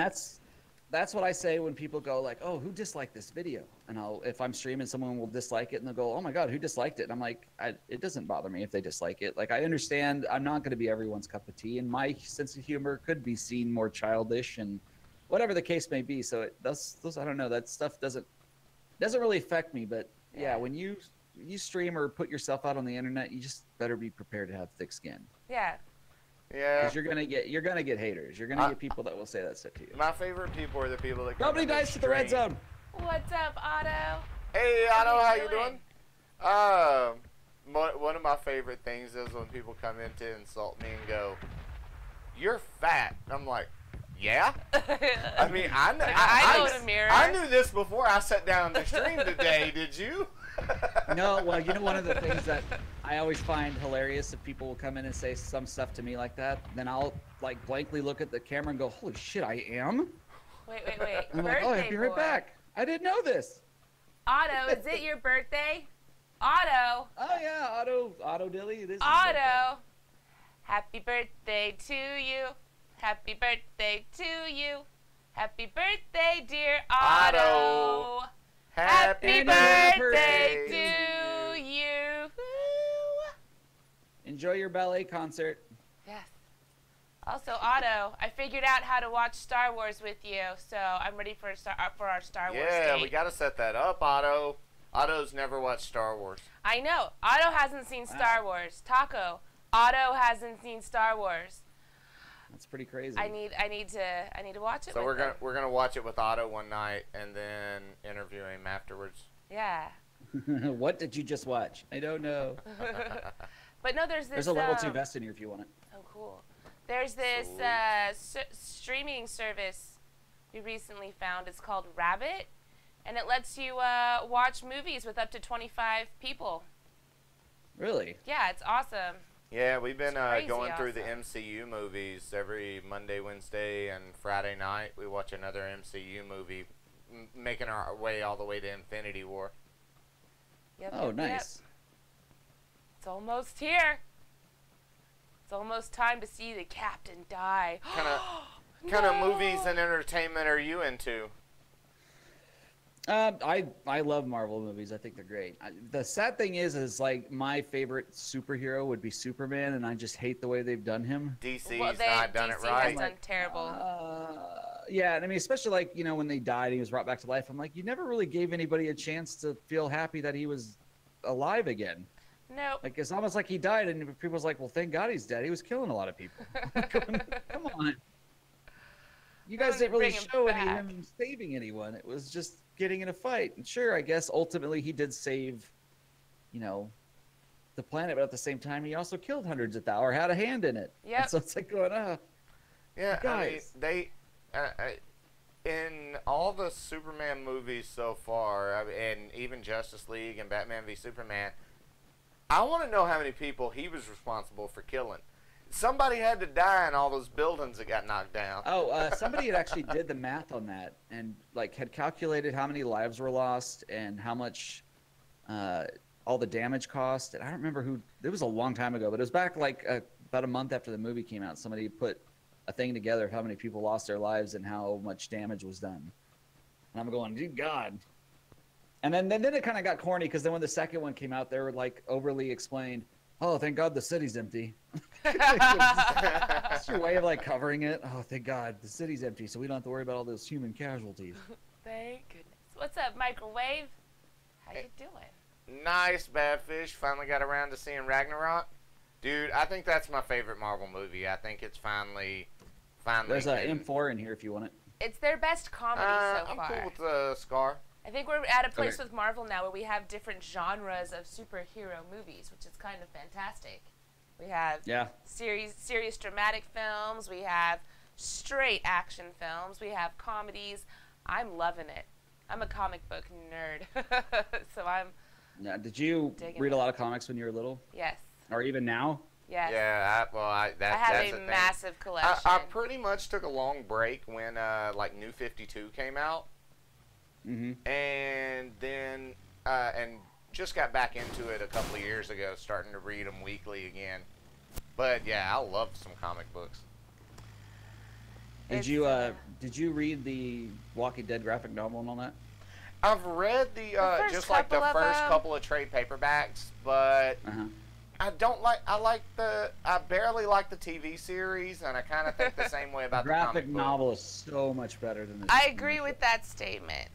that's what I say when people go like, oh, who disliked this video? And if I'm streaming, someone will dislike it, and they'll go, oh my god, who disliked it? And I'm like, it doesn't bother me if they dislike it. Like, I understand I'm not going to be everyone's cup of tea, and my sense of humor could be seen more childish and whatever the case may be. So those I don't know, that stuff doesn't really affect me. But yeah, when you stream or put yourself out on the internet, you just better be prepared to have thick skin. Yeah. Yeah. Because you're gonna get haters. You're gonna get people that will say that stuff to you. My favorite people are the people that nobody dies to the red zone. What's up, Otto? Hey, Otto, how you doing? One of my favorite things is when people come in to insult me and go, "You're fat." I'm like, yeah. I mean, I knew this before I sat down to stream today. Did you? No, well, you know, one of the things that I always find hilarious if people will come in and say some stuff to me like that, then I'll like blankly look at the camera and go, holy shit, I am? Wait. I'm like, oh, I'll be right back. I didn't know this. Otto, is it your birthday? Otto. Oh yeah, Otto Dilly. It is Otto. Happy birthday to you. Happy birthday to you. Happy birthday, dear Otto. Happy birthday to you. Enjoy your ballet concert. Yes. Also, Otto, I figured out how to watch Star Wars with you, so I'm ready for our Star Wars date. Yeah, we got to set that up, Otto. Otto's never watched Star Wars. I know. Otto hasn't seen Star Wars. Taco, Otto hasn't seen Star Wars. That's pretty crazy. I need to watch it. So we're gonna watch it with Otto one night and then interview him afterwards. Yeah. What did you just watch? I don't know. But no, there's this. There's a level 2 vest in here if you want it. Oh, cool. There's this streaming service we recently found. It's called Rabbit, and it lets you watch movies with up to 25 people. Really? Yeah, it's awesome. Yeah, we've been going through the MCU movies every Monday, Wednesday, and Friday night. We watch another MCU movie, making our way all the way to Infinity War. Yep, oh, nice. Yep. It's almost here. It's almost time to see the Captain die. Kind of movies and entertainment are you into? I love Marvel movies. I think they're great. The sad thing is like my favorite superhero would be Superman, and I just hate the way they've done him. DC's not done it right. DC has done terrible. Yeah, and I mean, especially like, you know, when they died, he was brought back to life. I'm like, you never really gave anybody a chance to feel happy that he was alive again. Nope. Like, it's almost like he died, and people's like, well, thank God he's dead. He was killing a lot of people. Come on. You guys didn't really show any of him saving anyone. It was just getting in a fight. And sure, I guess ultimately he did save, you know, the planet, but at the same time he also killed hundreds of thousands, or had a hand in it. Yeah. So it's like going, yeah, guys. I mean, in all the Superman movies so far, and even Justice League and Batman v Superman, I want to know how many people he was responsible for killing. Somebody had to die in all those buildings that got knocked down. Oh, somebody had actually did the math on that and like had calculated how many lives were lost and how much all the damage cost. And I don't remember who. It was a long time ago, but it was back like about a month after the movie came out. Somebody put a thing together of how many people lost their lives and how much damage was done. And I'm going, dude, God. And then it kind of got corny because then when the second one came out, they were like overly explained. Oh, thank God the city's empty. That's your way of like covering it. Oh, thank God the city's empty, so we don't have to worry about all those human casualties. Thank goodness. What's up, Microwave? How you doing? Nice, Badfish. Finally got around to seeing Ragnarok. Dude, I think that's my favorite Marvel movie. I think it's finally. There's an M4 in here if you want it. It's their best comedy so far. I'm cool with the Scar. I think we're at a place with Marvel now where we have different genres of superhero movies, which is kind of fantastic. We have serious dramatic films. We have straight action films. We have comedies. I'm loving it. I'm a comic book nerd, so I'm. Yeah. Did you read a lot of comics when you were little? Yes. Or even now? Yes. Yeah. I have a massive collection. I pretty much took a long break when like New 52 came out. Mm-hmm. And then and just got back into it a couple of years ago, starting to read them weekly again. But yeah, I love some comic books. Did you read the Walking Dead graphic novel and all that? I've read the just like the first couple of trade paperbacks, but I don't like. I barely like the TV series, and I kind of think the same way about the graphic novel is so much better than the. I agree with that statement.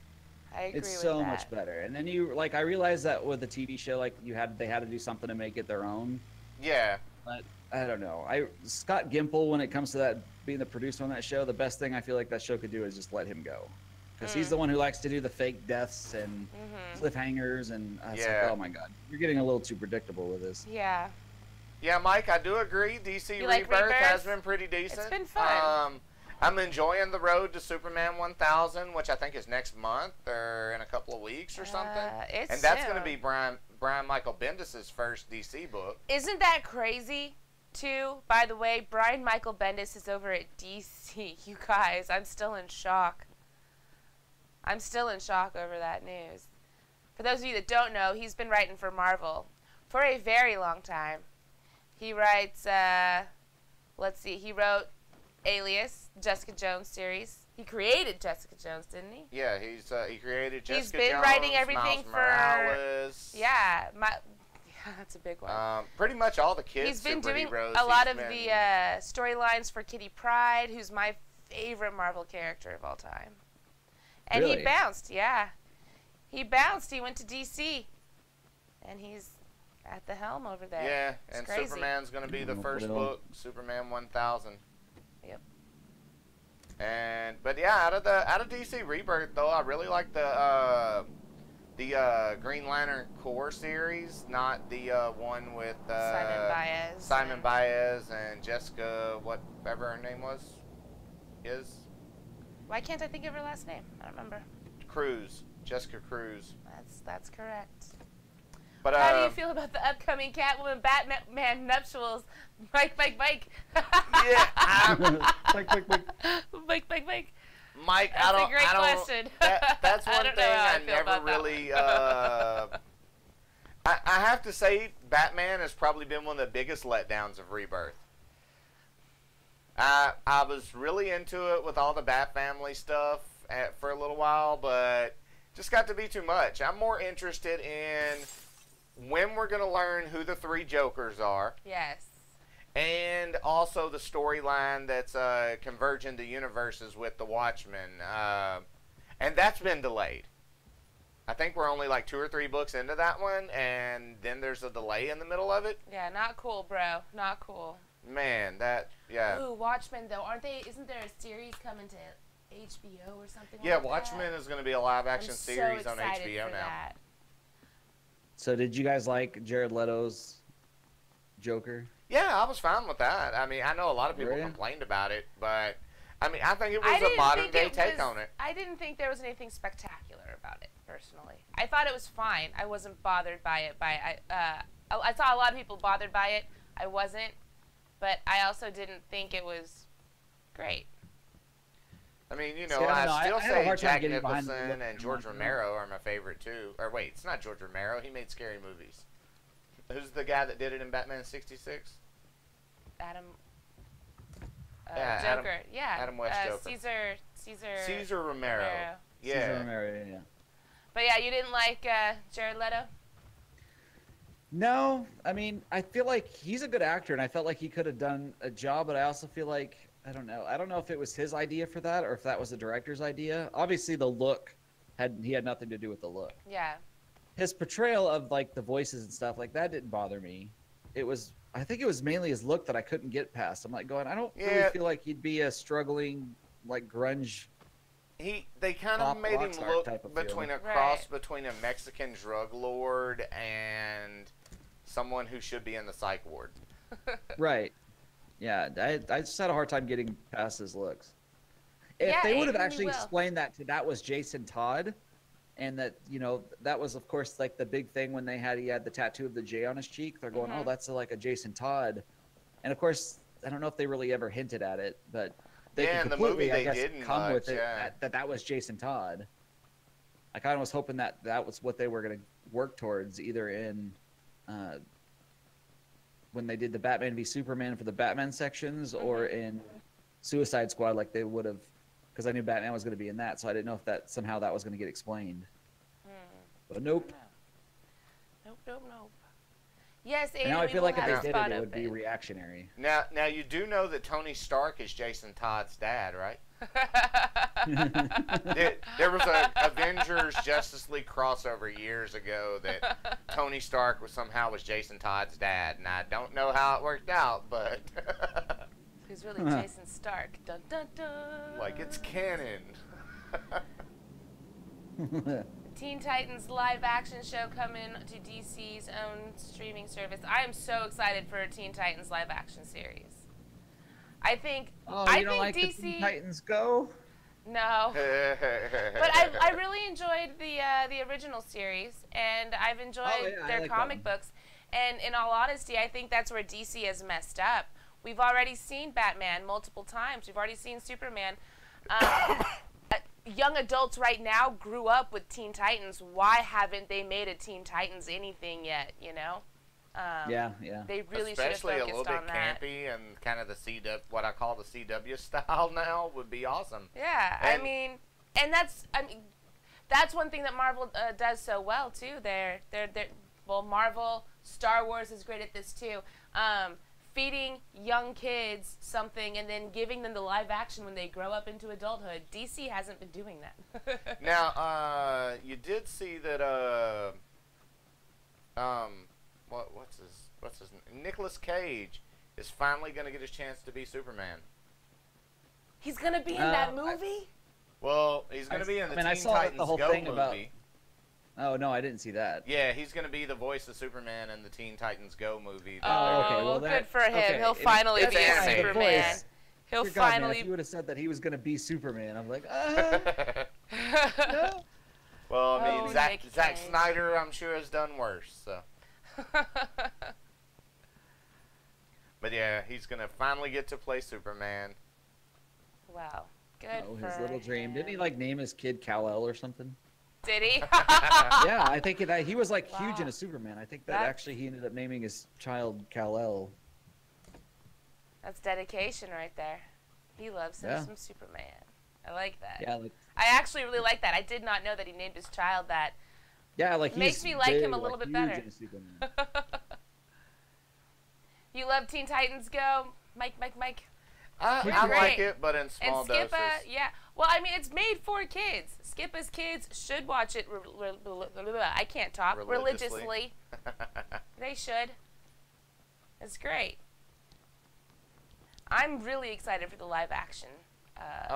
I agree with that. It's so much better, and then I realized that with the TV show, like they had to do something to make it their own. Yeah. But I don't know. Scott Gimple, when it comes to that being the producer on that show, the best thing I feel like that show could do is just let him go. Because he's the one who likes to do the fake deaths and cliffhangers, and it's like, oh my god, you're getting a little too predictable with this. Yeah. Yeah, Mike, I do agree. DC Rebirth has been pretty decent. It's been fun. I'm enjoying the road to Superman 1000, which I think is next month or in a couple of weeks or something. And that's going to be Brian Michael Bendis' first DC book. Isn't that crazy? Too, by the way, Brian Michael Bendis is over at DC. You guys, I'm still in shock. I'm still in shock over that news. For those of you that don't know, he's been writing for Marvel for a very long time. He writes, let's see, he wrote Alias, Jessica Jones series. He created Jessica Jones, didn't he? Yeah, he created Jessica Jones. He's been writing everything Miles Morales. Yeah, that's a big one. Pretty much all the kids. He's been doing superheroes. a lot of the storylines for Kitty Pryde, who's my favorite Marvel character of all time. And really? He bounced, yeah. He bounced. He went to DC, and he's at the helm over there. Yeah, it's and crazy. Superman's going to be the first book, Superman 1000. Yep. But yeah, out of DC Rebirth though, I really like the Green Lantern Corps series, not the one with Simon Baez and Jessica, whatever her name is. Why can't I think of her last name? I don't remember. Jessica Cruz. That's correct. But how do you feel about the upcoming Catwoman Batman nuptials? Mike. Yeah. Mike. Mike, that's a great question. That's one thing I never really. I have to say, Batman has probably been one of the biggest letdowns of Rebirth. I was really into it with all the Bat Family stuff for a little while, but just got to be too much. I'm more interested in when we're going to learn who the three Jokers are. Yes. And also the storyline that's converging the universes with the Watchmen. And that's been delayed. I think we're only like 2 or 3 books into that one, and then there's a delay in the middle of it. Yeah, not cool, bro. Not cool. Man, Ooh, Watchmen, though. Isn't there a series coming to HBO or something like that? Yeah, Watchmen is going to be a live-action series on HBO now. That. So did you guys like Jared Leto's Joker? Yeah, I was fine with that. I mean, I know a lot of people complained about it, but I mean, I think it was a modern-day take on it. I didn't think there was anything spectacular about it, personally. I thought it was fine. I wasn't bothered by it. I saw a lot of people bothered by it. I wasn't, but I also didn't think it was great. I mean, you know, I still say Jack Nicholson and George Romero are my favorite, too. Or wait, it's not George Romero. He made scary movies. Who's the guy that did it in Batman 66? Adam. Yeah, Joker. Adam West Joker. Caesar Romero. Yeah. Caesar Romero, yeah. But yeah, you didn't like Jared Leto? No, I mean, I feel like he's a good actor, and I felt like he could have done a job, but I also feel like, I don't know if it was his idea for that, or if that was the director's idea. Obviously, the look, he had nothing to do with the look. Yeah. His portrayal of, like, the voices and stuff, like, that didn't bother me. I think it was mainly his look that I couldn't get past. I'm like going, I don't really feel like he'd be a struggling, like, grunge. They kind of made him look between a cross between a Mexican drug lord and someone who should be in the psych ward. Right. Yeah, I just had a hard time getting past his looks. If they would have actually explained that was Jason Todd, and that, you know, that was, of course, like the big thing when he had the tattoo of the J on his cheek. They're going, oh, that's like a Jason Todd. And, of course, I don't know if they really ever hinted at it, but they in the movie they didn't come much, with it that was Jason Todd. I kind of was hoping that that was what they were going to work towards, either in when they did the Batman v Superman for the Batman sections, or in Suicide Squad, like they would have, because I knew Batman was going to be in that, so I didn't know if that somehow that was going to get explained. But nope. Nope. Yes, Aiden, now I feel like if they did it would be reactionary. Now you do know that Tony Stark is Jason Todd's dad, right? there was a Avengers Justice League crossover years ago that Tony Stark was Jason Todd's dad, and I don't know how it worked out, but he's really Jason Stark. Dun dun dun. Like it's canon. Teen Titans live action show coming to DC's own streaming service. I am so excited for a Teen Titans live action series. I think you don't like DC the Teen Titans Go? No. But I really enjoyed the original series, and I've enjoyed their comic books. And in all honesty, I think that's where DC has messed up. We've already seen Batman multiple times. We've already seen Superman. Young adults right now grew up with Teen Titans. Why haven't they made a Teen Titans anything yet, you know? Yeah. They really especially should a have focused little bit on that. campy and kind of the CW, what I call the CW style now would be awesome. Yeah, And I mean, that's one thing that Marvel does so well too. Well, Marvel, Star Wars is great at this too. Feeding young kids something and then giving them the live action when they grow up into adulthood. DC hasn't been doing that. Now, you did see that what's his name? Nicolas Cage is finally going to get his chance to be Superman. He's going to be in that movie? Well, he's going to be in the Teen I saw Titans the whole Go thing movie. about. Oh no, I didn't see that. Yeah, he's going to be the voice of Superman in the Teen Titans Go movie. Oh, okay. Well, good for him. Okay. He'll finally be animated. Superman. He'll God, man, finally. if you would have said that he was going to be Superman, I'm like, no. Well, I mean, Zack Cage. Snyder, I'm sure, has done worse. So. But yeah, he's going to finally get to play Superman. Wow. Good for his little dream. him. Didn't he like name his kid Kal-El or something? Did he? Yeah, I think that he was like huge Wow. into Superman. I think that actually he ended up naming his child Kal-El. That's dedication right there. He loves him some Superman. I like that. Yeah, like, I actually really like that. I did not know that he named his child that. yeah, like Makes he's me like him a big, little like, bit huge better. into Superman. You love Teen Titans Go? Mike. I like it, but in small And Skippa, doses. yeah. Well, I mean, it's made for kids. Skippa's kids should watch it. I can't talk. Religiously. They should. It's great. I'm really excited for the live action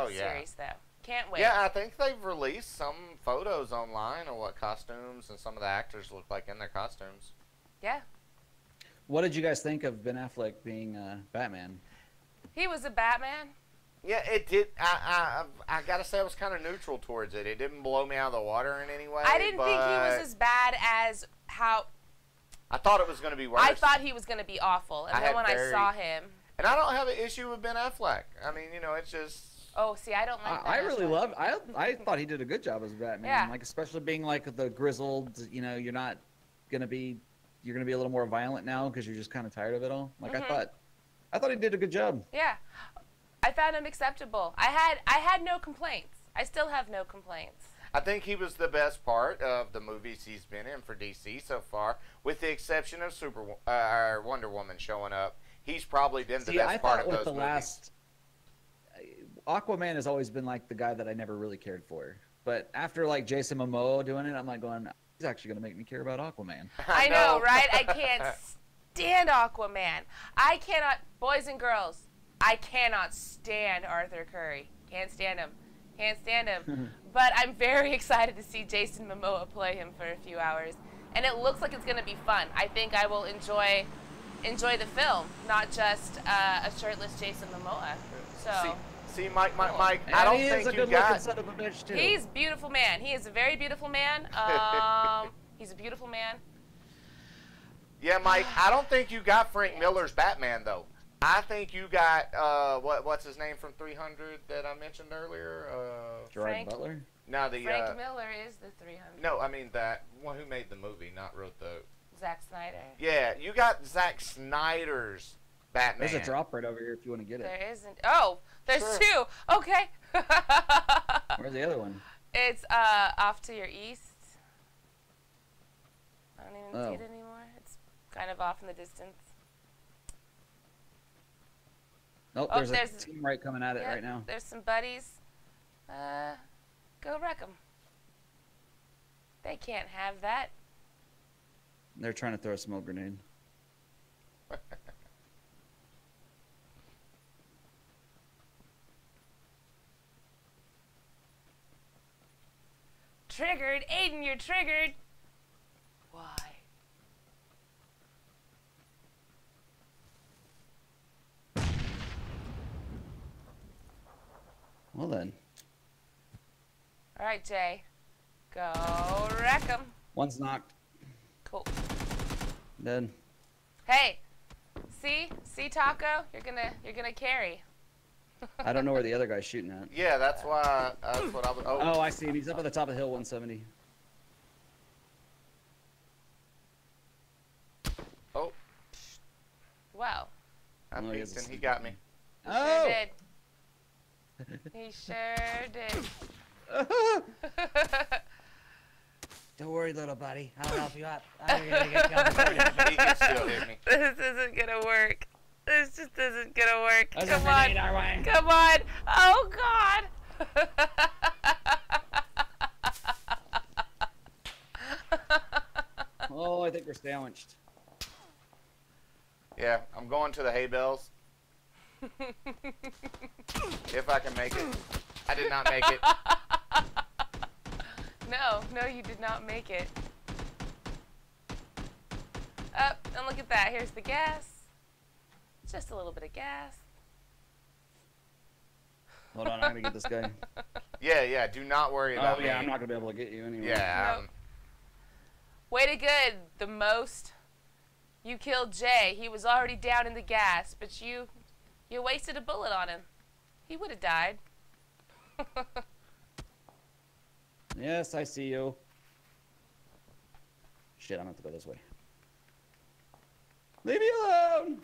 series, though. Can't wait. Yeah, I think they've released some photos online of what costumes and some of the actors look like in their costumes. Yeah. What did you guys think of Ben Affleck being Batman? He was a Batman. Yeah, it did. I gotta say, I was kind of neutral towards it. It didn't blow me out of the water in any way. I didn't think he was as bad as how. I thought it was going to be worse. I thought he was going to be awful, and then when I saw him. And I don't have an issue with Ben Affleck. I mean, you know, it's just. Oh, see, I don't like. I really loved. I thought he did a good job as Batman. Yeah. Like especially being like the grizzled. You know, you're not gonna be. You're gonna be a little more violent now because you're just kind of tired of it all. Like I thought he did a good job. Yeah, I found him acceptable. I had no complaints. I still have no complaints. I think he was the best part of the movies he's been in for DC so far, with the exception of Wonder Woman showing up. He's probably been the best part of those movies. Aquaman has always been like the guy that I never really cared for, but after like Jason Momoa doing it, I'm like going, he's actually gonna make me care about Aquaman. I know, right? I can't stand Aquaman. I cannot, boys and girls, I cannot stand Arthur Curry. Can't stand him. Can't stand him. But I'm very excited to see Jason Momoa play him for a few hours. And it looks like it's going to be fun. I think I will enjoy the film, not just a shirtless Jason Momoa. So see, Mike, I don't think you got. Son of a bitch too. He's a beautiful man. He is a very beautiful man. He's a beautiful man. Yeah, Mike, I don't think you got Frank Miller's Batman though. I think you got what's his name from 300 that I mentioned earlier? Gerard Butler. Now the Frank Miller is the 300. No, I mean that one who made the movie, not wrote the. Zack Snyder. Yeah, you got Zack Snyder's Batman. There's a drop right over here if you want to get it. There isn't. Oh, there's two. Okay. Where's the other one? It's off to your east. I don't even see it anymore. It's kind of off in the distance. Nope, there's a team right coming at it right now. There's some buddies. Go wreck them. They can't have that. They're trying to throw a smoke grenade. Triggered. Aiden, you're triggered. Why? Well then. All right, Jay. Go wreck him. One's knocked. Cool. Dead. Hey, see Taco? You're gonna carry. I don't know where the other guy's shooting at. Yeah, that's why. That's what I was. Oh, I see him. He's up at the top of the hill, 170. Oh. Wow. I peeked and he got me. He sure did. He sure did. Don't worry, little buddy. I'll help you up. I'm gonna get killed. He can still hit me. This isn't gonna work. This just isn't gonna work. Come on. Our way. Come on. Oh, God. Oh, I think we're sandwiched. Yeah, I'm going to the hay bales. If I can make it. I did not make it. No, you did not make it. Up, and look at that. Here's the gas. Just a little bit of gas. Hold on, I'm gonna get this guy. Yeah, do not worry about me. me. Yeah, I'm not gonna be able to get you anyway. Yeah. Nope. Way to good. The most. You killed Jay. He was already down in the gas, but you wasted a bullet on him. He would have died. Yes, I see you. Shit, I'm gonna have to go this way. Leave me alone!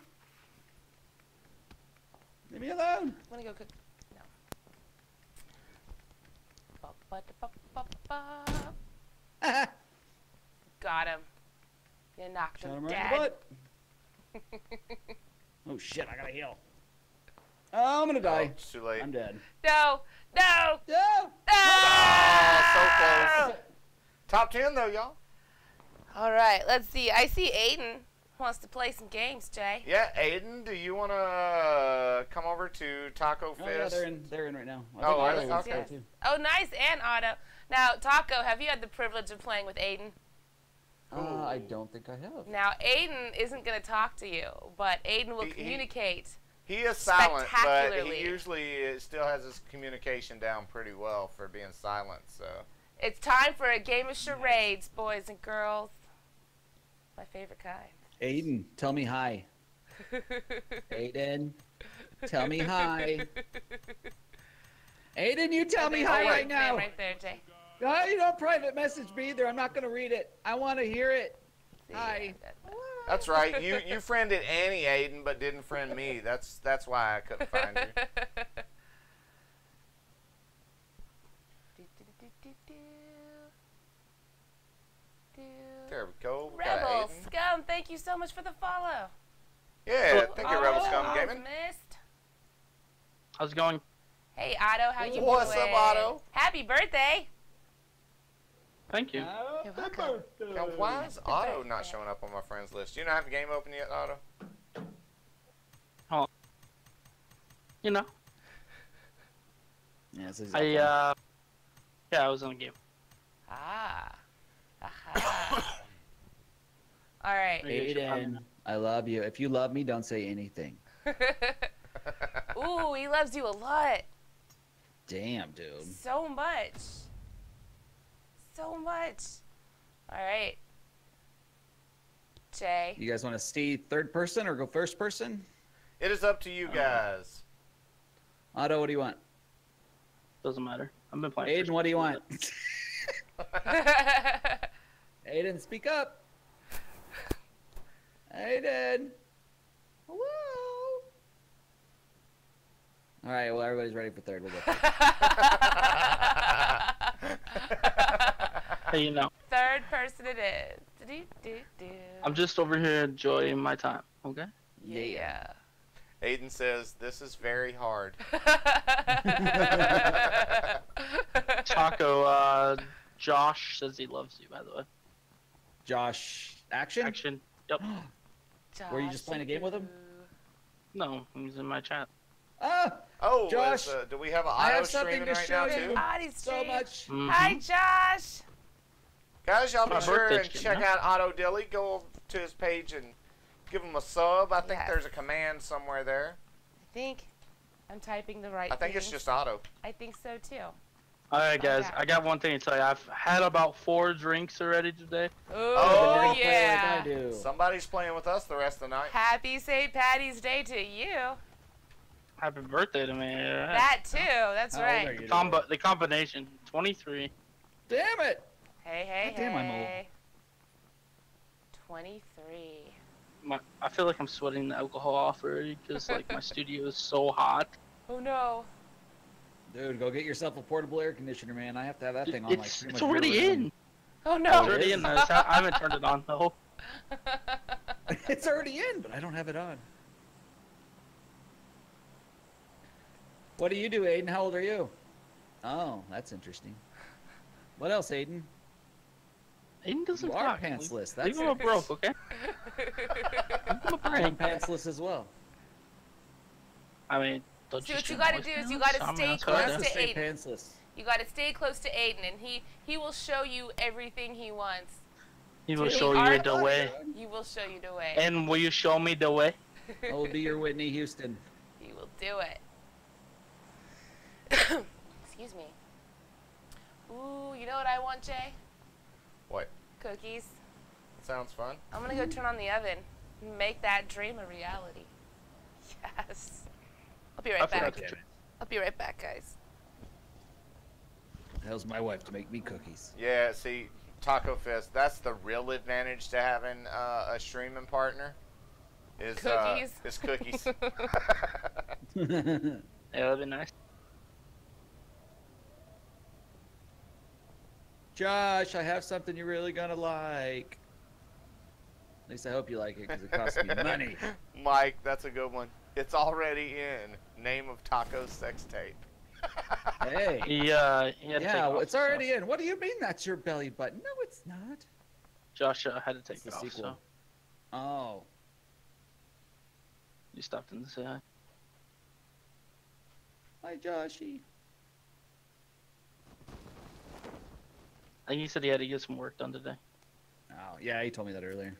Leave me alone! I'm gonna go cook. No. Got him. You knocked Shot him him right dead. in the butt. Oh shit, I gotta heal. Oh, I'm gonna die. It's too late. I'm dead. No! No! No! Oh, so close. Top 10 though, y'all. All right, let's see. I see Aiden wants to play some games, Jay. Yeah, Aiden, do you want to come over to TacoFist? Oh yeah, they're in right now. Oh, I are think they? Otto Okay. was there, too. Oh, nice, and Otto. Now, Taco, have you had the privilege of playing with Aiden? I don't think I have. Now, Aiden isn't going to talk to you, but Aiden will communicate. He is silent, but spectacularly. he usually still has his communication down pretty well for being silent. So It's time for a game of charades, boys and girls. My favorite kind. Aiden, tell me hi. Aiden, tell me hi. Aiden, you tell me hi right now. Right there, Jay. You don't private message me either. I'm not gonna read it. I want to hear it. See, Hi. that's right. You friended Annie, Aiden, but didn't friend me. That's why I couldn't find you. There we go. We got Rebel Aiden. Scum, thank you so much for the follow. Yeah, thank you, Rebel Scum Gaming. Missed. How's it going? Hey, Otto, how you doing? What's up, Otto? Happy birthday. Thank you. You're welcome. Now, why is Otto not showing up on my friends list? You don't have the game open yet, Otto? Oh. You know. Yeah, this is Yeah, I was on a game. Ah. Aha. All right. Aiden, I love you. If you love me, don't say anything. Ooh, he loves you a lot. Damn, dude. So much. So much. All right. Jay. You guys want to stay third person or go first person? It is up to you guys. Otto, what do you want? Doesn't matter. I've been playing. Aiden, what do you want? Aiden, speak up. Aiden. Hello. All right. Well, everybody's ready for third. We'll go. Hey, you know. Third person it is. Do-do-do-do. I'm just over here enjoying my time. Okay. Yeah. Aiden says, this is very hard. Taco, Josh says he loves you, by the way. Josh, action. Action. Yep. Were you just playing a game with him? No, he's in my chat. Ah, Oh, Josh, do we have an I auto have something streaming to right show now, you. too? Audio so stream. much. Mhm. Hi, Josh. Guys, y'all be My sure birthday and stream, check huh? out Auto Dilly. Go over to his page and give him a sub. I think Yes. there's a command somewhere there. I think I'm typing the right I think it's things. just auto. I think so, too. Alright, guys, Okay. I got one thing to tell you. I've had about 4 drinks already today. Oh, Like I yeah. do. Somebody's playing with us the rest of the night. Happy St. Patty's Day to you. Happy birthday to me. That, too. That's How old are right. you? The combination, 23. Damn it. Hey, hey, God damn, I'm old. hey. 23. I feel like I'm sweating the alcohol off already because like my studio is so hot. Oh, no. Dude, go get yourself a portable air conditioner, man. I have to have that thing on like It's pretty it's much already year-round. in. Oh, It's no. already in. I haven't turned it on though. It's already in, but I don't have it on. What do you do, Aiden? How old are you? Oh, that's interesting. What else, Aiden? Aiden doesn't You are talk. pantsless. Leave That's him broke, okay? I'm pantsless as well. I mean, don't See, what you stream gotta do is you gotta voicemails? stay I'm close sorry. to Stay Aiden. pantsless. You gotta stay close to Aiden, and he will show you everything he wants. He will Dude, show you art- the way. He will show you the way. And will you show me the way? I will be your Whitney Houston. He will do it. Excuse me. Ooh, you know what I want, Jay? What? Cookies. Sounds fun. I'm gonna go turn on the oven. Make that dream a reality. Yes. I'll be I right forgot back. to I'll be right back, guys. Tells my wife to make me cookies. Yeah, see, TacoFist, that's the real advantage to having a streaming partner. Is Cookies. Is cookies. Yeah, that'd be nice. Josh, I have something you're really gonna like. At least I hope you like it, because it costs me money. Mike, that's a good one. It's already in. Name of Taco sex tape. Hey. He had to take Yeah, well, off, it's already in. What do you mean that's your belly button? No, it's not. So Josh had to take It's it the off, sequel. so Oh. you stopped in to say hi. Hi, Joshy. I think he said he had to get some work done today. Oh, yeah, he told me that earlier.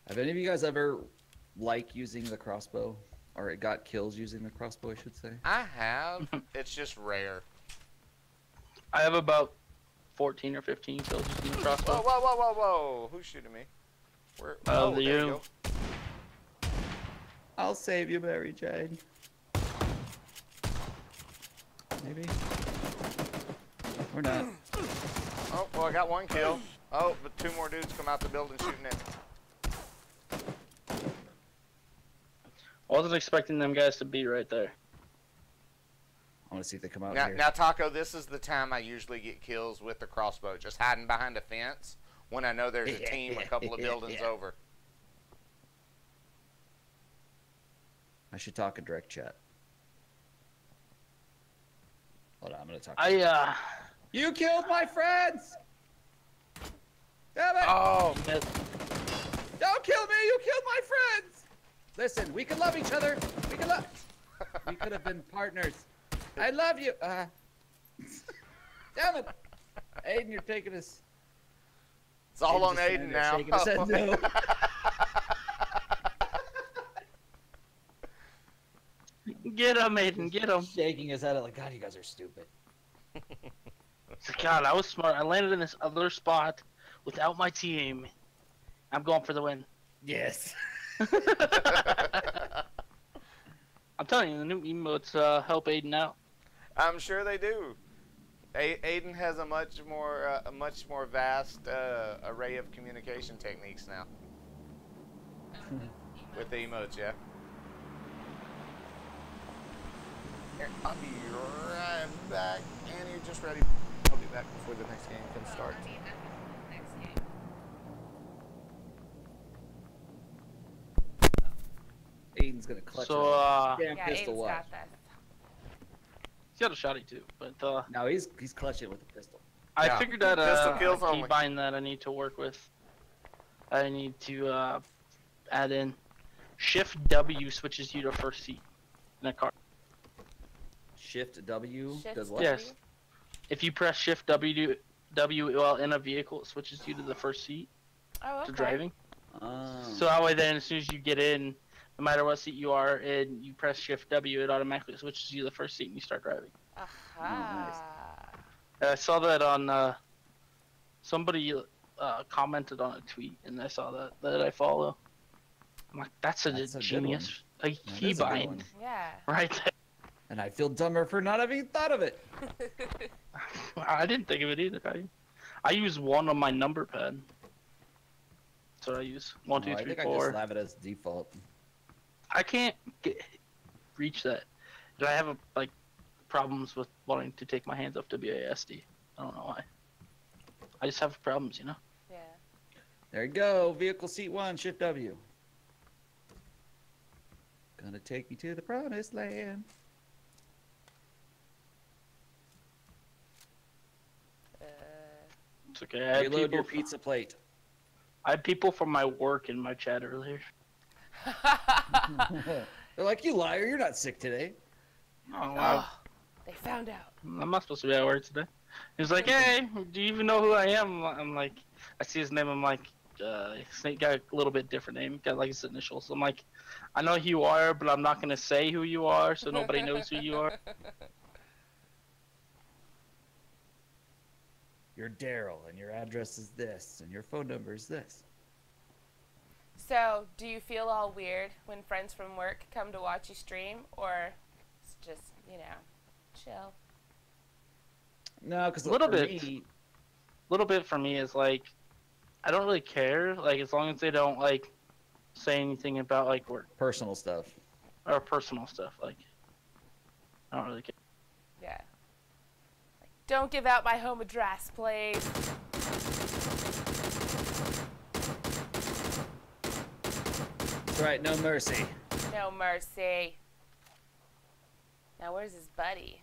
Have any of you guys ever using the crossbow? Or it got kills using the crossbow, I should say? I have. It's just rare. I have about 14 or 15 kills using the Whoa, crossbow. whoa, whoa, whoa, whoa. Who's shooting me? Where? Oh, there you. go. I'll save you, Mary Jane. Maybe? Or not. Oh, well, I got one kill. Oh, but 2 more dudes come out the building shooting it. I wasn't expecting them guys to be right there. I want to see if they come out Now, here. now, Taco, this is the time I usually get kills with the crossbow, just hiding behind a fence when I know there's a team a couple of buildings over. I should talk in direct chat. Hold on, I'm gonna talk. You killed my friends! Damn it! Oh, Don't kill me! You killed my friends! Listen, we can love each other. We can love. We could have been partners. I love you. Damn it, Aiden, you're taking us. it's all on Aiden's Aiden now. shaking his head no. Get him, Aiden, get him. Shaking his head like, God, you guys are stupid. God, I was smart. I landed in this other spot without my team. I'm going for the win. Yes. I'm telling you, the new emotes help Aiden out. I'm sure they do. Aiden has a much more vast array of communication techniques now. With the emotes, yeah. Here, I'll be right back. And you're just ready. I'll be back before the next game can start. Aiden's gonna clutch So, damn Yeah, pistol Aiden's watch. got this. he's got a shotty too, but No, he's clutching with the pistol. I Yeah. figured out Pistol kills a only. keybind that I need to work with. I need to add in Shift W switches you to first seat in a car. Shift W Shift does what? Yes. If you press Shift W while in a vehicle, it switches you to the first seat Oh, okay. to driving. Oh. So that way, then as soon as you get in, no matter what seat you are and you press Shift W, it automatically switches you to the first seat and you start driving. Aha. I saw that on somebody commented on a tweet, and I saw that I follow. I'm like, that's a genius, a keybind Yeah. right there. And I feel dumber for not having thought of it. I didn't think of it either. I use one on my number pad. That's what I use. 1, 2, 3, 4. I think I just have it as default. I can't reach that. I have problems with wanting to take my hands off WASD. I don't know why. I just have problems, you know. Yeah. There you go. Vehicle seat 1, Shift W. Gonna take me to the promised land. It's okay. I had Reload your people, pizza plate. I had people from my work in my chat earlier. They're like, you liar, you're not sick today. Oh, wow. Oh, they found out. I'm not supposed to be at work today. He was like, hey, do you even know who I am? I'm like, I see his name. I'm like, Snake got a little bit different name. Got like his initials. I'm like, I know who you are, but I'm not going to say who you are so nobody knows who you are. You're Daryl, and your address is this, and your phone number is this. So, do you feel all weird when friends from work come to watch you stream, or it's just, you know, chill? No, because A little bit for me is like, I don't really care. Like, as long as they don't like say anything about like work personal stuff or personal stuff. Like, I don't really care. Yeah. Like, don't give out my home address, please. That's right, no mercy. No mercy. Now, where's his buddy?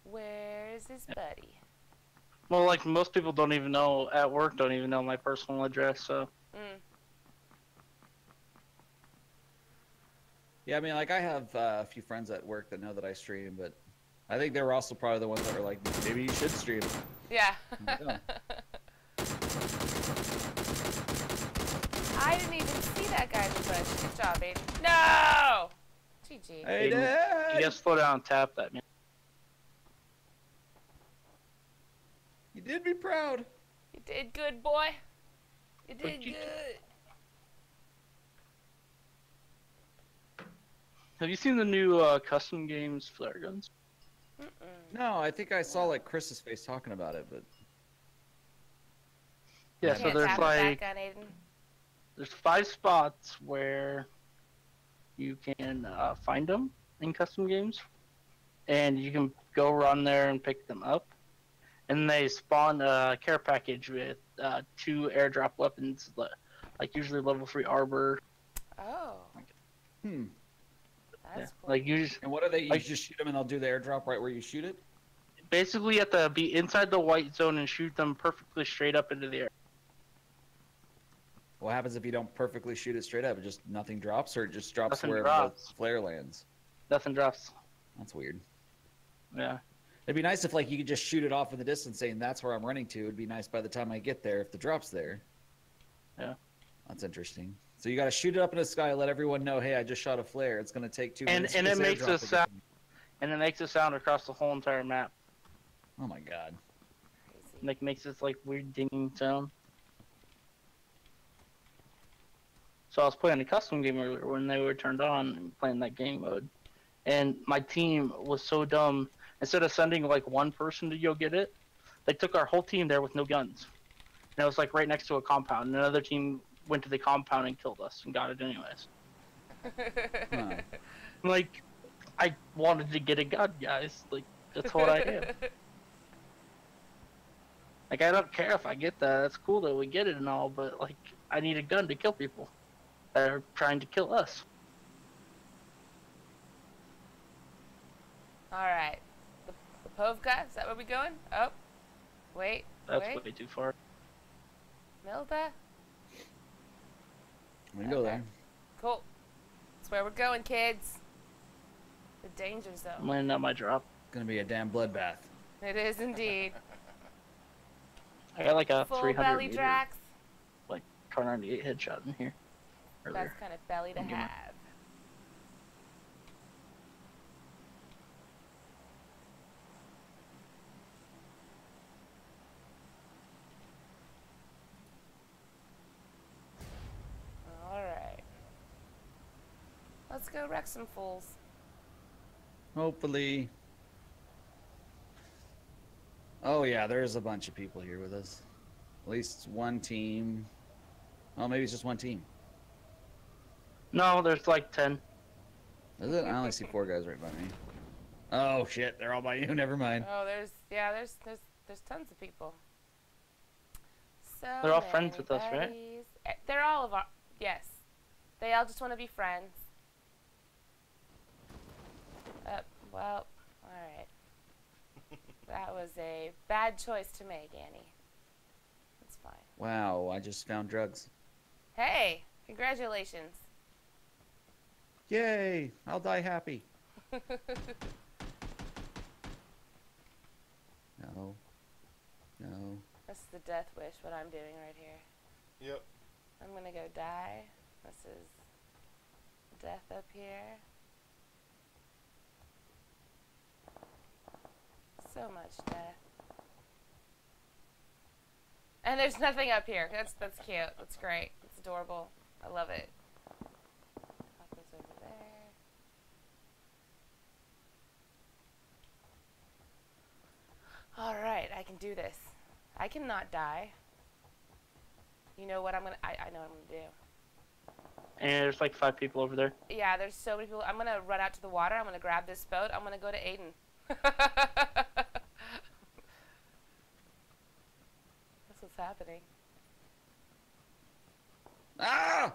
Where's his buddy? Well, like most people don't even know at work, don't even know my personal address, so. Yeah, I mean, like I have a few friends at work that know that I stream, but I think they were also probably the ones that were like, maybe you should stream. Yeah. Yeah. I didn't even see that guy in the bush. Good job, Aiden. No! GG. Hey, You Dad! gotta slow down and tap that, man. You did me proud. You did good, boy. You did What'd you do? good. Have you seen the new custom games flare guns? No, I think I saw like Chris's face talking about it, but Yeah, You so can't there's tap like, that gun, Aiden. there's 5 spots where you can find them in custom games, and you can go run there and pick them up. And they spawn a care package with 2 airdrop weapons, like usually level 3 arbor. Oh. That's cool. Like you just and what are they? You Like- just shoot them and they'll do the airdrop right where you shoot it. basically have to be inside the white zone and shoot them perfectly straight up into the air. What happens if you don't perfectly shoot it straight up? It just nothing drops, or it just drops Nothing where drops. the flare lands. Nothing drops. That's weird. Yeah. It'd be nice if like you could just shoot it off in the distance, saying that's where I'm running to. It'd be nice by the time I get there if the drop's there. Yeah. That's interesting. So you got to shoot it up in the sky, let everyone know, hey, I just shot a flare. It's gonna take 2 minutes. And for it this makes airdrop a to sound. get- And it makes a sound across the whole entire map. Oh my god. Crazy. Like makes this like weird dinging sound. So I was playing a custom game earlier when they were turned on and playing that game mode. And my team was so dumb. Instead of sending like one person to go get it, they took our whole team there with no guns. And it was like right next to a compound. And another team went to the compound and killed us and got it anyways. Huh. Like, I wanted to get a gun, guys. Like, that's what I do. Like, I don't care if I get that. It's cool that we get it and all, but like, I need a gun to kill people that are trying to kill us. Alright. The Povka? Is that where we going? Oh. Wait. That's wait. way too far. Milda? We go there. Cool. That's where we're going, kids. The danger zone. I'm landing on my drop. Gonna be a damn bloodbath. It is indeed. I got like a Full 300 belly meter, Drax. like, Kar 98 headshot in here. Earlier. That's kind of belly to I'll give it. have. Alright. Let's go wreck some fools. Hopefully. Oh yeah, there's a bunch of people here with us. At least one team. Oh, maybe it's just one team. No, there's like 10. Is it? I only see 4 guys right by me. Oh shit, they're all by you. Never mind. Oh, there's tons of people. So They're all friends with us, right? buddies. They're all of our, yes. They all just want to be friends. Well, alright. That was a bad choice to make, Annie. That's fine. Wow, I just found drugs. Hey, congratulations. Yay! I'll die happy. No. No. This is the death wish, what I'm doing right here. Yep. I'm gonna go die. This is death up here. So much death. And there's nothing up here. That's cute. That's great. It's adorable. I love it. Papa's over there. Alright, I can do this. I cannot die. You know what I'm gonna I know what I'm gonna do. And there's like 5 people over there. Yeah, there's so many people. I'm gonna run out to the water. I'm gonna grab this boat. I'm gonna go to Aiden. That's what's happening. Ah!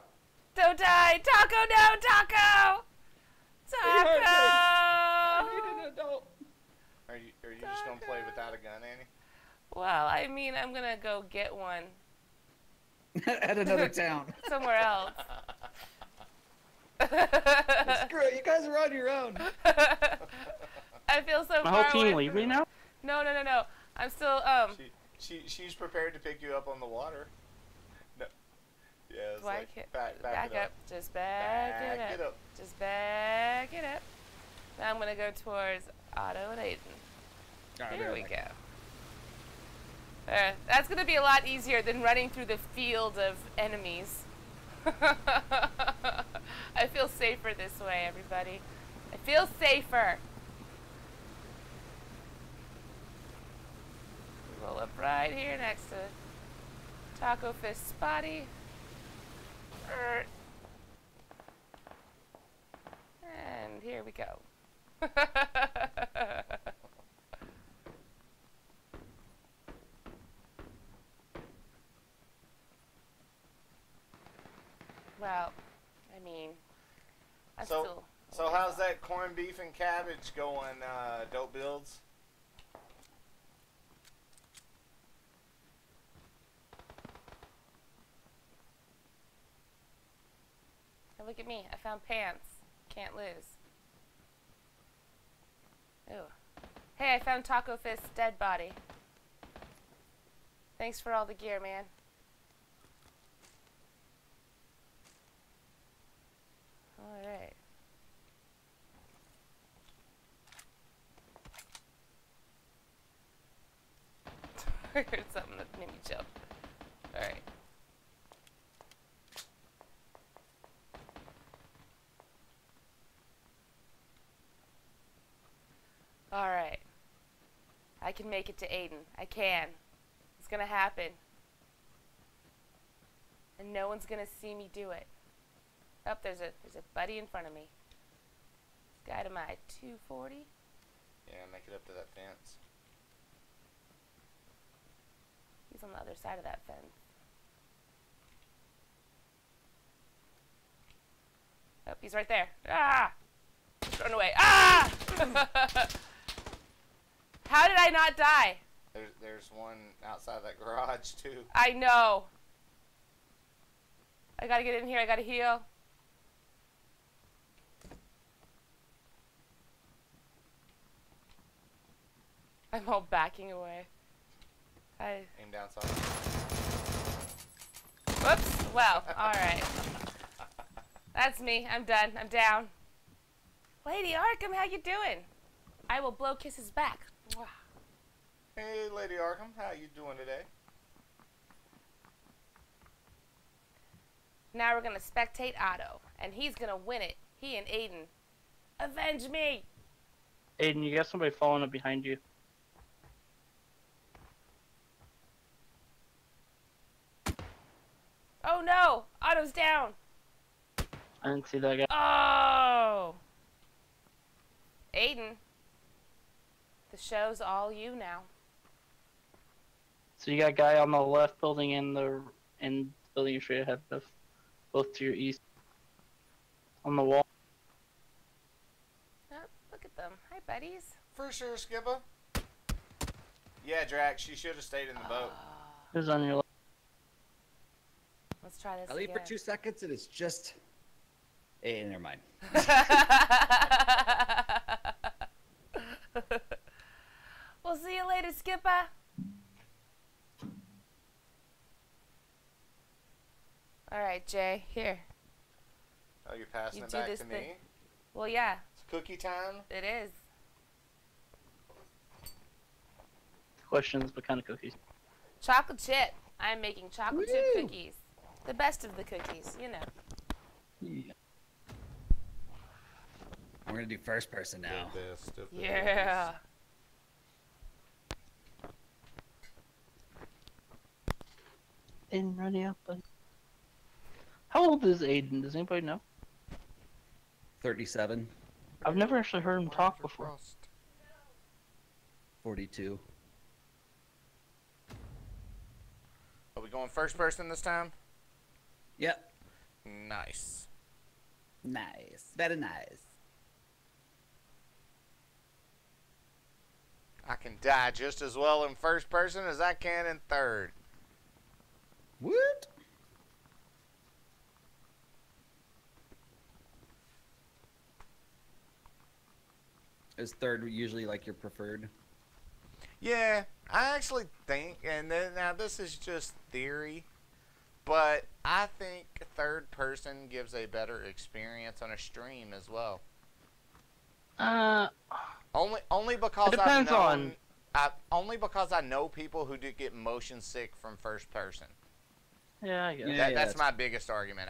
Don't die! Taco, no! Taco! Taco! I need an adult. Are you just gonna play without a gun, Annie? Well, I mean, I'm gonna go get one At another town. somewhere else. Screw it, you guys are on your own. I feel so My far whole away team leave from me now? No. I'm still She's prepared to pick you up on the water. No. Yeah, it's Why like can't back it up. Just back it up. Just back it up. Now I'm gonna go towards Otto and Aiden. Here we go. There. That's gonna be a lot easier than running through the field of enemies. I feel safer this way, everybody. I feel safer. Roll up right here next to TacoFist Spotty. And here we go. Well, I mean, So how's that corned beef and cabbage going, Dope Builds? Hey, look at me. I found pants. Can't lose. Ew. Hey, I found TacoFist's dead body. Thanks for all the gear, man. Alright. heard something that made me jump. Alright. Alright. I can make it to Aiden. I can. It's gonna happen. And no one's gonna see me do it. Oh, there's a buddy in front of me. Guy to my 240. Yeah, make it up to that fence. He's on the other side of that fence. Oh, he's right there. Ah! Run away. Ah! How did I not die? There's one outside that garage too. I know. I gotta get in here. I gotta heal. I'm all backing away. Aim down south. Whoops. Well, alright. That's me. I'm done. I'm down. Lady Arkham, how you doing? I will blow kisses back. Mwah. Hey, Lady Arkham, how you doing today? Now we're gonna spectate Otto, and he's gonna win it. He and Aiden. Avenge me! Aiden, you got somebody following up behind you. Oh no! Otto's down! I didn't see that guy. Oh! Aiden. The show's all you now. So you got a guy on the left building and the building you straight ahead of, both to your east. On the wall. Oh, look at them. Hi, buddies. For sure, Skipper. Yeah, Drax, she should have stayed in the boat. Who's on your left? Let's try this I leave again. for 2 seconds and it's just. Hey, never mind. We'll see you later, Skipper. Alright, Jay, here. Oh, you're passing You it do back this to thing. me? Well, yeah, It's cookie time? it is. Questions, what kind of cookies? Chocolate chip. I'm making chocolate chip Woo! cookies. The best of the cookies, you know. Yeah. We're gonna do first person now. The best of the Yeah. Aiden, running up. How old is Aiden? Does anybody know? 37, I've never actually heard him talk before. 42. Are we going first person this time? Yep. Nice. Nice. Very nice. I can die just as well in first person as I can in third. What? Is third usually like your preferred? Yeah, I actually think, and then now this is just theory, but I think third person gives a better experience on a stream as well. Only because It depends only because I know people who do get motion sick from first person. Yeah, I guess. Yeah. That's my biggest argument.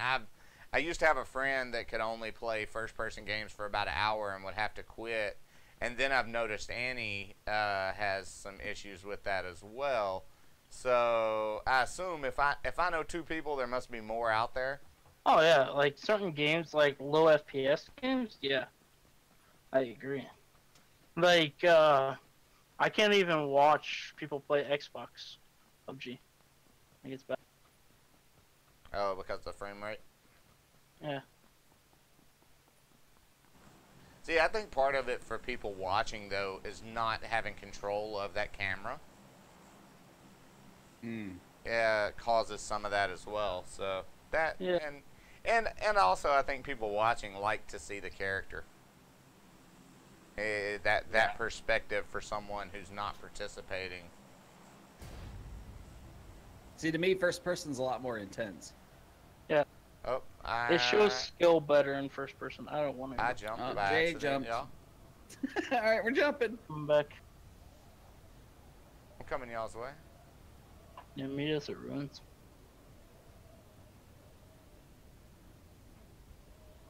I used to have a friend that could only play first person games for about an hour and would have to quit. And then I've noticed Annie has some issues with that as well. So I assume if I know two people, there must be more out there. Oh yeah, like certain games, like low FPS games, yeah. I agree. Like, I can't even watch people play Xbox PUBG. I think it's bad. Oh, because of the frame rate? Yeah. See, I think part of it for people watching, though, is not having control of that camera. Yeah, it causes some of that as well. So that, Yeah. and also I think people watching like to see the character. That perspective for someone who's not participating. See, to me, first person's a lot more intense. Yeah. Oh, It shows skill better in first person. I don't want to. I jumped Oh, by Jay accident, jumped. y'all. All right, we're jumping. Come back. I'm coming y'all's way. Yeah, meet us at Ruins.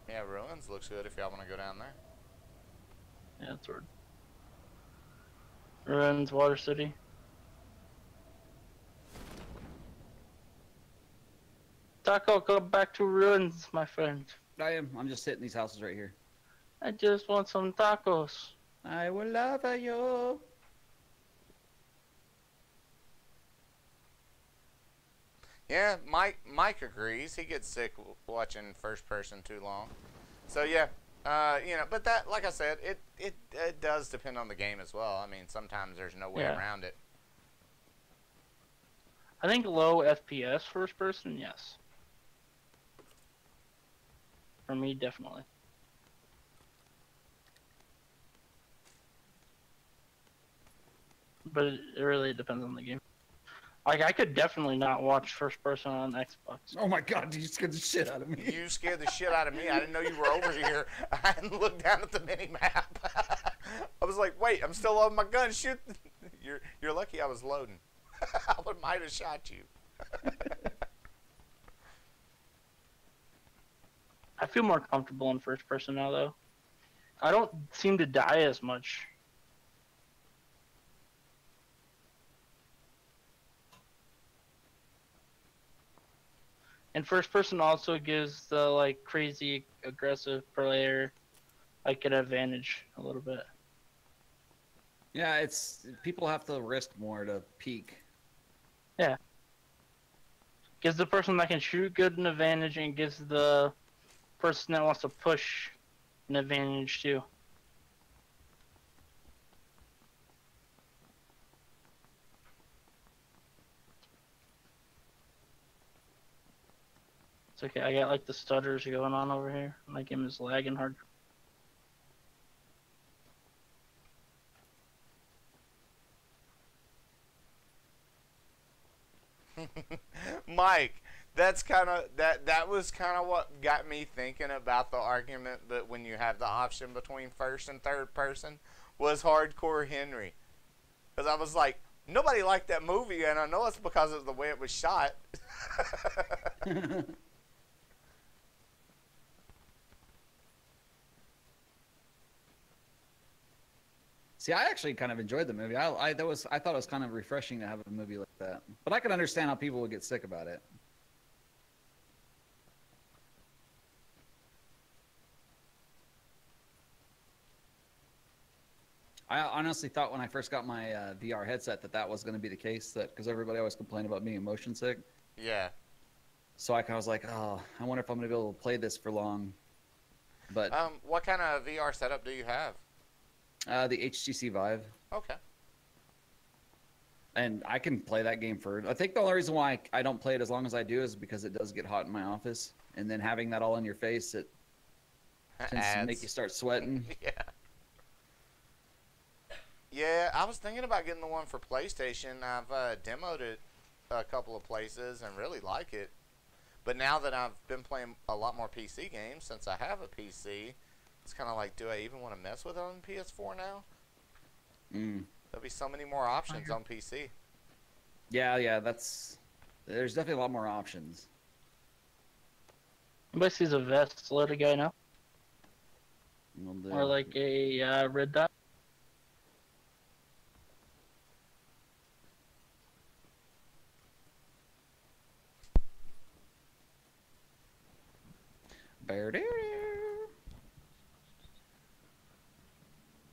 Yeah, Ruins looks good if y'all want to go down there. Yeah, that's where. Ruins, Water City. Taco, go back to Ruins, my friend. I am. I'm just hitting these houses right here. I just want some tacos. I will love you. Yeah, Mike agrees. He gets sick watching first person too long. So yeah, you know, but that, like I said, it does depend on the game as well. I mean, sometimes there's no way around it. I think low FPS first person, yes. For me, definitely. But it really depends on the game. Like, I could definitely not watch first person on Xbox. Oh my god, you scared the shit out of me. You scared the shit out of me. I didn't know you were over here. I hadn't looked down at the mini map. I was like, wait, I'm still loading my gun. Shoot. You're lucky I was loading. I might have shot you. I feel more comfortable in first person now, though. I don't seem to die as much. And first person also gives the like crazy aggressive player like an advantage a little bit. Yeah, it's people have to risk more to peak. Yeah. Gives the person that can shoot good an advantage, and gives the person that wants to push an advantage too. It's okay, I got like the stutters going on over here. My game is lagging hard. Mike, that's kind of that was kind of what got me thinking about the argument that when you have the option between first and third person was Hardcore Henry, because I was like, nobody liked that movie, and I know it's because of the way it was shot. See, I actually kind of enjoyed the movie. I thought it was kind of refreshing to have a movie like that. But I can understand how people would get sick about it. I honestly thought when I first got my VR headset that was going to be the case, that because everybody always complained about being motion sick. Yeah. So I kind of was like, oh, I wonder if I'm going to be able to play this for long. But what kind of VR setup do you have? The HTC Vive. Okay. And I can play that game for... I think the only reason why I don't play it as long as I do is because it does get hot in my office. And then having that all in your face, it tends to make you start sweating. Yeah. Yeah, I was thinking about getting the one for PlayStation. I've demoed it a couple of places and really like it. But now that I've been playing a lot more PC games, since I have a PC, it's kind of like, do I even want to mess with it on PS4 now? There'll be so many more options on PC. Yeah, there's definitely a lot more options. Anybody sees a vest, let a guy know. Or like a red dot.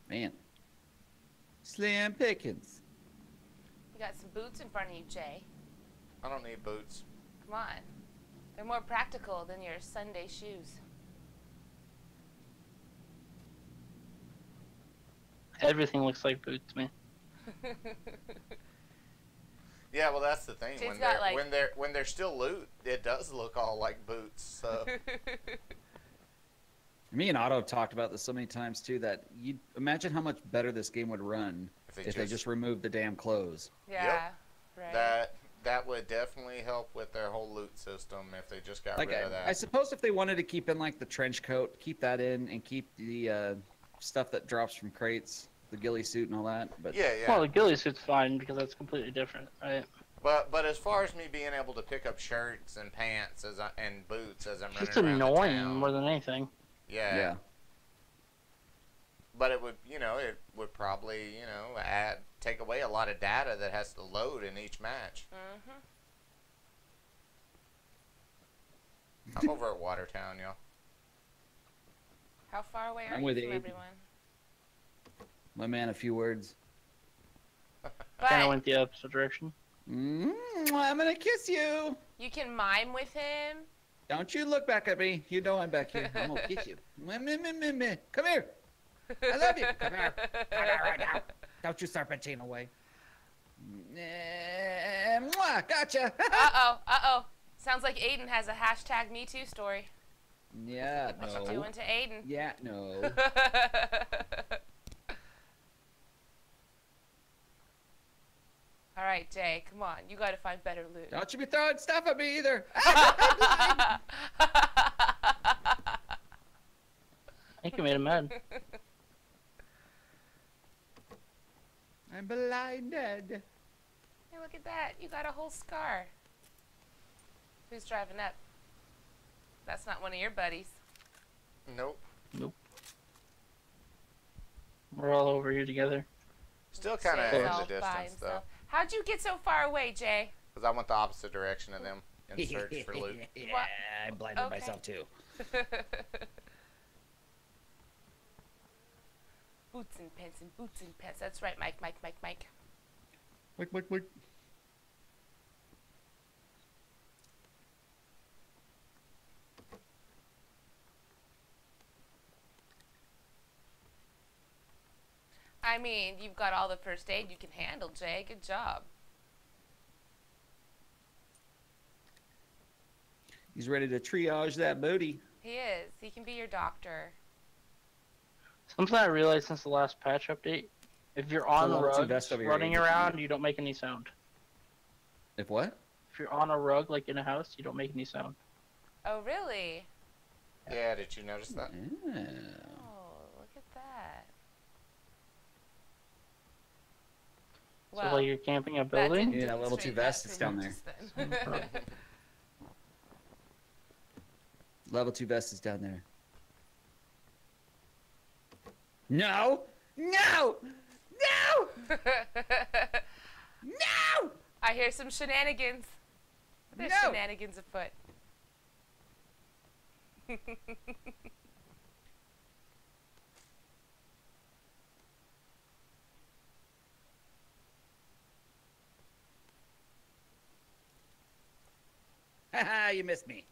Man. Slim Pickens. You got some boots in front of you, Jay. I don't need boots. Come on. They're more practical than your Sunday shoes. Everything looks like boots, man. Yeah, well, that's the thing. Jay's When they're still loot, it does look all like boots. So. Me and Otto talked about this so many times too, that you imagine how much better this game would run if they just removed the damn clothes. Yeah, yep. Right. That would definitely help with their whole loot system if they just got rid of that. I suppose if they wanted to keep in like the trench coat, keep that in, and keep the stuff that drops from crates, the ghillie suit and all that. But yeah. Well, the ghillie suit's fine because that's completely different, right? But as far as me being able to pick up shirts and pants and boots as I'm running It's around the annoying town, more than anything. yeah. But it would, it would probably, take away a lot of data that has to load in each match. Mm-hmm. I'm over at Watertown, y'all. How far away are I'm you with from Aiden. everyone? My man, a few words. Kind of But went the opposite direction. I'm gonna kiss you. you can mime with him. Don't you look back at me. You know I'm back here. I'm gonna kiss you. Come here. I love you. Come here. Right now. Don't you serpentine away. Gotcha. Uh-oh. Sounds like Aiden has a hashtag #MeToo story. Yeah, What you doing to Aiden? Yeah, no. All right, Jay, come on. You got to find better loot. Don't you be throwing stuff at me either. I think you made him mad. I'm blinded. Hey, look at that. You got a whole scar. Who's driving up? That's not one of your buddies. Nope. Nope. We're all over here together. Still kind of Jay's in all the by distance, though. himself. How'd you get so far away, Jay? Because I went the opposite direction of them in search for loot. Yeah, What? I blinded Okay. myself too. Boots and pants. That's right, Mike. Wait. I mean, you've got all the first aid you can handle, Jay. Good job. He's ready to triage that booty. He is. He can be your doctor. Something I realized since the last patch update, if you're on So a let's rug invest over here, running Aiden. around, you don't make any sound. If what? If you're on a rug, like in a house, you don't make any sound. Oh, really? Yeah, did you notice that? Yeah. Oh, look at that. So like you're camping a that building? didn't Yeah, that level 2 demonstrate vest that is for down me there. just then. Level 2 vest is down there. No! No! No! No! I hear some shenanigans. There's No! shenanigans afoot. Haha, you missed me.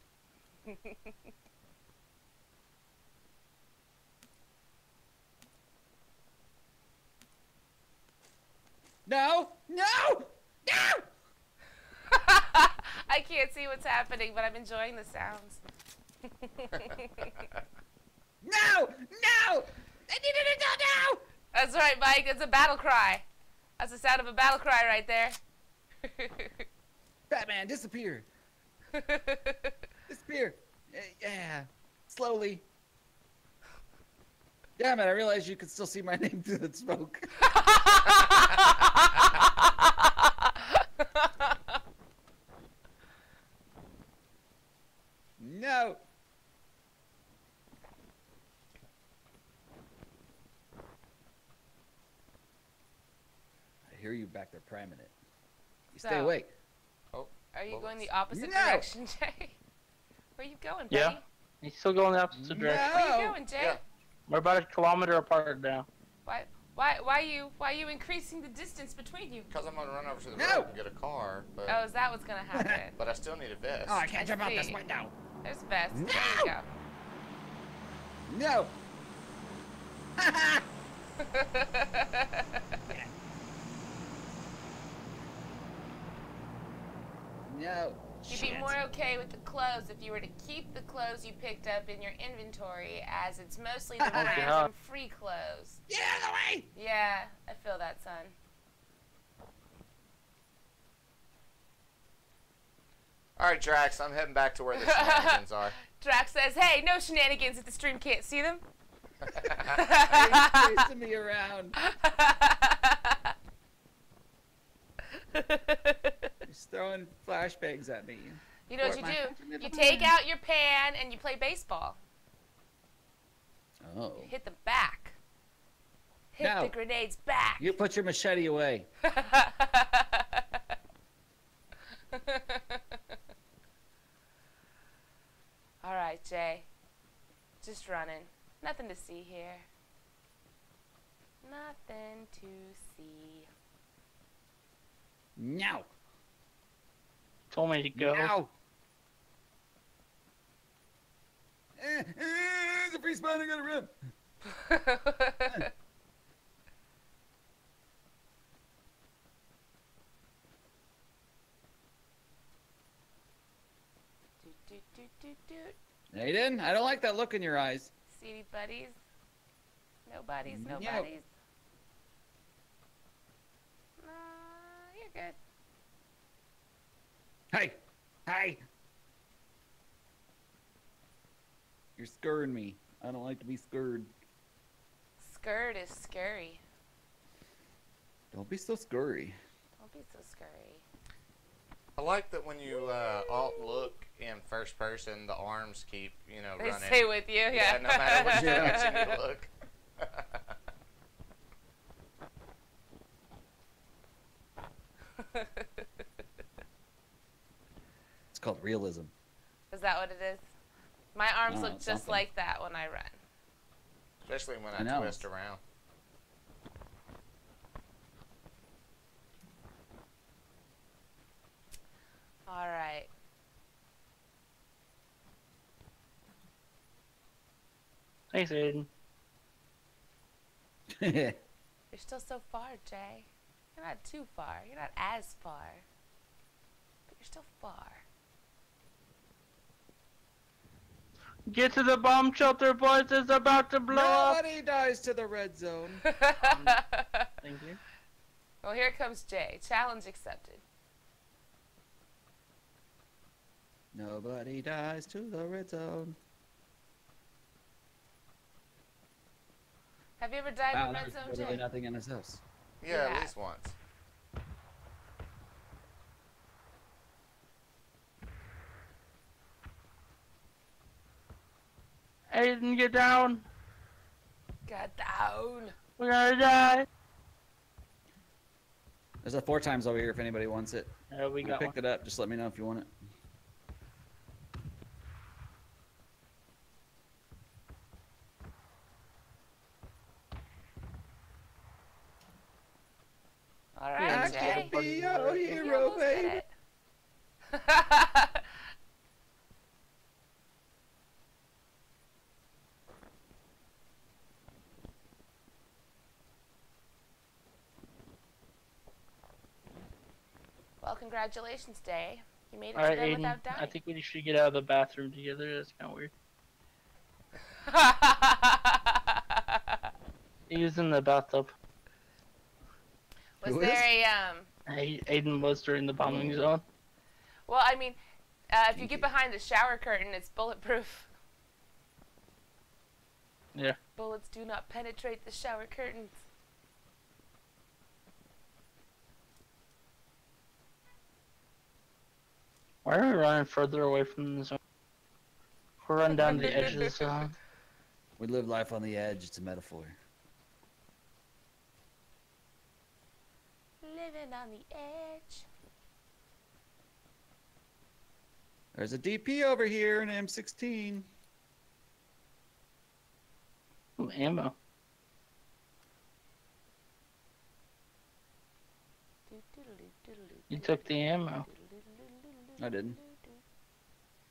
No! No! No! I can't see what's happening, but I'm enjoying the sounds. No! No! I needed to go now! That's right, Mike. It's a battle cry. That's the sound of a battle cry right there. Batman, disappear. Disappear. Yeah. Slowly. Damn it, I realized you could still see my name through the smoke. No. I hear you back there priming it. You stay So- awake. Are you What going was- the opposite No! direction, Jay? Where you going, buddy? Yeah. You still going the opposite direction. Where you No. going, Jay? Yeah. We're about a kilometer apart now. Why you increasing the distance between you? Because I'm going to run over to the No! road and get a car, but, Oh, is that what's gonna happen? but I still need a vest. Oh, I can't I jump out this see. window. There's Vest. There No! you go. No. No. You'd be Shit. more okay with the clothes if you were to keep the clothes you picked up in your inventory, as it's mostly the Oh, random free clothes. Get out of the way! Yeah, I feel that, son. All right, Drax, I'm heading back to where the shenanigans are. Drax says, "Hey, no shenanigans if the stream can't see them." You're chasing me around. He's throwing flashbangs at me. You know what you do? You take out your pan and you play baseball. Oh. You hit the back. Hit the grenades back. You put your machete away. All right, Jay. Just running. Nothing to see here. Nothing to see. No. Told me to go. No. The free spawn, I gotta run. Aiden, I don't like that look in your eyes. See buddies? Nobodies, nobodies. You're good. Hey! Hey! You're scurring me. I don't like to be scurred. Scurred is scary. Don't be so scurry. Don't be so scary. I like that when you alt look in first person, the arms keep, they running. stay with you, yeah. No matter which direction you look. It's called realism. Is that what it is? My arms look just something. like that when I run. Especially when I twist around. All right. Thanks, Aiden. You're still so far, Jay. You're not too far. You're not as far. But you're still far. Get to the bomb shelter, boys. It's about to blow up. Nobody dies to the red zone. Thank you. Well, here comes Jay. Challenge accepted. Nobody dies to the red zone. Have you ever died in the red zone, there's Jay? literally nothing in his house. Yeah, at least once. Aiden, get down. Get down. We're gonna die. There's a 4 times over here if anybody wants it. We I got picked it up. Just let me know if you want it. All right, Jay. I can be your hero, baby. Well, congratulations, Jay. You made it All to right, them Aiden. without dying. I think we should get out of the bathroom together. That's kind of weird. He was in the bathtub. Was there a Aiden was during the bombing zone. Well, I mean, if you get behind the shower curtain, it's bulletproof. Yeah. Bullets do not penetrate the shower curtains. Why are we running further away from the zone? We're running down the edge of the zone. We live life on the edge. It's a metaphor. Living on the edge. There's a DP over here, an M16. Ooh, ammo. You took the ammo I didn't.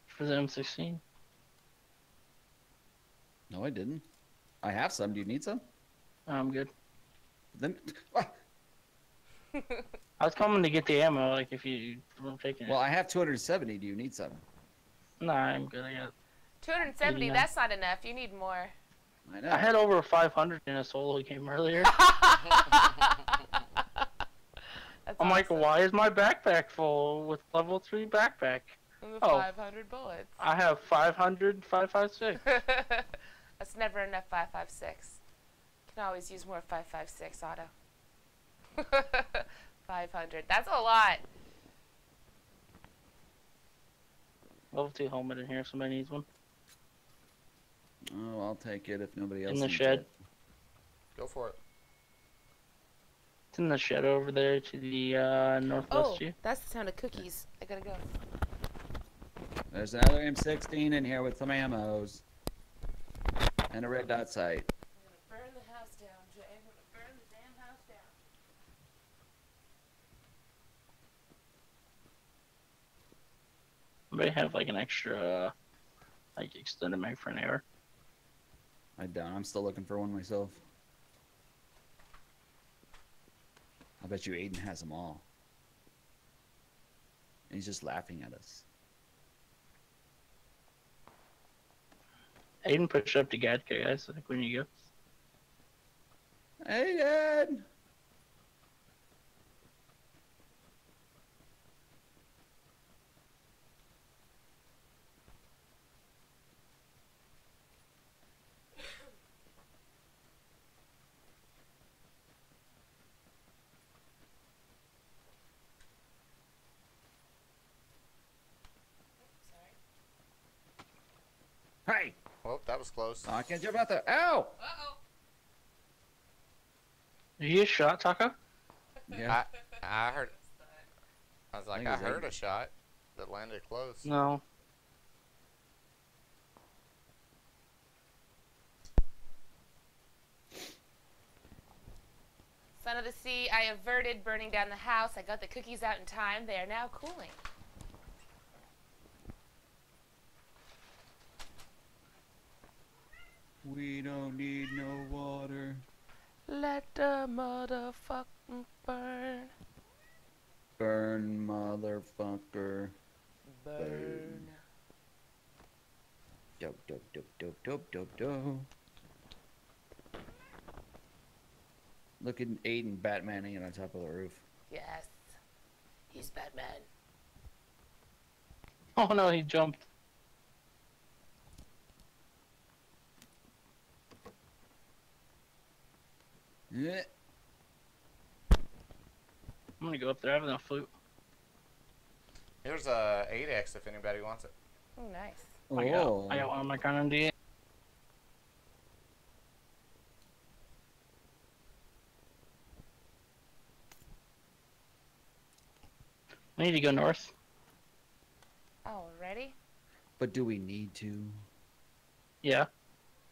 for the M16. No, I didn't. I have some. Do you need some? I'm good. Then, I was coming to get the ammo, like if you were taking well, it. I have 270. Do you need some? Nah, I'm good. I got. 270, Yeah. that's not enough. You need more. I know. I had over 500 in a solo game earlier. That's I'm like, awesome. why is my backpack full with level 3 backpack? And the Oh. 500 bullets. I have 500, 556. That's never enough 556. Can always use more 556 auto. 500. That's a lot. Level 2 helmet in here if somebody needs one. Oh, I'll take it if nobody else In the needs shed. it. Go for it. It's in the shed over there to the northwest of you. That's the sound of cookies. I gotta go. There's another M16 in here with some ammos. And a red dot sight. I'm gonna burn the house down, Jay. I'm gonna burn the damn house down. Anybody have like an extra like extended mag for an AR? I don't. I'm still looking for one myself. I bet you Aiden has them all. And he's just laughing at us. Aiden pushed up to Gadka, guys. I think we need to go. Aiden! Hey! Well, that was close. Oh, I can't jump out there. Ow! Uh-oh. Did you get shot, Taco? Yeah. I heard. I was like, think I it was heard Aiden. a shot that landed close. No. Son of the sea, I averted burning down the house. I got the cookies out in time. They are now cooling. We don't need no water. Let the motherfucking burn. Burn, motherfucker. Burn. Dope, dope, dope, dope, dope, dope, dope. Look at Aiden Batmaning it on top of the roof. Yes. He's Batman. Oh no, he jumped. Yeah. I'm gonna go up there. I have enough flute. Here's a 8X if anybody wants it. Oh, nice. I got one on my Crown MD. I need to go north. Already? But do we need to? Yeah,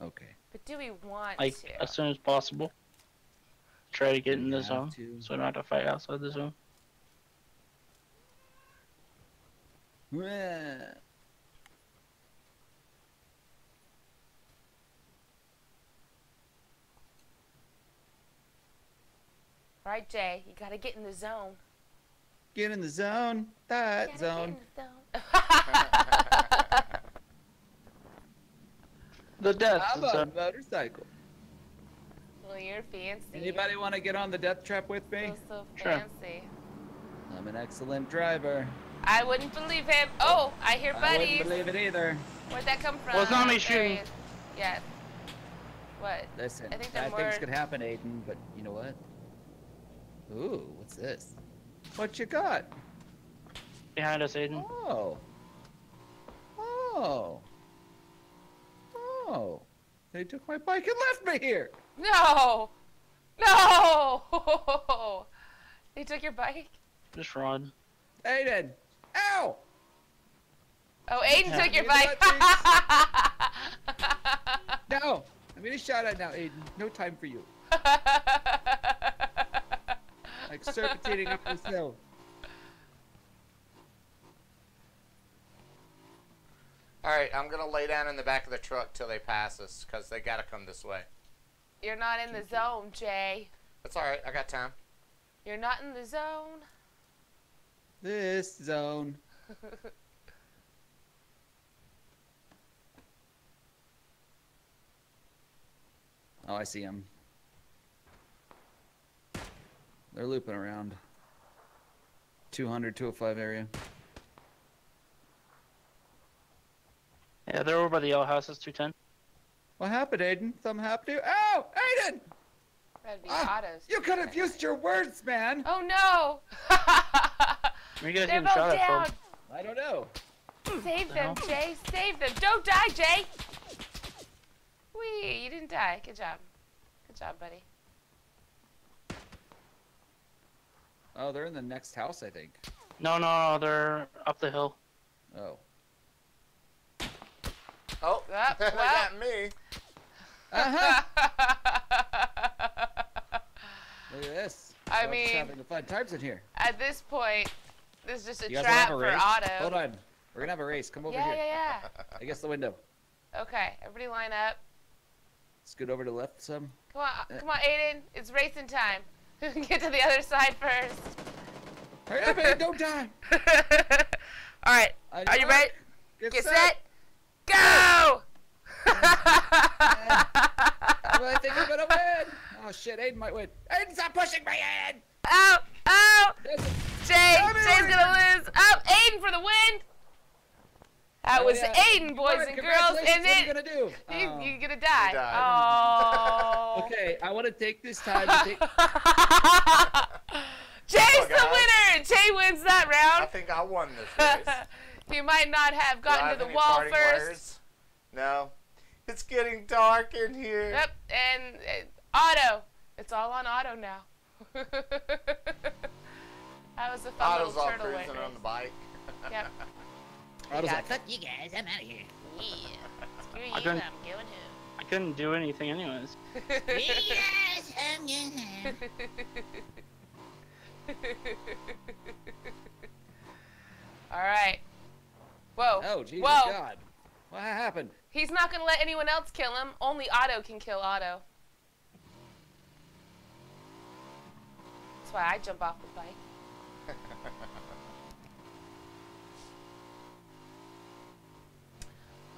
Okay. But do we want like to? as soon as possible. Try to get in the have zone, to. so we don't have to fight outside the zone. Yeah. Right, Jay? You gotta get in the zone. Get in the zone. That Gotta zone. Get in the zone. The death How about zone. a motorcycle? Well, you're fancy. Anybody want to get on the death trap with me? So Sure. fancy. I'm an excellent driver. I wouldn't believe him. Oh, I hear I buddies. wouldn't believe it either. Where'd that come from? Well, it's not me There shooting. he is. Yes. What? Listen, I think they're bad things more- could happen, Aiden, but you know what? Ooh, what's this? What you got? Behind us, Aiden. Oh. Oh. Oh. They took my bike and left me here. No! No! They took your bike? Just run. Aiden. Ow. Oh, Aiden Yeah. took your Give me bike. No. I'm getting shot at now, Aiden. No time for you. Like serpentining up this hill. Alright, I'm gonna lay down in the back of the truck till they pass us, because they gotta come this way. You're not in the zone, Jay. That's alright, I got time. You're not in the zone. This zone. Oh, I see them. They're looping around. 200, 205 area. Yeah, they're over by the yellow houses, 210. What happened, Aiden? Something happened to you? Ow! Aiden! That'd be Ah, autos. you could have used your words, man! Oh no! Where you guys They're getting both shot at down. from? I don't know. Save them, Jay. Save them. Don't die, Jay. Whee! You didn't die. Good job. Good job, buddy. Oh, they're in the next house, I think. No, they're up the hill. Oh. Oh, they got me. Uh-huh. Look at this. I We're mean, just having fun times in here. At this point, this is just a You guys trap wanna have a for race? Otto. Hold on. We're gonna have a race. Come over Yeah, here. yeah, Against the window. yeah. Okay, everybody line up. Scoot over to the left some. Come on, Aiden. It's racing time. Get to the other side first. Hurry up, man. Don't die. All right. Are you ready? Get set. Go! I think I'm gonna win. Oh shit, Aiden might win. Aiden, stop pushing me, Aiden! Oh! Jay's gonna lose. Oh, Aiden for the win. That was Aiden, boys and girls. And then what are you gonna do? you're gonna die. Oh. Okay, I want to take this time to take. Jay's the winner. Jay wins that round. I think I won this race. You might not have gotten to the wall first. Words? No. It's getting dark in here. Yep, and Otto. It's all on Otto now. That was a fun Otto's little all turtle cruising race. on the bike. Yep. Otto's like, Fuck you guys, I'm out of here. Yeah. Screw you, I I'm couldn't- going home. I couldn't do anything anyways. Yes, I'm going home. All right. Whoa. oh Jesus Whoa. God, what happened? He's not going to let anyone else kill him. Only Otto can kill Otto. That's why I jump off the bike.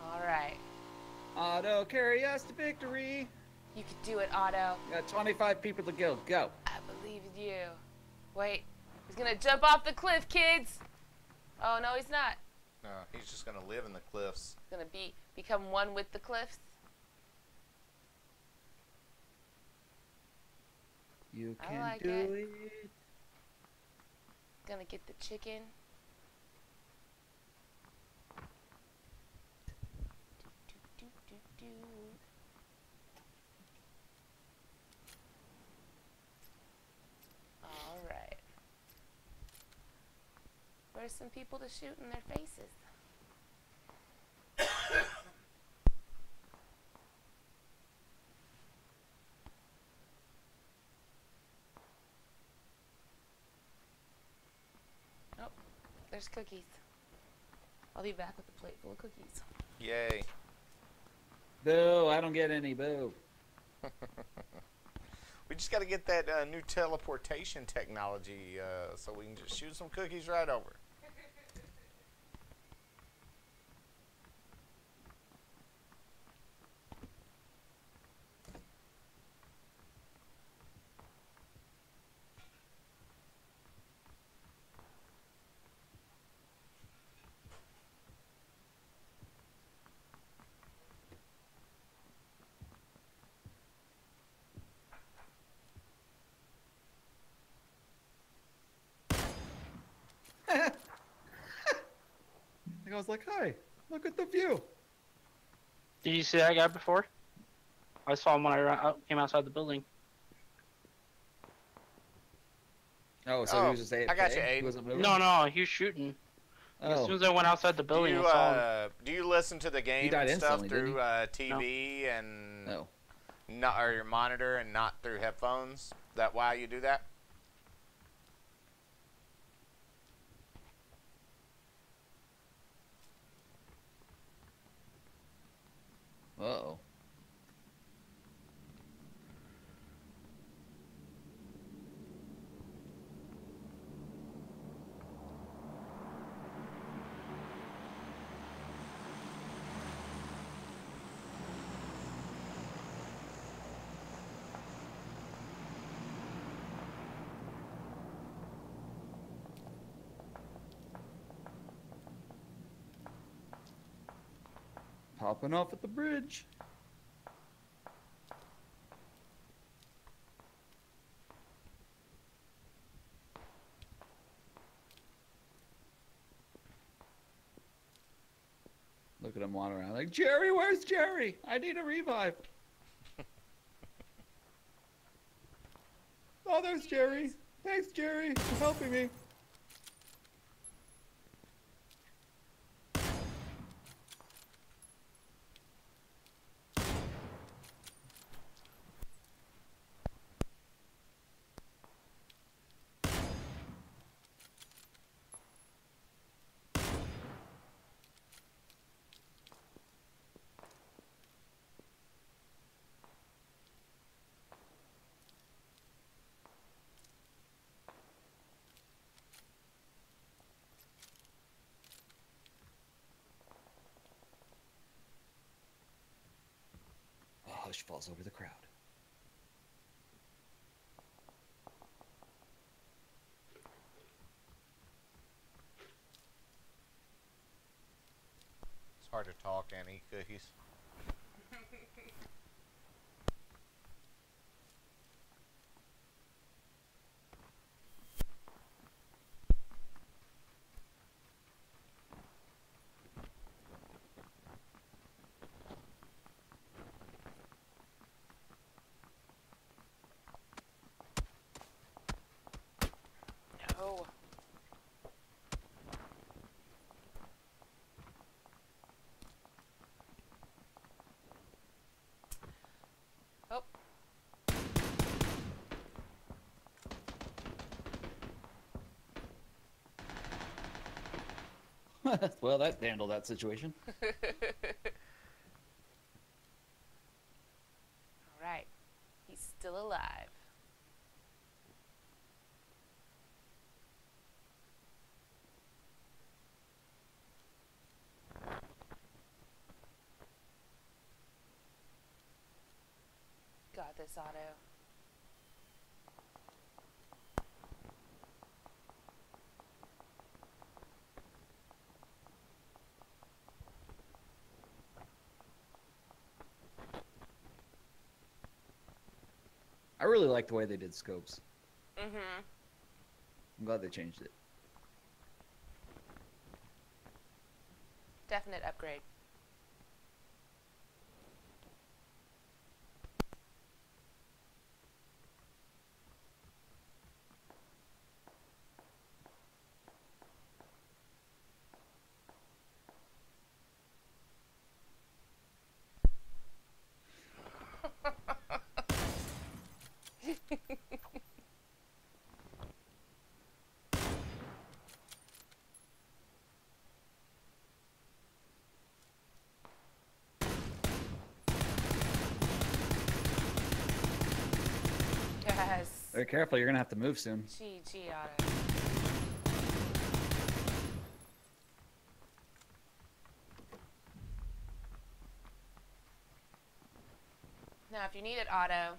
All right. Otto, carry us to victory. You could do it, Otto. Got 25 people to kill. Go. I believe in you. Wait. He's going to jump off the cliff, kids. Oh, no, he's not. No, he's just gonna live in the cliffs. He's going to become one with the cliffs. You I can like do it. it. Gonna get the chicken. Do, do, do, do. All right. Where's some people to shoot in their faces? Oh, there's cookies. I'll be back with a plate full of cookies. Yay. Boo, I don't get any. Boo. We just got to get that new teleportation technology so we can just shoot some cookies right over. I was like, hi, look at the view. Did you see that guy before? I saw him when I came outside the building. Oh, so he was just AFK? I got you, He Aiden. wasn't moving? No, he was shooting. As Oh. soon as I went outside the building, I saw him. Do you listen to the game died and stuff instantly, through didn't TV and No. not or your monitor and not through headphones? That why you do that? Uh-oh. Popping off at the bridge. Look at him wandering around like, Jerry, where's Jerry? I need a revive. Oh, there's Jerry. Thanks, Jerry, for helping me. Hush falls over the crowd. It's hard to talk and eat cookies. No. Oh. Well, that handled that situation. All right. He's still alive. Got this, Otto. I really like the way they did scopes. Mm-hmm. I'm glad they changed it. Definite upgrade. Yes. Very careful, you're gonna have to move soon. GG, Otto. Now, if you need it, Otto,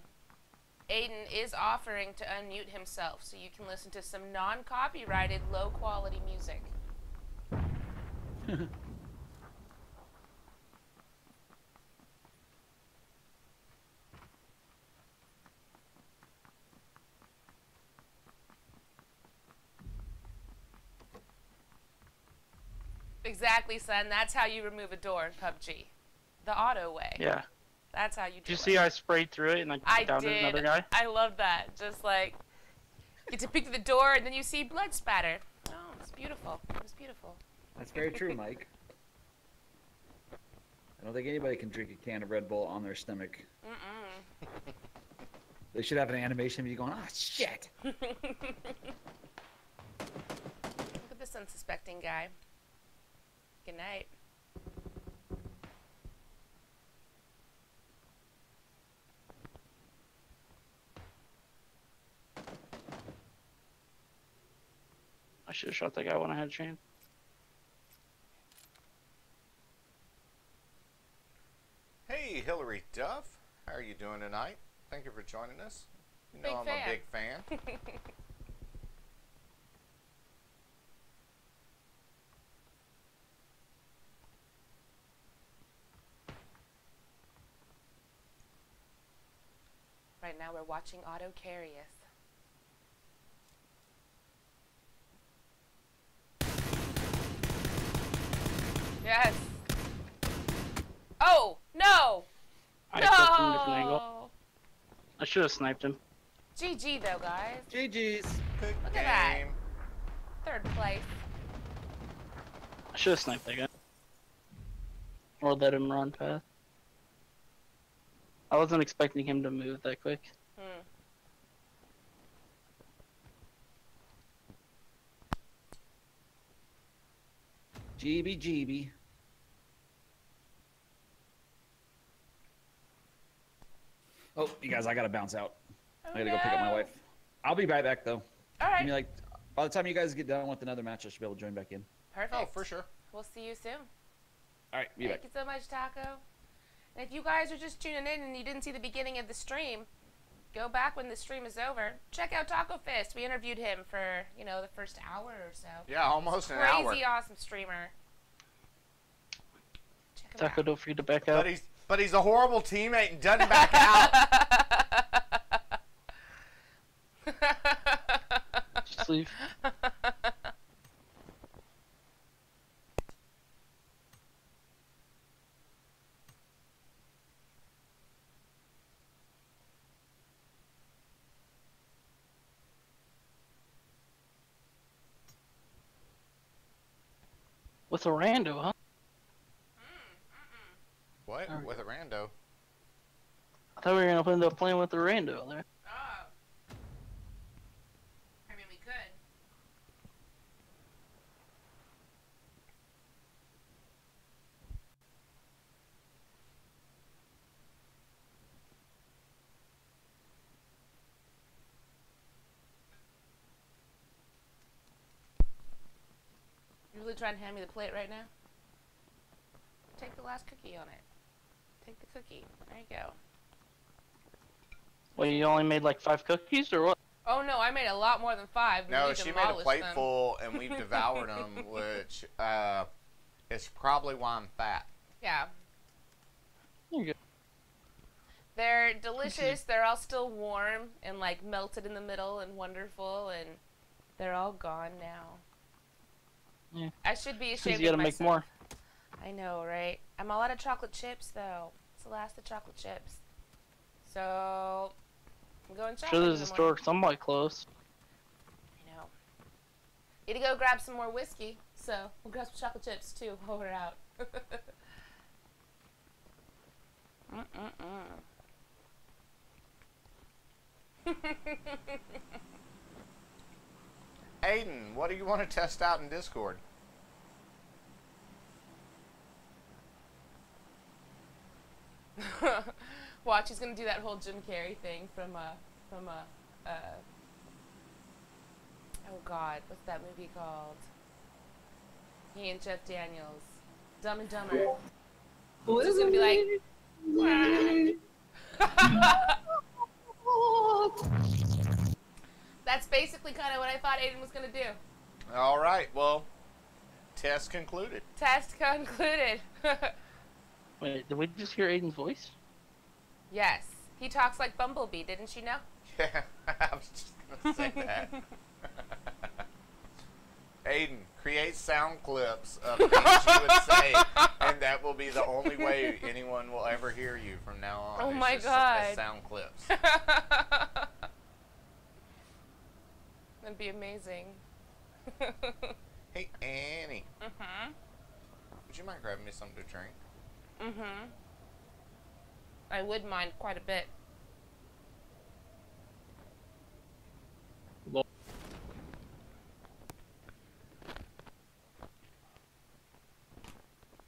Aiden is offering to unmute himself so you can listen to some non-copyrighted, low-quality music. Exactly, son. That's how you remove a door in PUBG. The auto way. Yeah. That's how you do it. Did you see I sprayed through it and I downed another guy? I love that. Just like, get to peek through the door and then you see blood spatter. Oh, it's beautiful. It was beautiful. That's very true, Mike. I don't think anybody can drink a can of Red Bull on their stomach. Mm-mm. They should have an animation of you going, ah, shit! Look at this unsuspecting guy. Good night. I should have shot that guy when I had a chance. Hey, Hillary Duff. How are you doing tonight? Thank you for joining us. You know Big I'm fan. a big fan. Right now we're watching Otto carry us. Yes. No! I killed him from a different angle. No! I should have sniped him. GG though, guys. GG's. Good Look game. at that. Third place. I should have sniped that guy. Or let him run past. I wasn't expecting him to move that quick. GB. Oh, you guys, I gotta bounce out. I gotta go pick up my wife. I'll be right back though. All right. Give me like, by the time you guys get done with another match, I should be able to join back in. Perfect. Oh, for sure. We'll see you soon. All right, be back. Thank you so much, Taco. And if you guys are just tuning in and you didn't see the beginning of the stream, go back when the stream is over. Check out TacoFist. We interviewed him for, you know, the first hour or so. Yeah, almost an hour. Crazy awesome streamer. Check him Taco, out. don't forget to back out. But he's a horrible teammate and doesn't back out. Just leave. With a rando, huh? What? With a rando? I thought we were gonna end up playing with the rando there. Oh. I mean, we could. You really trying to hand me the plate right now? Take the last cookie on it. Take the cookie. There you go. Well, you only made like 5 cookies, or what? Oh no, I made a lot more than 5. No, she made a plate full and we've devoured them, which is probably why I'm fat. Yeah. You're good. They're delicious. They're all still warm and like melted in the middle and wonderful, and they're all gone now. Yeah. I should be ashamed Because of you gotta myself. make more. I know, right? I'm all out of chocolate chips, though. It's the last of chocolate chips. So, I'm going shopping. Sure, there's a store somewhat close. I know. Need to go grab some more whiskey, so we'll grab some chocolate chips, too, while we're out. Aiden, what do you want to test out in Discord? Watch, he's gonna do that whole Jim Carrey thing from oh God, what's that movie called? He and Jeff Daniels, Dumb and Dumber. He's just gonna be like, that's basically kind of what I thought Aiden was gonna do. All right, well, test concluded. Test concluded. Wait, did we just hear Aiden's voice? Yes, he talks like Bumblebee, didn't you know? Yeah, I was just gonna say that. Aiden, create sound clips of things you would say, and that will be the only way anyone will ever hear you from now on. Oh It's my just God. sound clips. That'd be amazing. Hey, Annie. Mm-hmm. Would you mind grabbing me something to drink? Mm-hmm. I would mind quite a bit.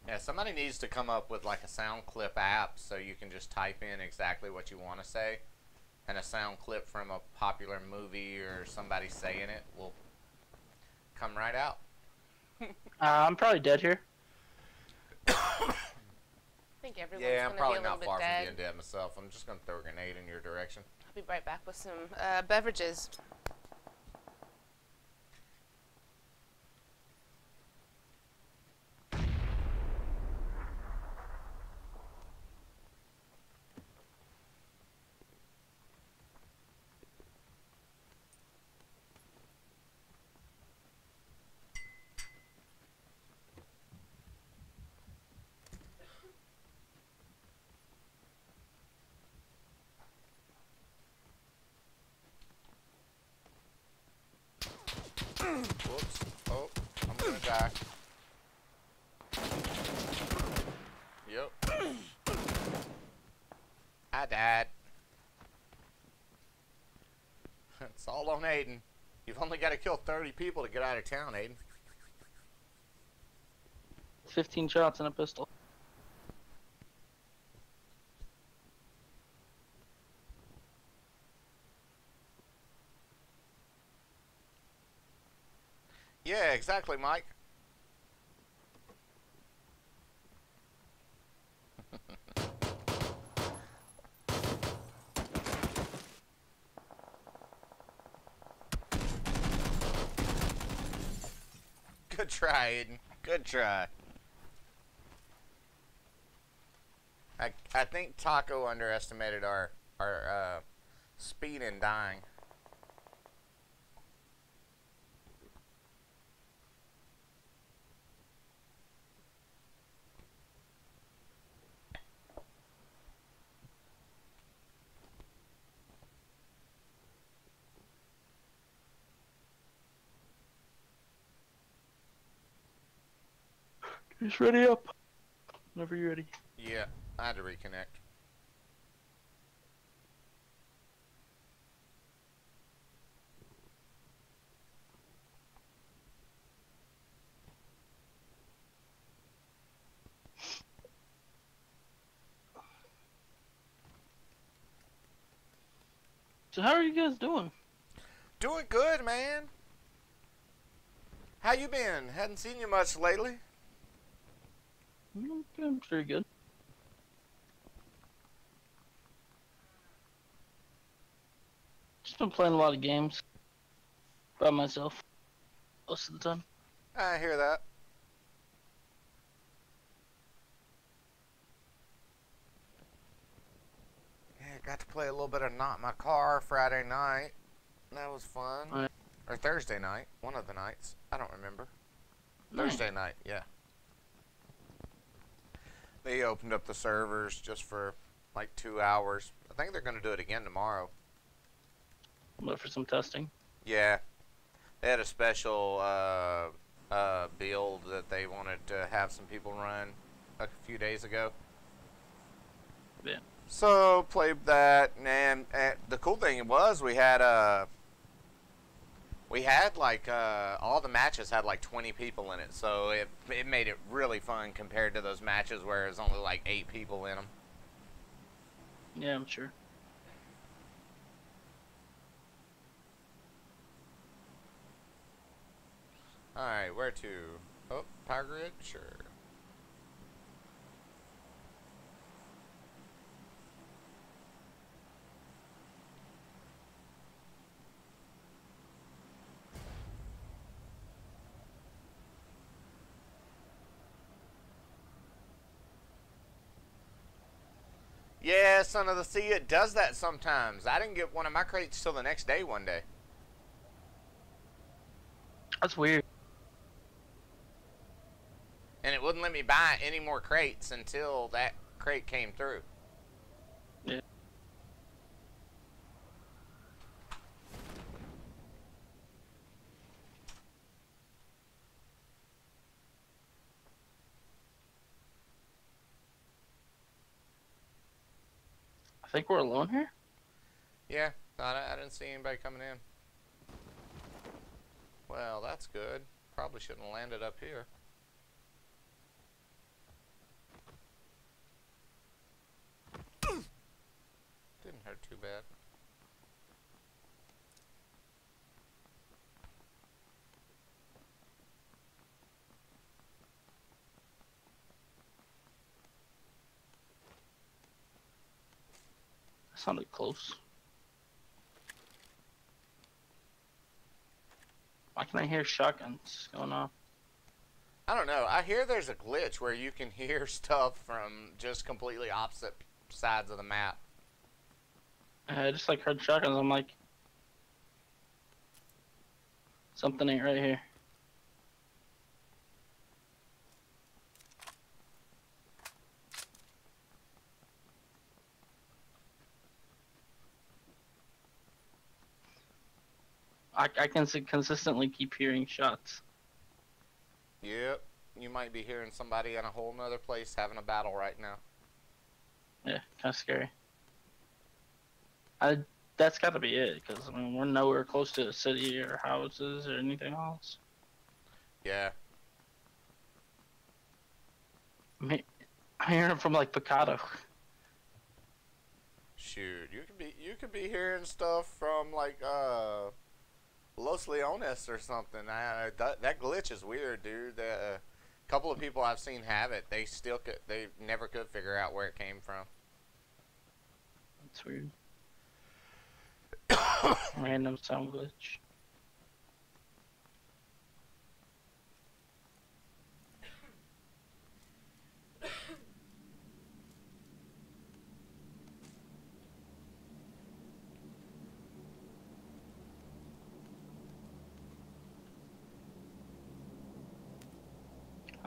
Yeah, somebody needs to come up with like a sound clip app so you can just type in exactly what you want to say, and a sound clip from a popular movie or somebody saying it will come right out. I'm probably dead here. I think everyone's Yeah, I'm gonna probably be a little not bit far dead. from being dead myself. I'm just going to throw a grenade in your direction. I'll be right back with some beverages. Whoops. Oh, I'm gonna die. Yep. I died. It's all on Aiden. You've only got to kill 30 people to get out of town, Aiden. 15 shots in a pistol. Yeah, exactly, Mike. Good try, Aiden. Good try. I think Taco underestimated our speed in dying. Just ready up. Whenever you're ready. Yeah, I had to reconnect. So how are you guys doing? Doing good, man. How you been? Hadn't seen you much lately. I'm pretty good. Just been playing a lot of games by myself most of the time. I hear that. Yeah, got to play a little bit of Not My Car Friday night. That was fun. Right. Or Thursday night. One of the nights. I don't remember. Nice. Thursday night, yeah. They opened up the servers just for like 2 hours. I think they're going to do it again tomorrow. But for some testing. Yeah. They had a special build that they wanted to have some people run a few days ago. Yeah. So, played that, and the cool thing was we had like all the matches had like 20 people in it, so it made it really fun compared to those matches where there's only like 8 people in them. Yeah, I'm sure. Alright, where to? Oh, power grid? Sure. Yeah, Son of the Sea, it does that sometimes. I didn't get one of my crates till the next day one day. That's weird. And it wouldn't let me buy any more crates until that crate came through. Yeah. I think we're alone here. Yeah, I didn't see anybody coming in. Well, that's good. Probably shouldn't have landed up here. Didn't hurt too bad. That sounded close. Why can I hear shotguns going off? I don't know. I hear there's a glitch where you can hear stuff from just completely opposite sides of the map. I just like heard shotguns. I'm like, something ain't right here. I can consistently keep hearing shots. Yep. You might be hearing somebody in a whole nother place having a battle right now. Yeah, kind of scary. That's got to be it, because I mean, we're nowhere close to a city or houses or anything else. Yeah. I mean, I'm hearing it from like Picado. Shoot, you could be hearing stuff from like Los Leones or something. That glitch is weird, dude. A couple of people I've seen have it. They never could figure out where it came from. That's weird. Random sound glitch.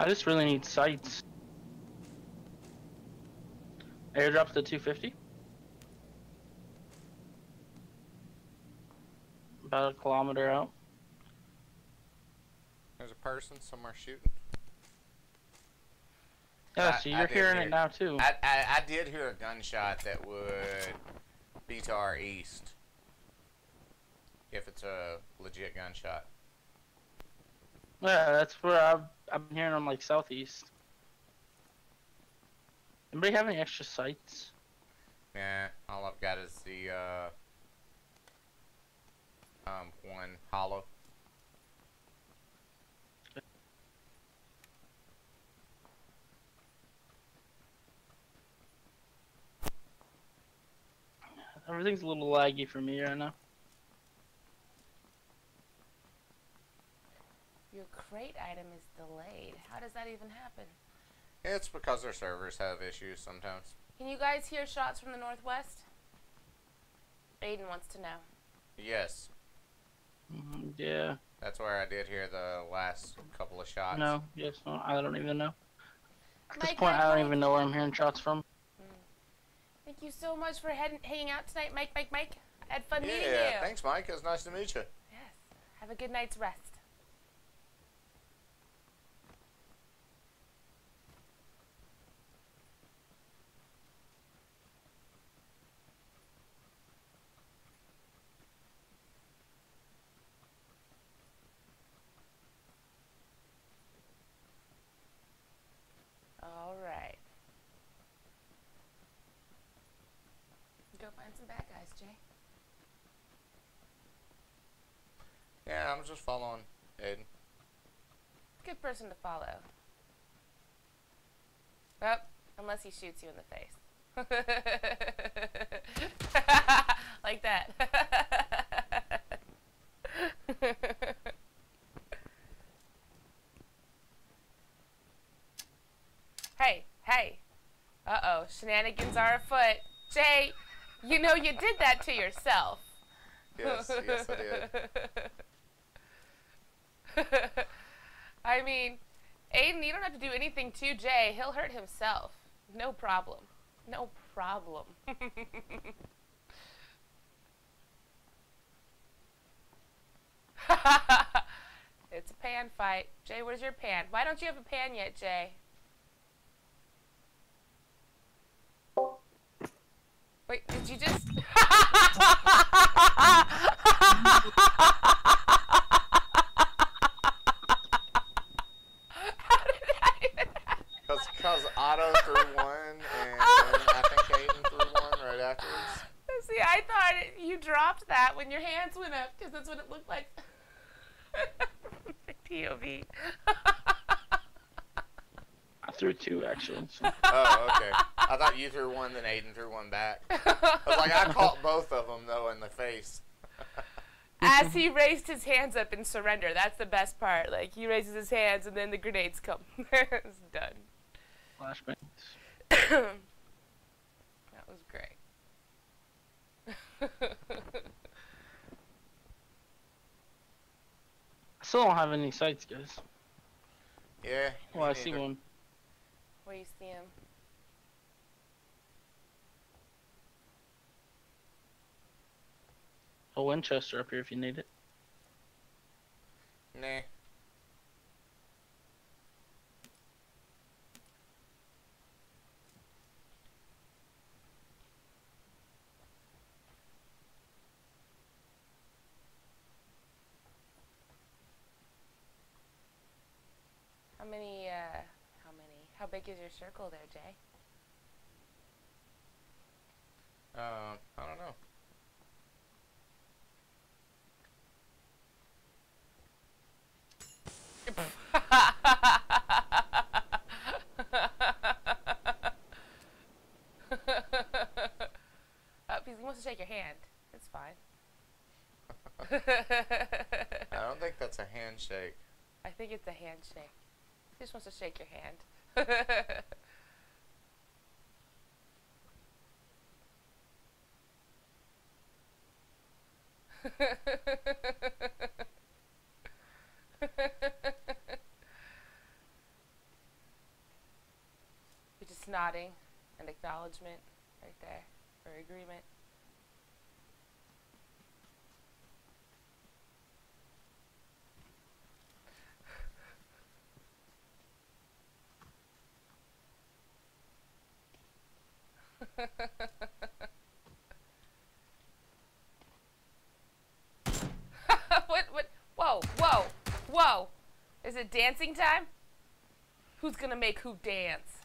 I just really need sights. Airdrop's the 250. About a kilometer out. There's a person somewhere shooting. Yeah, so you're hearing it now too. I did hear a gunshot that would be to our east. If it's a legit gunshot. Yeah, that's where I'm hearing them like southeast. Anybody have any extra sights? Yeah, all I've got is the one hollow. Everything's a little laggy for me right now. Your crate item is delayed. How does that even happen? It's because their servers have issues sometimes. Can you guys hear shots from the northwest? Aiden wants to know. Yes. Yeah. That's where I did hear the last couple of shots. No, yes, no, I don't even know. At this Mike, point, I don't even know where I'm hearing shots from. Thank you so much for hanging out tonight, Mike. I had fun meeting you. Yeah, thanks, Mike. It was nice to meet you. Yes. Have a good night's rest. All right. Go find some bad guys, Jay. Yeah, I'm just following Aiden. Good person to follow. Well, unless he shoots you in the face. Like that. Hey. Uh-oh, shenanigans are afoot. Jay, you know you did that to yourself. Yes, I did. I mean, Aiden, you don't have to do anything to Jay. He'll hurt himself. No problem. No problem. It's a pan fight. Jay, where's your pan? Why don't you have a pan yet, Jay? Wait, did you just... Because Otto threw one, and then I think Aiden threw one right afterwards. See, I thought you dropped that when your hands went up, because that's what it looked like. POV. I threw two, actually. So. Oh, okay. I thought you threw one, then Aiden threw one back. I was like, I caught both of them, though, in the face. As he raised his hands up in surrender. That's the best part. Like, he raises his hands, and then the grenades come. It's done. Flashbangs. That was great. I still don't have any sights, guys. Yeah. Well, I see one. Where you see him? A Winchester up here if you need it. Nah. How big is your circle there, Jay? I don't know. He wants to shake your hand. It's fine. I don't think that's a handshake. I think it's a handshake. He just wants to shake your hand. You're just nodding an acknowledgement right there, or agreement. What? Whoa. Is it dancing time? Who's gonna make who dance?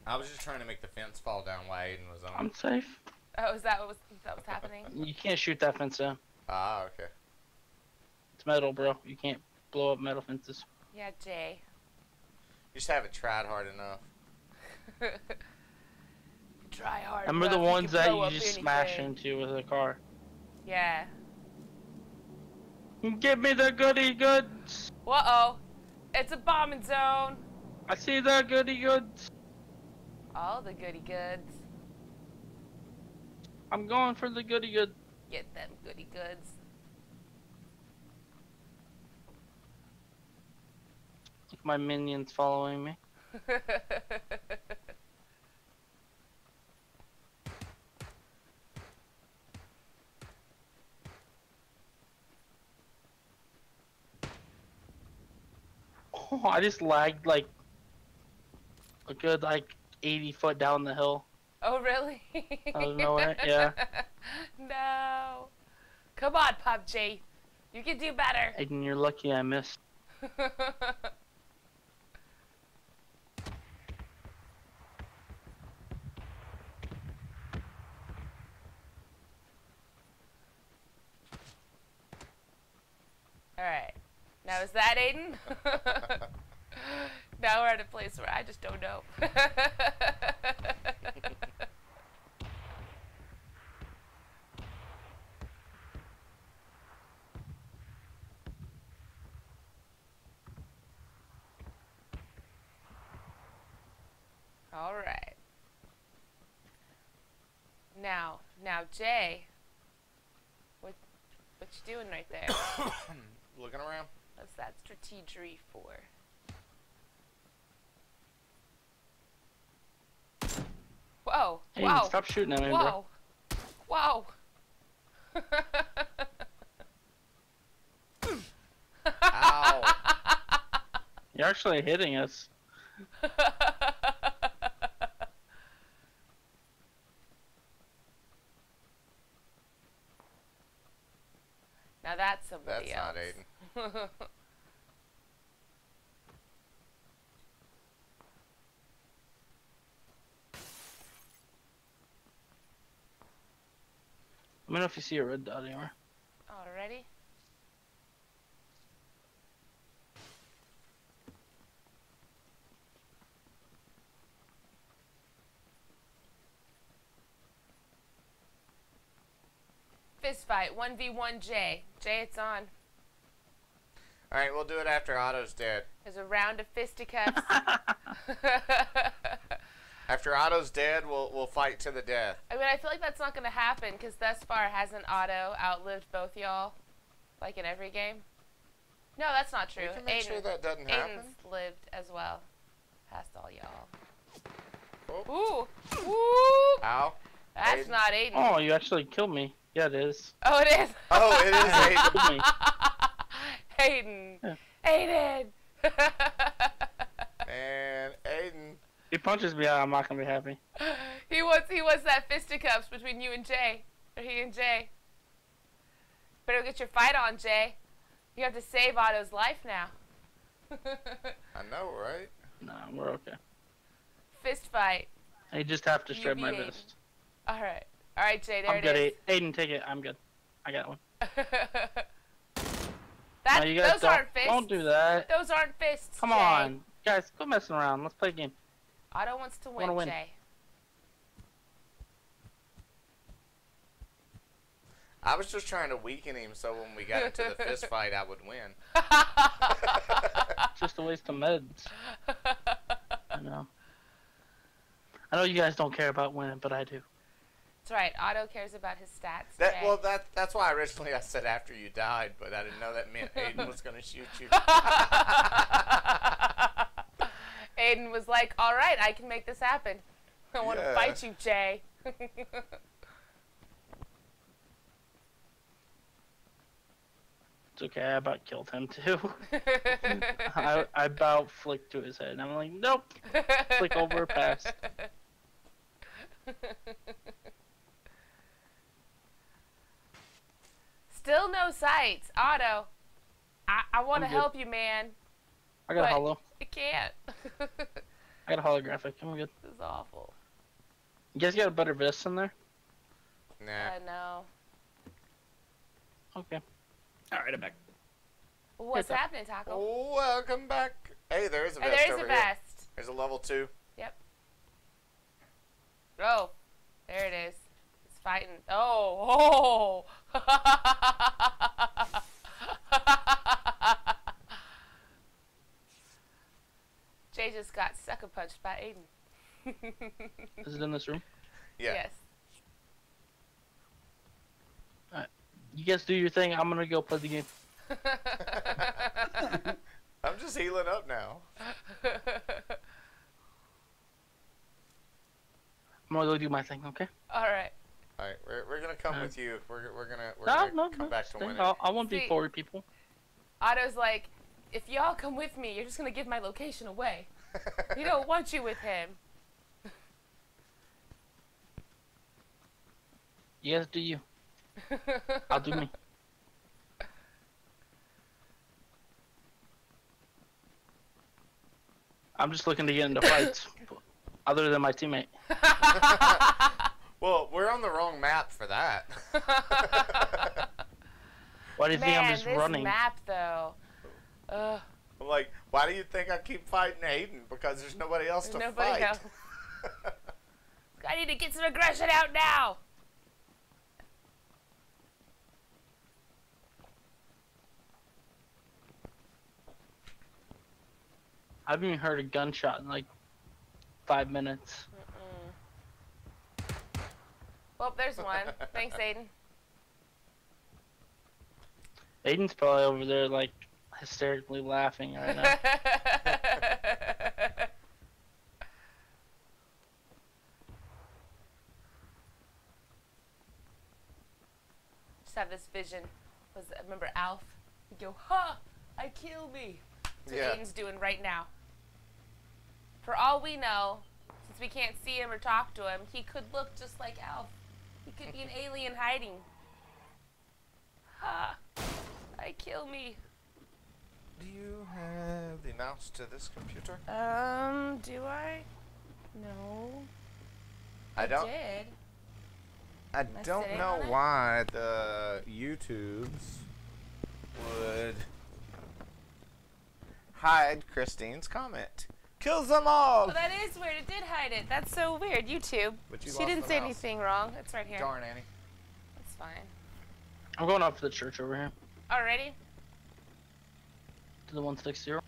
I was just trying to make the fence fall down while Aiden was on. I'm safe. Oh, is that what was happening? You can't shoot that fence down. Ah, okay. It's metal, bro. You can't blow up metal fences. Yeah, Jay. You just haven't tried hard enough. Try hard. Remember the enough, ones can that blow you up just anything. smash into with a car? Yeah. Give me the goody goods. Uh-oh. It's a bombing zone. I see the goody goods. All the goody goods. I'm going for the goody goods. Get them goody goods. Look, my minions following me. Oh, I just lagged like a good 80 foot down the hill. Oh, really? Out of nowhere, yeah. No. Come on, PUBG. You can do better. Aiden, you're lucky I missed. Alright. Now, is that Aiden? Now we're at a place where I just don't know. Alright. Now, Jay. What you doing right there? Looking around. What's that strategery for? Whoa! Aiden, Whoa! stop shooting at me, bro. Whoa! Ow. You're actually hitting us. Now that's somebody That's else. not Aiden. Let me know if you see a red dot anywhere. Already? Fist fight, 1v1 Jay. Jay, it's on. Alright, we'll do it after Otto's dead. There's a round of fisticuffs. After Otto's dead, we'll fight to the death. I mean, I feel like that's not going to happen because thus far hasn't Otto outlived both y'all? Like in every game? No, that's not true. We can make sure that doesn't happen. Aiden's lived as well. Past all y'all. Oh. Ooh! Ooh! Ow. That's Aiden. not Aiden. Oh, you actually killed me. Yeah, it is. Oh, it is. Oh, it is Aiden. Killed me. Aiden. Yeah. Aiden. And Aiden. He punches me out, I'm not gonna be happy. He wants that fisticuffs between you and Jay. Or he and Jay. Better get your fight on, Jay. You have to save Otto's life now. I know, right? No, we're okay. Fist fight. I just have to You shred my beat Aiden. fist. Alright. Alright, Jay, there I'm it good, is. Aiden, take it. I'm good. I got one. That, No, you guys those aren't fists. Don't do that. Those aren't fists, Come Jay. on. Guys, quit messing around. Let's play a game. Otto wants to Wanna win, win. Jay. I was just trying to weaken him so when we got into the fist fight, I would win. It's just a waste of meds. I know. I know you guys don't care about winning, but I do. That's right. Otto cares about his stats, That, Jay. well, that's why originally I said after you died, but I didn't know that meant Aiden was going to shoot you. Aiden was like, all right, I can make this happen. I want to Yeah. fight you, Jay. It's okay, I about killed him too. I about flicked to his head, and I'm like, nope. Flick over, pass. Still no sights. Otto, I want to I'm good. help you, man. I got a But hollow. I can't. I got a holographic. I'm good. This is awful. You guys got a better vest in there? Nah. No. Okay. Alright, I'm back. What's Taco. happening, Taco? Oh, welcome back. Hey, there is a Oh, vest there is over a here. vest. There's a level 2. Yep. Oh, there it is. It's fighting. Oh, oh. Jay just got sucker punched by Aiden. Is it in this room? Yeah. Yes. You guys do your thing. I'm gonna go play the game. I'm just healing up now. I'm gonna go do my thing, okay? All right. All right, we're gonna come with you. We're gonna No, come back to stay. winning. I won't be See- forward, people. Otto's like, if y'all come with me, you're just gonna give my location away. We don't want you with him. You guys do you. I'll do me. I'm just looking to get into fights, other than my teammate. Well, we're on the wrong map for that. Why do you think I'm Man, just this running? map though. Ugh. I'm like, why do you think I keep fighting Aiden? Because there's nobody else to Nobody fight. else. I need to get some aggression out now. I haven't even heard a gunshot in like 5 minutes. Well, there's one. Thanks, Aiden. Aiden's probably over there like hysterically laughing right now. Just have this vision. Remember Alf? He'd go, "Ha! I kill me." That's what Yeah. Aiden's doing right now. For all we know, since we can't see him or talk to him, he could look just like Alf. He could be an alien hiding. Ha! I kill me. Do you have the mouse to this computer? Do I? No. I don't. Did. I Am I don't sitting know on it? why the YouTubes would hide Christine's comment. Kills them all. Oh, that is weird. It did hide it. That's so weird. YouTube. But you She lost didn't the say mouse. anything wrong. It's right here. Darn, Annie. That's fine. I'm going up to the church over here, Alrighty. to the 160.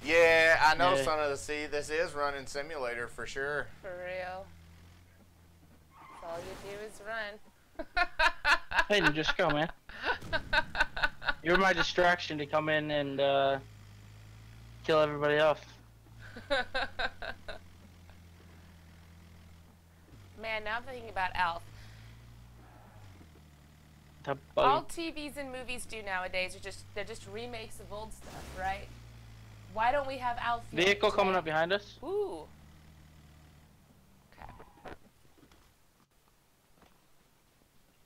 Yeah, I know, Yeah. Son of the Sea. This is running simulator for sure. For real. That's all you do is run. Hayden, just go, man. You're my distraction to come in and kill everybody off. Man, now I'm thinking about Alf. The All bug. TVs and movies do nowadays are they're just remakes of old stuff, right? Why don't we have Alf yet, Vehicle Jay? coming up behind us. Ooh. Okay.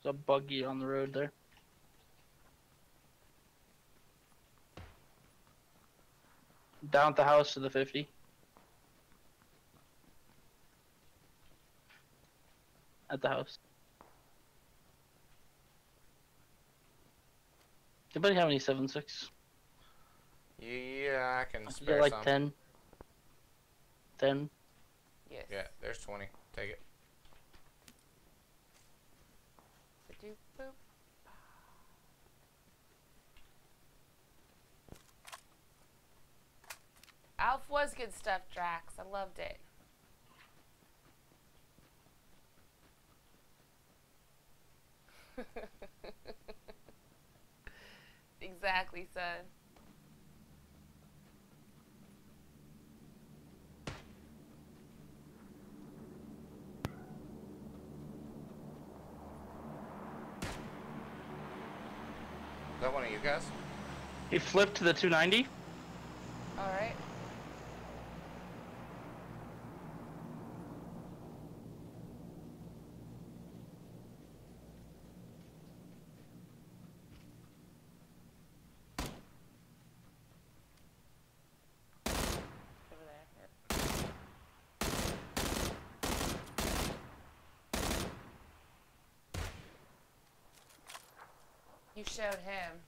There's a buggy on the road there. Down at the house to the 50. At the house. Anybody have any 7.6? Yeah, I can I spare get like some. 10. 10. Yes. Yeah, there's 20. Take it. Ba-doop-boop. Alf was good stuff, Drax. I loved it. Exactly, son. Is that one of you guys? He flipped to the 290. All right. Over there. Yep. You showed him.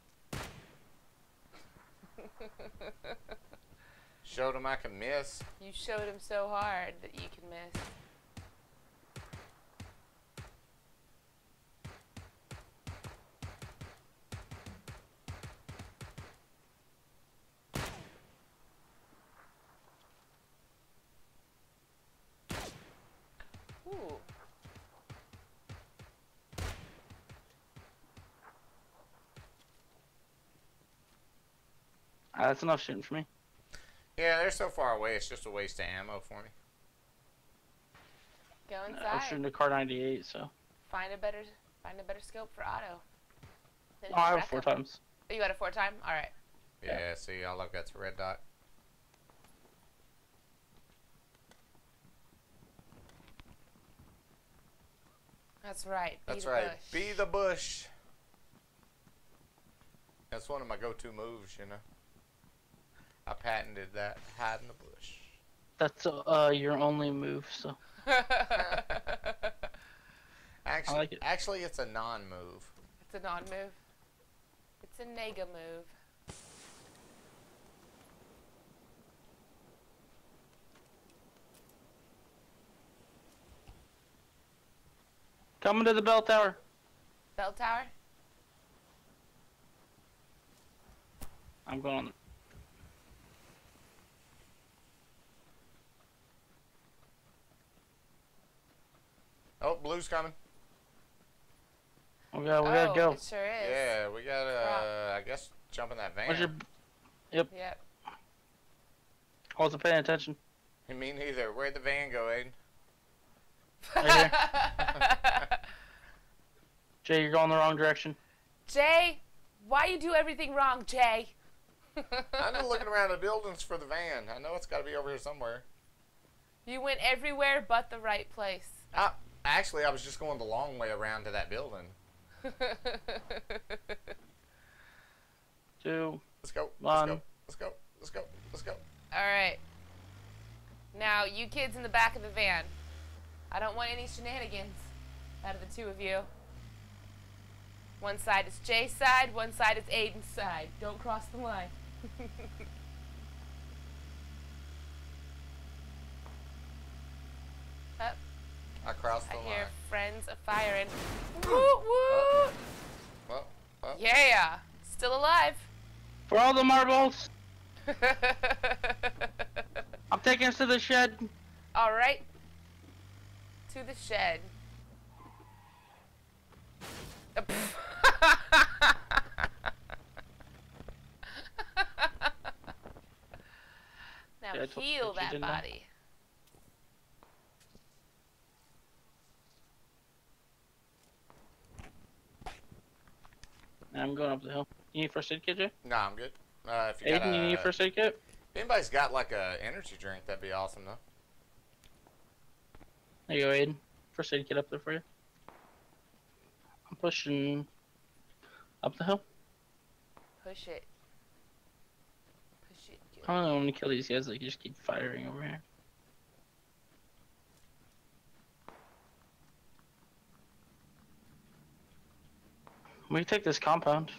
Showed him I can miss. You showed him so hard that you can miss. Ooh. That's enough shooting for me. Yeah, they're so far away, it's just a waste of ammo for me. Go I was inside. shooting a car 98, so. Find a better scope for auto. Then Oh, I have back 4 up. times. Oh, you got a 4 time? All right. Yeah, see, all I've got's a red dot. That's right. That's right. Be the bush. That's one of my go-to moves, you know. I patented that. Hide in the bush. That's your only move, so. Actually, like it. actually, it's a non-move. It's a non-move. It's a nega move. Coming to the bell tower. Bell tower? I'm going on. Oh, blue's coming. We gotta go. It sure is. Yeah, we gotta, I guess, jump in that van. Where's your... Yep. Yep. I wasn't paying attention. Me neither. Where'd the van go, Aiden? Right here. Jay, you're going the wrong direction. Jay, why you do everything wrong, Jay? I'm just looking around the buildings for the van. I know it's got to be over here somewhere. You went everywhere but the right place. Actually, I was just going the long way around to that building. 2. Let's go. 1. Let's go. Let's go. Let's go. All right. Now, you kids in the back of the van. I don't want any shenanigans out of the two of you. One side is Jay's side, one side is Aiden's side. Don't cross the line. Up. I crossed the I line. hear friends of firing. Woot woot! Well, Yeah, still alive. For all the marbles, I'm taking us to the shed. All right. To the shed. Now Yeah, I told you heal that you that didn't know. body. I'm going up the hill. You need first aid kit, Jay? Nah, I'm good. If you Aiden, got a, you need a first aid kit? if anybody's got like a energy drink, that'd be awesome though. There you go, Aiden. First aid kit up there for you. I'm pushing up the hill. Push it. Push it. Good. I don't know when to kill these guys, like, you just keep firing over here. We can take this compound.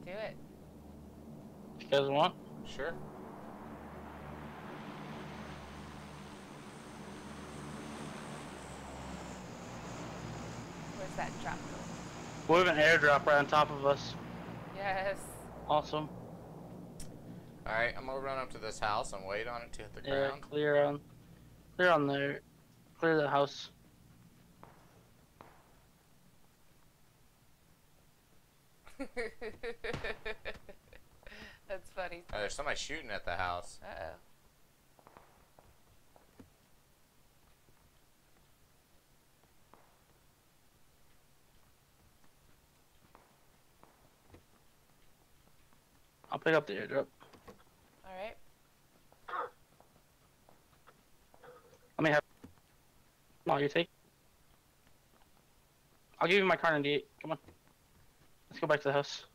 Do it. If you guys want. Sure. Where's that drop going? We have an airdrop right on top of us. Yes. Awesome. Alright, I'm gonna run up to this house and wait on it to hit the Yeah, ground. clear on there. Clear the house. That's funny. Oh, there's somebody shooting at the house. Uh-oh. I'll pick up the airdrop. Alright. Let me have. No, you take. I'll give you my car 98. Come on. Let's go back to the house.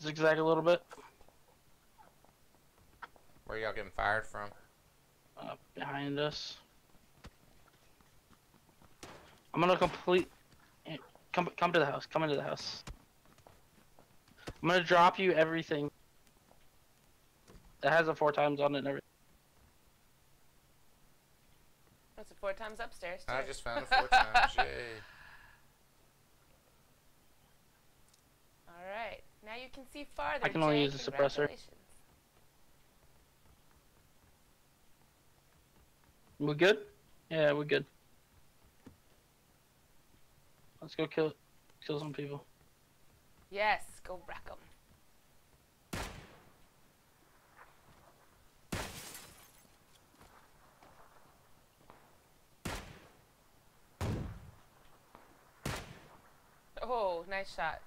Zigzag a little bit. Where y'all getting fired from? Behind us. I'm gonna complete. Come to the house. Come into the house. I'm gonna drop you everything that has a 4 times on it and everything. That's a 4 times upstairs, too. I just found a 4 times. Yay. Alright. Now you can see farther, I can only Jay. use the suppressor. Congratulations. We good? Yeah, we're good. Let's go kill some people. Yes, go wreck 'em. Oh, nice shot.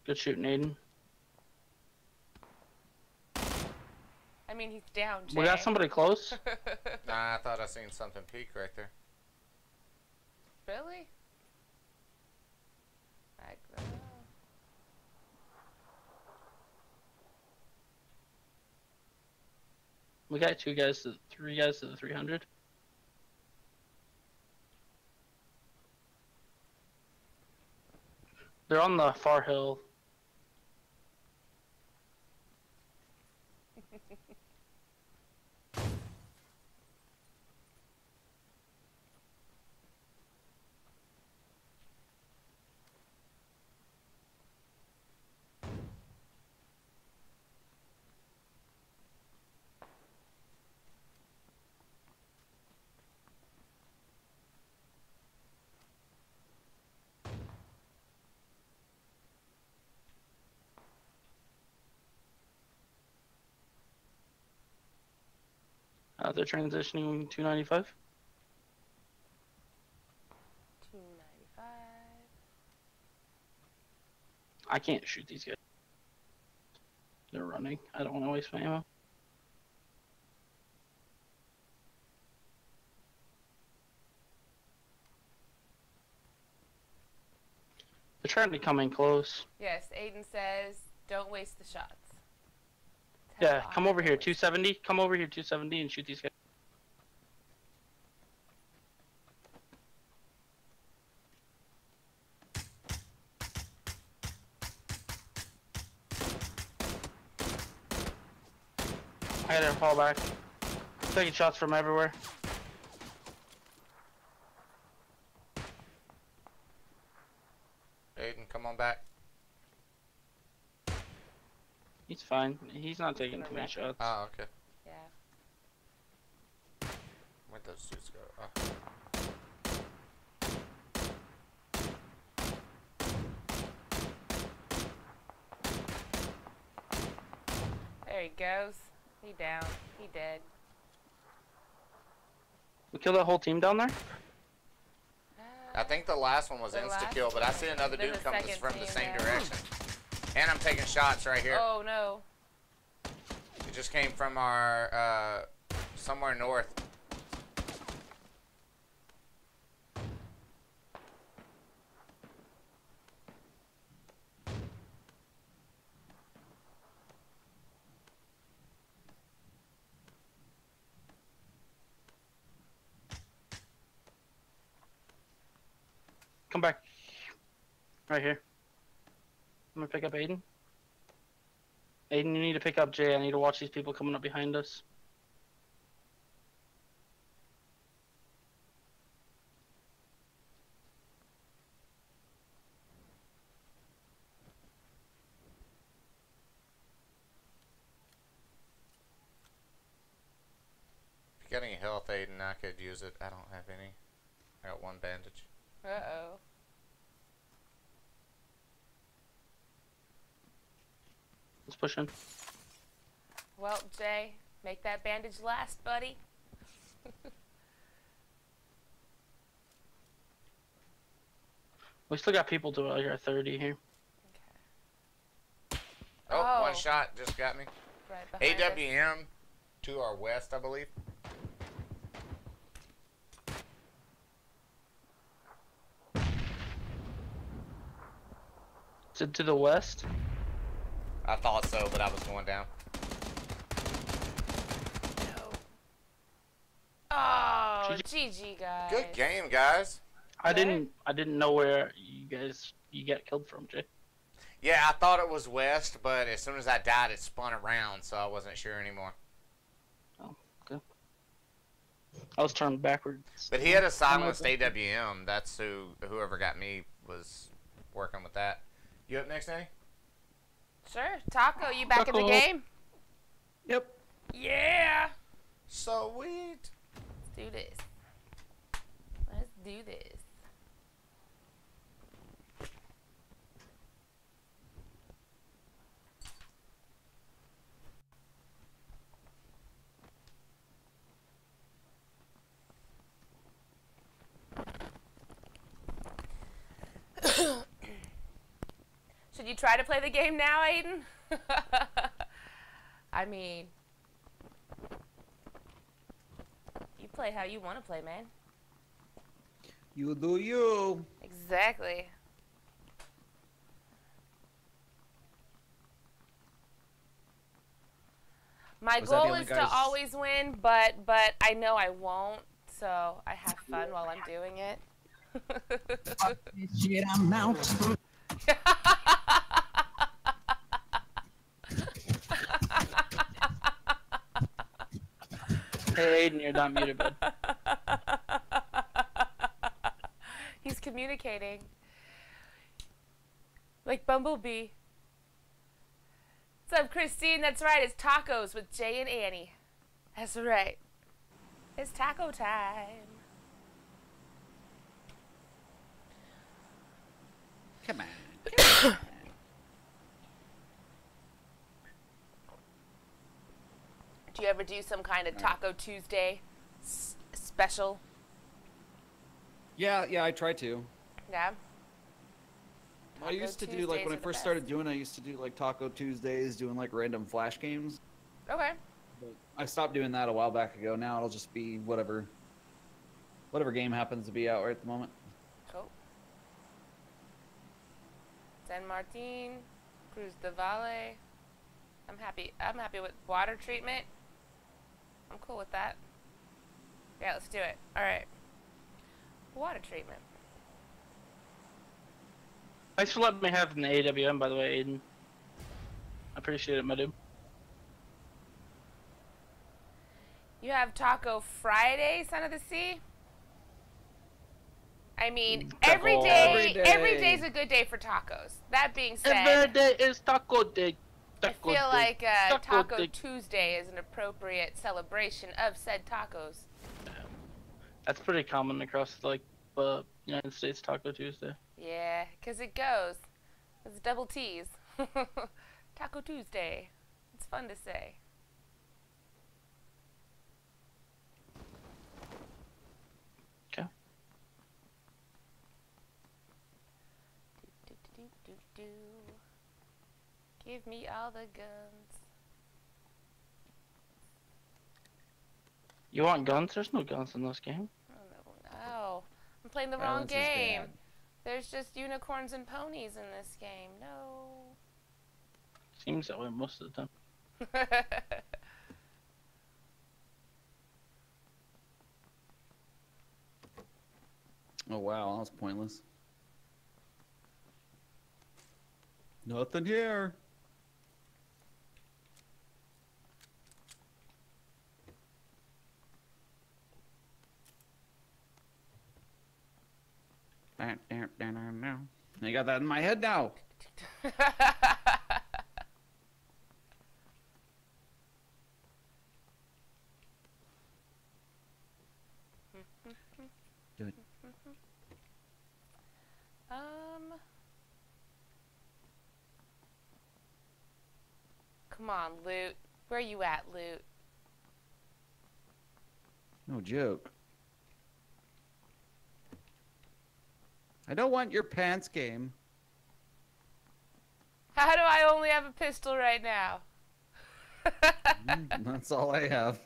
Good shooting, Aiden. I mean, he's down, Jay. We got somebody close. Nah, I thought I seen something peek right there. Really? I don't know. We got 3 guys to the 300. They're on the far hill. They're transitioning 295. 295. I can't shoot these guys. They're running. I don't want to waste my ammo. They're trying to come in close. Yes, Aiden says, don't waste the shots. Yeah, come over here, 270. Come over here, 270, and shoot these guys. I gotta fall back. Taking shots from everywhere. Aiden, come on back. He's fine. He's not taking too many shots. Oh, okay. Yeah. Where'd those dudes go? Oh. There he goes. He down. He dead. We killed that whole team down there? I think the last one was insta-kill, but I see another dude coming from the same direction. And I'm taking shots right here. Oh, no. It just came from our, somewhere north. Come back. Right here. I'm gonna pick up Aiden. Aiden, you need to pick up Jay. I need to watch these people coming up behind us. If you got any health, Aiden, I could use it. I don't have any. I got one bandage. Uh-oh. Let's push in. Well, Jay, make that bandage last, buddy. We still got people to like our 30 here. Okay. Oh, one shot just got me. Right behind AWM to our west, I believe. Is it to the west? I thought so, but I was going down. No. Oh, GG, guys. Good game, guys. I didn't know where you got killed from, Jay. Yeah, I thought it was west, but as soon as I died, it spun around, so I wasn't sure anymore. Oh, okay. I was turned backwards. But he had a silenced AWM. That's whoever got me was working with that. You up next, Danny? Sure. Taco, you back in the game? Yep. Yeah. Sweet. Let's do this. Let's do this. Should you try to play the game now, Aiden? I mean, you play how you want to play, man. You do you. Exactly. My goal is to always win, but I know I won't, so I have fun while I'm doing it. Shit, I'm out. Hey, Aiden, you're not muted, bud. He's communicating. Like Bumblebee. What's up, Christine? That's right, it's tacos with Jay and Annie. That's right. It's taco time. Come on. Come on. Do you ever do some kind of Taco Tuesday special? Yeah, I try to. Yeah. I used to do, like, when I first started doing, I used to do, like, Taco Tuesdays, doing, like, random flash games. Okay. But I stopped doing that a while back ago. Now it'll just be whatever game happens to be out right at the moment. Cool. San Martin, Cruz de Valle. I'm happy with water treatment. I'm cool with that. Yeah, let's do it. All right. Water treatment. Thanks for letting me have an AWM, by the way, Aiden. I appreciate it, my dude. You have Taco Friday, Son of the Sea? I mean, every day's a good day for tacos. That being said, every day is taco day. I feel like Taco Tuesday is an appropriate celebration of said tacos. That's pretty common across, like, the United States, Taco Tuesday. Yeah, 'cause it goes. It's double T's. Taco Tuesday. It's fun to say. Okay. Give me all the guns. You want guns? There's no guns in this game. Oh, no. I'm playing the wrong Violence is game. bad. There's just unicorns and ponies in this game. No. Seems that way most of the time. Oh wow, that was pointless. Nothing here. I got that in my head now. Do it. Come on, Loot. Where you at, Loot? No joke. I don't want your pants game. How do I only have a pistol right now? That's all I have.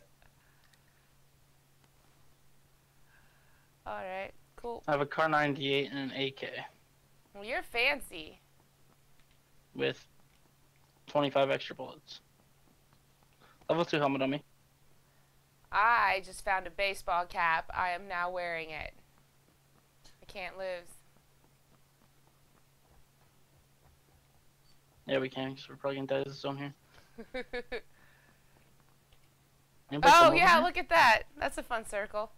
Alright, cool. I have a Car 98 and an AK Well, you're fancy. with 25 extra bullets. Level 2 helmet on me. I just found a baseball cap. I am now wearing it. I can't lose. Yeah, we can, because we're probably gonna die this zone here. Anybody come Oh, over yeah, here? look at that. That's a fun circle.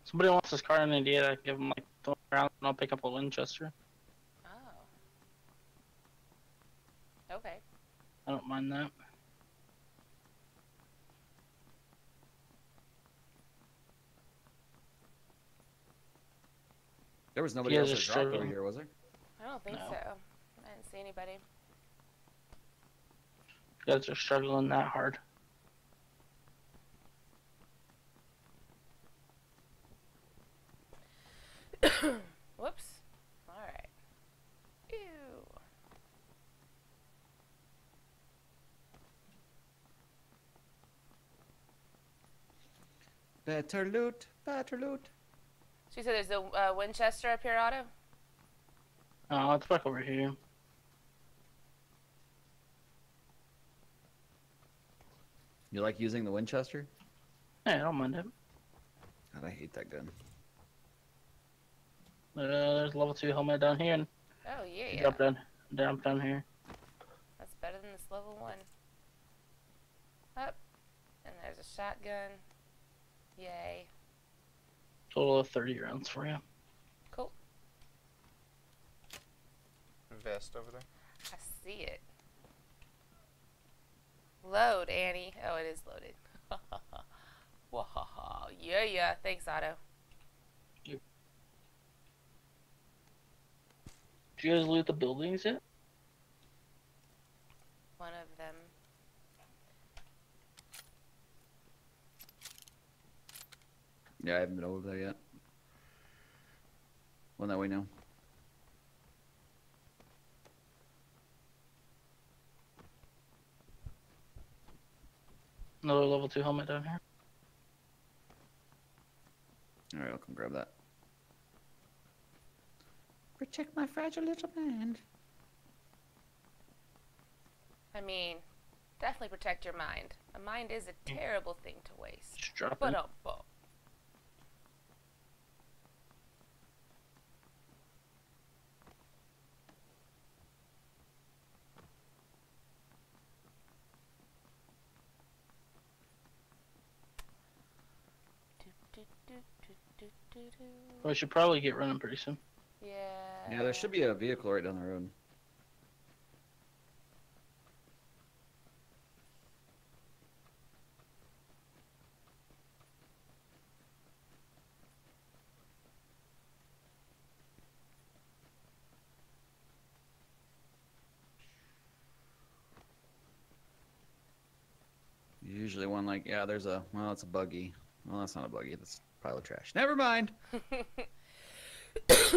Somebody wants this Car 98, I give them like throw it around and I'll pick up a Winchester. Oh. Okay. I don't mind that. There was nobody You else guys that are dropped over struggling. here, was there? I don't think No. so. I didn't see anybody. You guys are struggling that hard. Whoops. Alright. Ew. Better loot, better loot. So you said there's a Winchester up here, Otto? Oh, it's back over here. You like using the Winchester? Yeah, I don't mind it. God, I hate that gun. There's level 2 helmet down here, and Oh, yeah. drop down here. That's better than this level 1. Up. And there's a shotgun. Yay. Total of 30 rounds for you. Cool. Vest over there. I see it. Load, Annie. Oh, it is loaded. Wahaha. Yeah. Thanks, Otto. Did you guys loot the buildings yet? One of them. Yeah, I haven't been over there yet. One that we know. Another level 2 helmet down here. Alright, I'll come grab that. Protect my fragile little mind. I mean, definitely protect your mind. A mind is a terrible thing to waste. Just drop But it. We should probably get running pretty soon. Yeah. Yeah, there should be a vehicle right down the road. usually one like, yeah, there's a, well, it's a buggy. Well, that's not a buggy. That's a pile of trash. Never mind. It's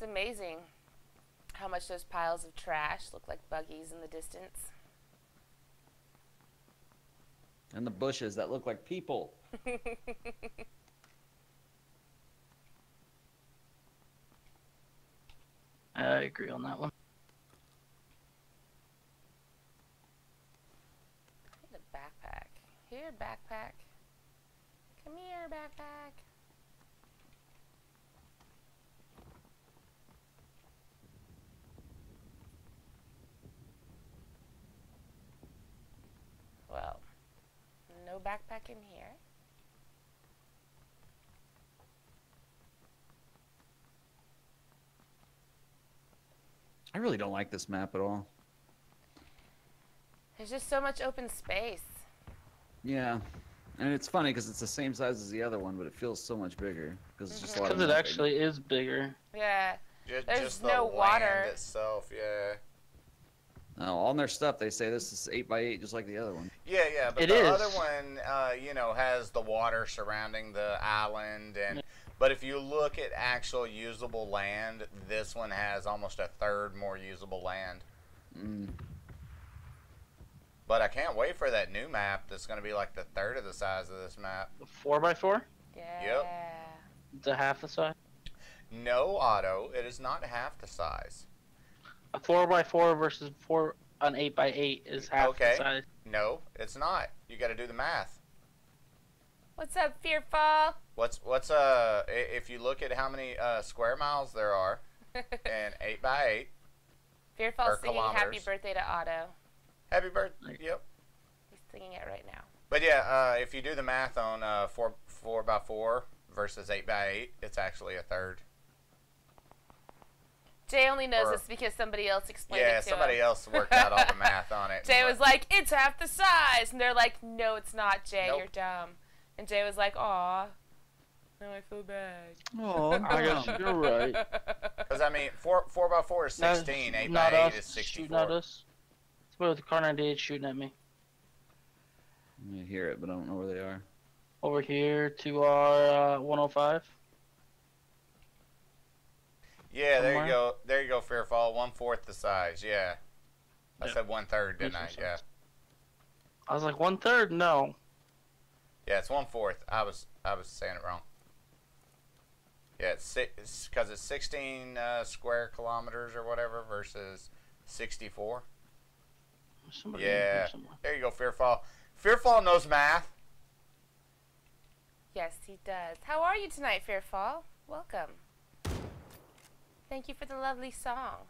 amazing how much those piles of trash look like buggies in the distance. And the bushes that look like people. I agree on that one. I need a backpack. Here, backpack. Come here, backpack. Well, no backpack in here. I really don't like this map at all. There's just so much open space. Yeah. And it's funny because it's the same size as the other one, but it feels so much bigger. Because it's just a lot of Because it nothing. actually is bigger. Yeah. There's There's the no water. land itself, yeah. No, on their stuff, they say this is 8x8, just like the other one. Yeah, but It the is. other one, you know, has the water surrounding the island, and but if you look at actual usable land, this one has almost a third more usable land. Mm. But I can't wait for that new map that's going to be like the third of the size of this map. 4x4? Yeah. It's a half the size. No, Otto, it is not half the size. A 4x4 versus an 8x8 is half the size. No, it's not. You got to do the math. What's up, Fearfall? What's if you look at how many square miles there are in 8x8. Fearfall's singing happy kilometers. birthday to Otto. Happy birthday. Yep. He's singing it right now. But yeah, if you do the math on 4x4 versus 8x8, it's actually a third. Jay only knows this because somebody else explained it to him. Yeah, somebody else worked out all the math on it. Jay was like, it's half the size. And they're like, no, it's not, Jay. Nope. You're dumb. And Jay was like, aw. Now I feel bad. Oh, I guess you're right. Because, I mean, 4x4 is 16, 8x8 is 64. Shooting at us. Somebody with the car 98 shooting at me. I hear it, but I don't know where they are. Over here to our 105. Yeah, there you Somewhere. go. There you go, Fearfall. 1/4 the size, yeah. I Yeah. said 1/3, didn't I? Makes Yeah. sense. I was like 1/3. No. Yeah, it's 1/4. I was saying it wrong. Yeah, it's because it's 16 square kilometers or whatever versus 64. Somebody in Yeah. here somewhere. There you go, Fearfall. Fearfall knows math. Yes, he does. How are you tonight, Fearfall? Welcome. Thank you for the lovely song.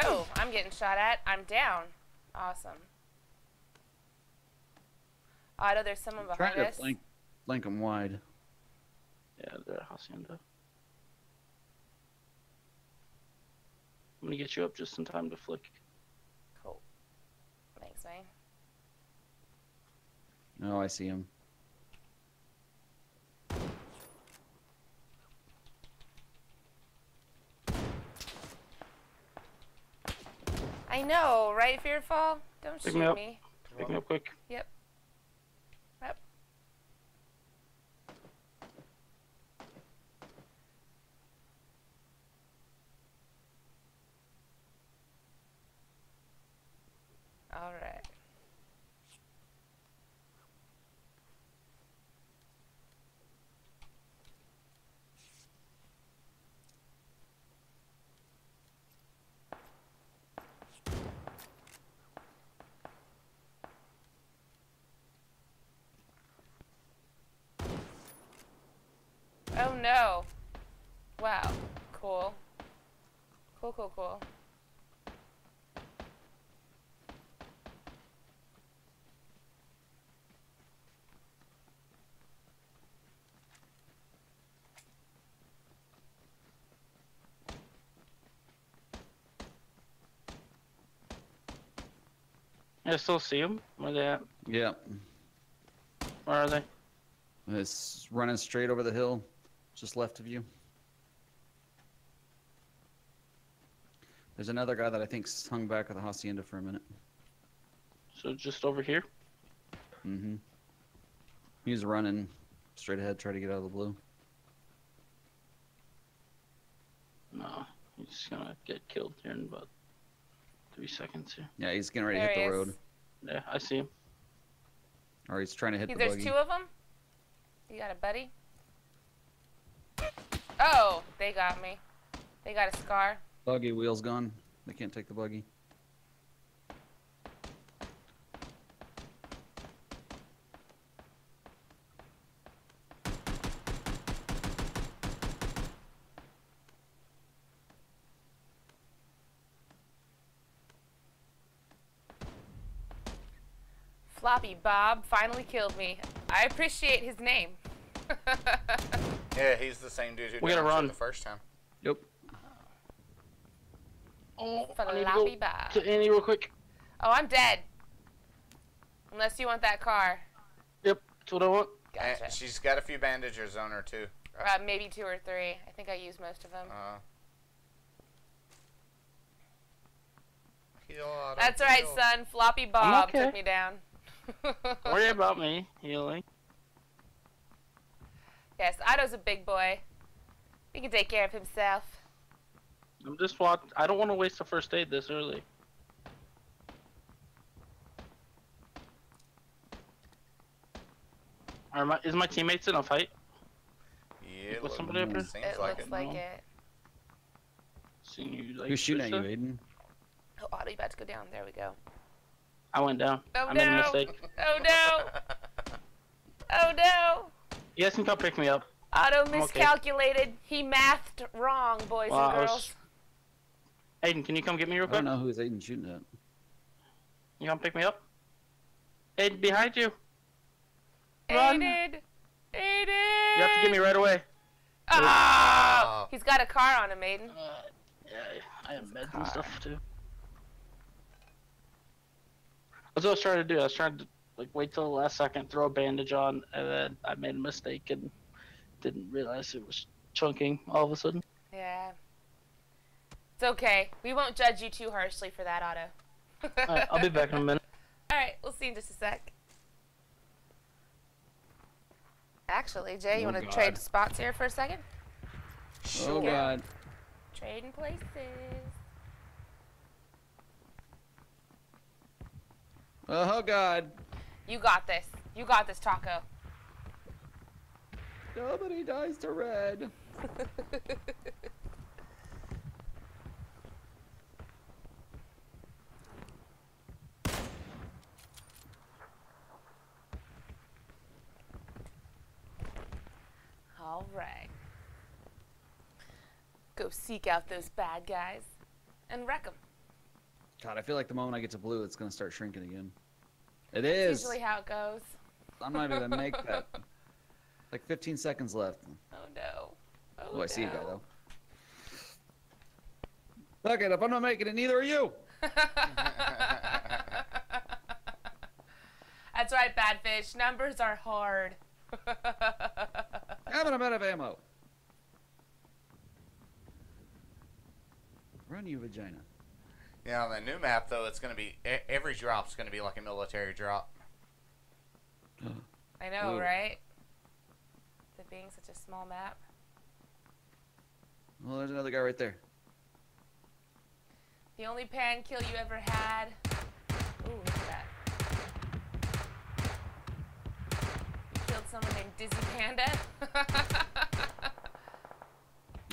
Oh, I'm getting shot at. I'm down. Awesome. Otto, there's someone Trying behind to us. flank them wide. Yeah, they're hacienda. I'm gonna get you up just in time to flick. Cool. Thanks, man. Oh, I see him. I know, right, Fearfall? Don't Pick shoot me up. me. Pick me up quick. Yep. Yep. All right. Oh no. Wow. Cool. Cool, cool, cool. I still see them. Where they at? Yeah. Where are they? It's running straight over the hill, just left of you. There's another guy that I think's hung back at the hacienda for a minute. So just over here? Mm-hmm. He's running straight ahead, trying to get out of the blue. No, he's gonna get killed here in about 3 seconds here. Yeah, he's getting ready to There hit he the is. road. Yeah, I see him. Or he's trying to hit the There's buggy. 2 of them? You got a buddy? Oh, they got me. They got a scar. Buggy wheel's gone. They can't take the buggy. Floppy Bob finally killed me. I appreciate his name. Yeah, he's the same dude who We gotta downed run. the first time. Yep. Oh, I need to Floppy go Bob. to Annie real quick. Oh, I'm dead. Unless you want that car. Yep, that's what I want. Gotcha. And she's got a few bandages on her too. Maybe 2 or 3. I think I used most of them. Heal, Otto, That's right, heal. son. Floppy Bob okay. took me down. Don't worry about me healing. Yes, Otto's a big boy. He can take care of himself. I'm just watching. I don't want to waste the first aid this early. Is my teammates in a fight? Yeah, With somebody up here? seems It like looks it. like No. it. Seeing you like Who's shooting at you, Trisha? Aiden? Oh, Otto, you about to go down. There we go. I went down. Oh, I made a no. mistake. Oh, no. Oh, no. You guys can come pick me up. Otto okay. miscalculated. He mathed wrong, boys Wow, and I was- girls. Aiden, can you come get me real I quick? don't know who's Aiden shooting at. You come pick me up? Aiden, behind you. Run. Aiden. Aiden. You have to get me right away. Ah! Oh. He's got a car on him, Aiden. Yeah, I have meds and stuff too. That's what I was trying to do. I was trying to like wait till the last second, throw a bandage on, and then I made a mistake and didn't realize it was chunking all of a sudden. Yeah. It's okay. We won't judge you too harshly for that, Otto. Alright, I'll be back in a minute. Alright, we'll see in just a sec. Actually, Jay, you Oh, want to God. trade spots here for a second? Oh god. Trading places. Oh god. You got this. You got this, Taco. Nobody dies to red. All right. Go seek out those bad guys and wreck them. God, I feel like the moment I get to blue, it's gonna start shrinking again. It That's is. usually how it goes. I'm not even gonna make that. Like 15 seconds left. Oh no. Oh, I see you guy no. though. Look it, if I'm not making it, neither are you. That's right, Badfish. Numbers are hard. Having a bit of ammo. Run, you vagina. Yeah, on the new map though, it's gonna be every drop's gonna be like a military drop. I know, Ooh. right? It being such a small map. Well, there's another guy right there. The only pan kill you ever had. Ooh, look at that. You killed someone named Dizzy Panda.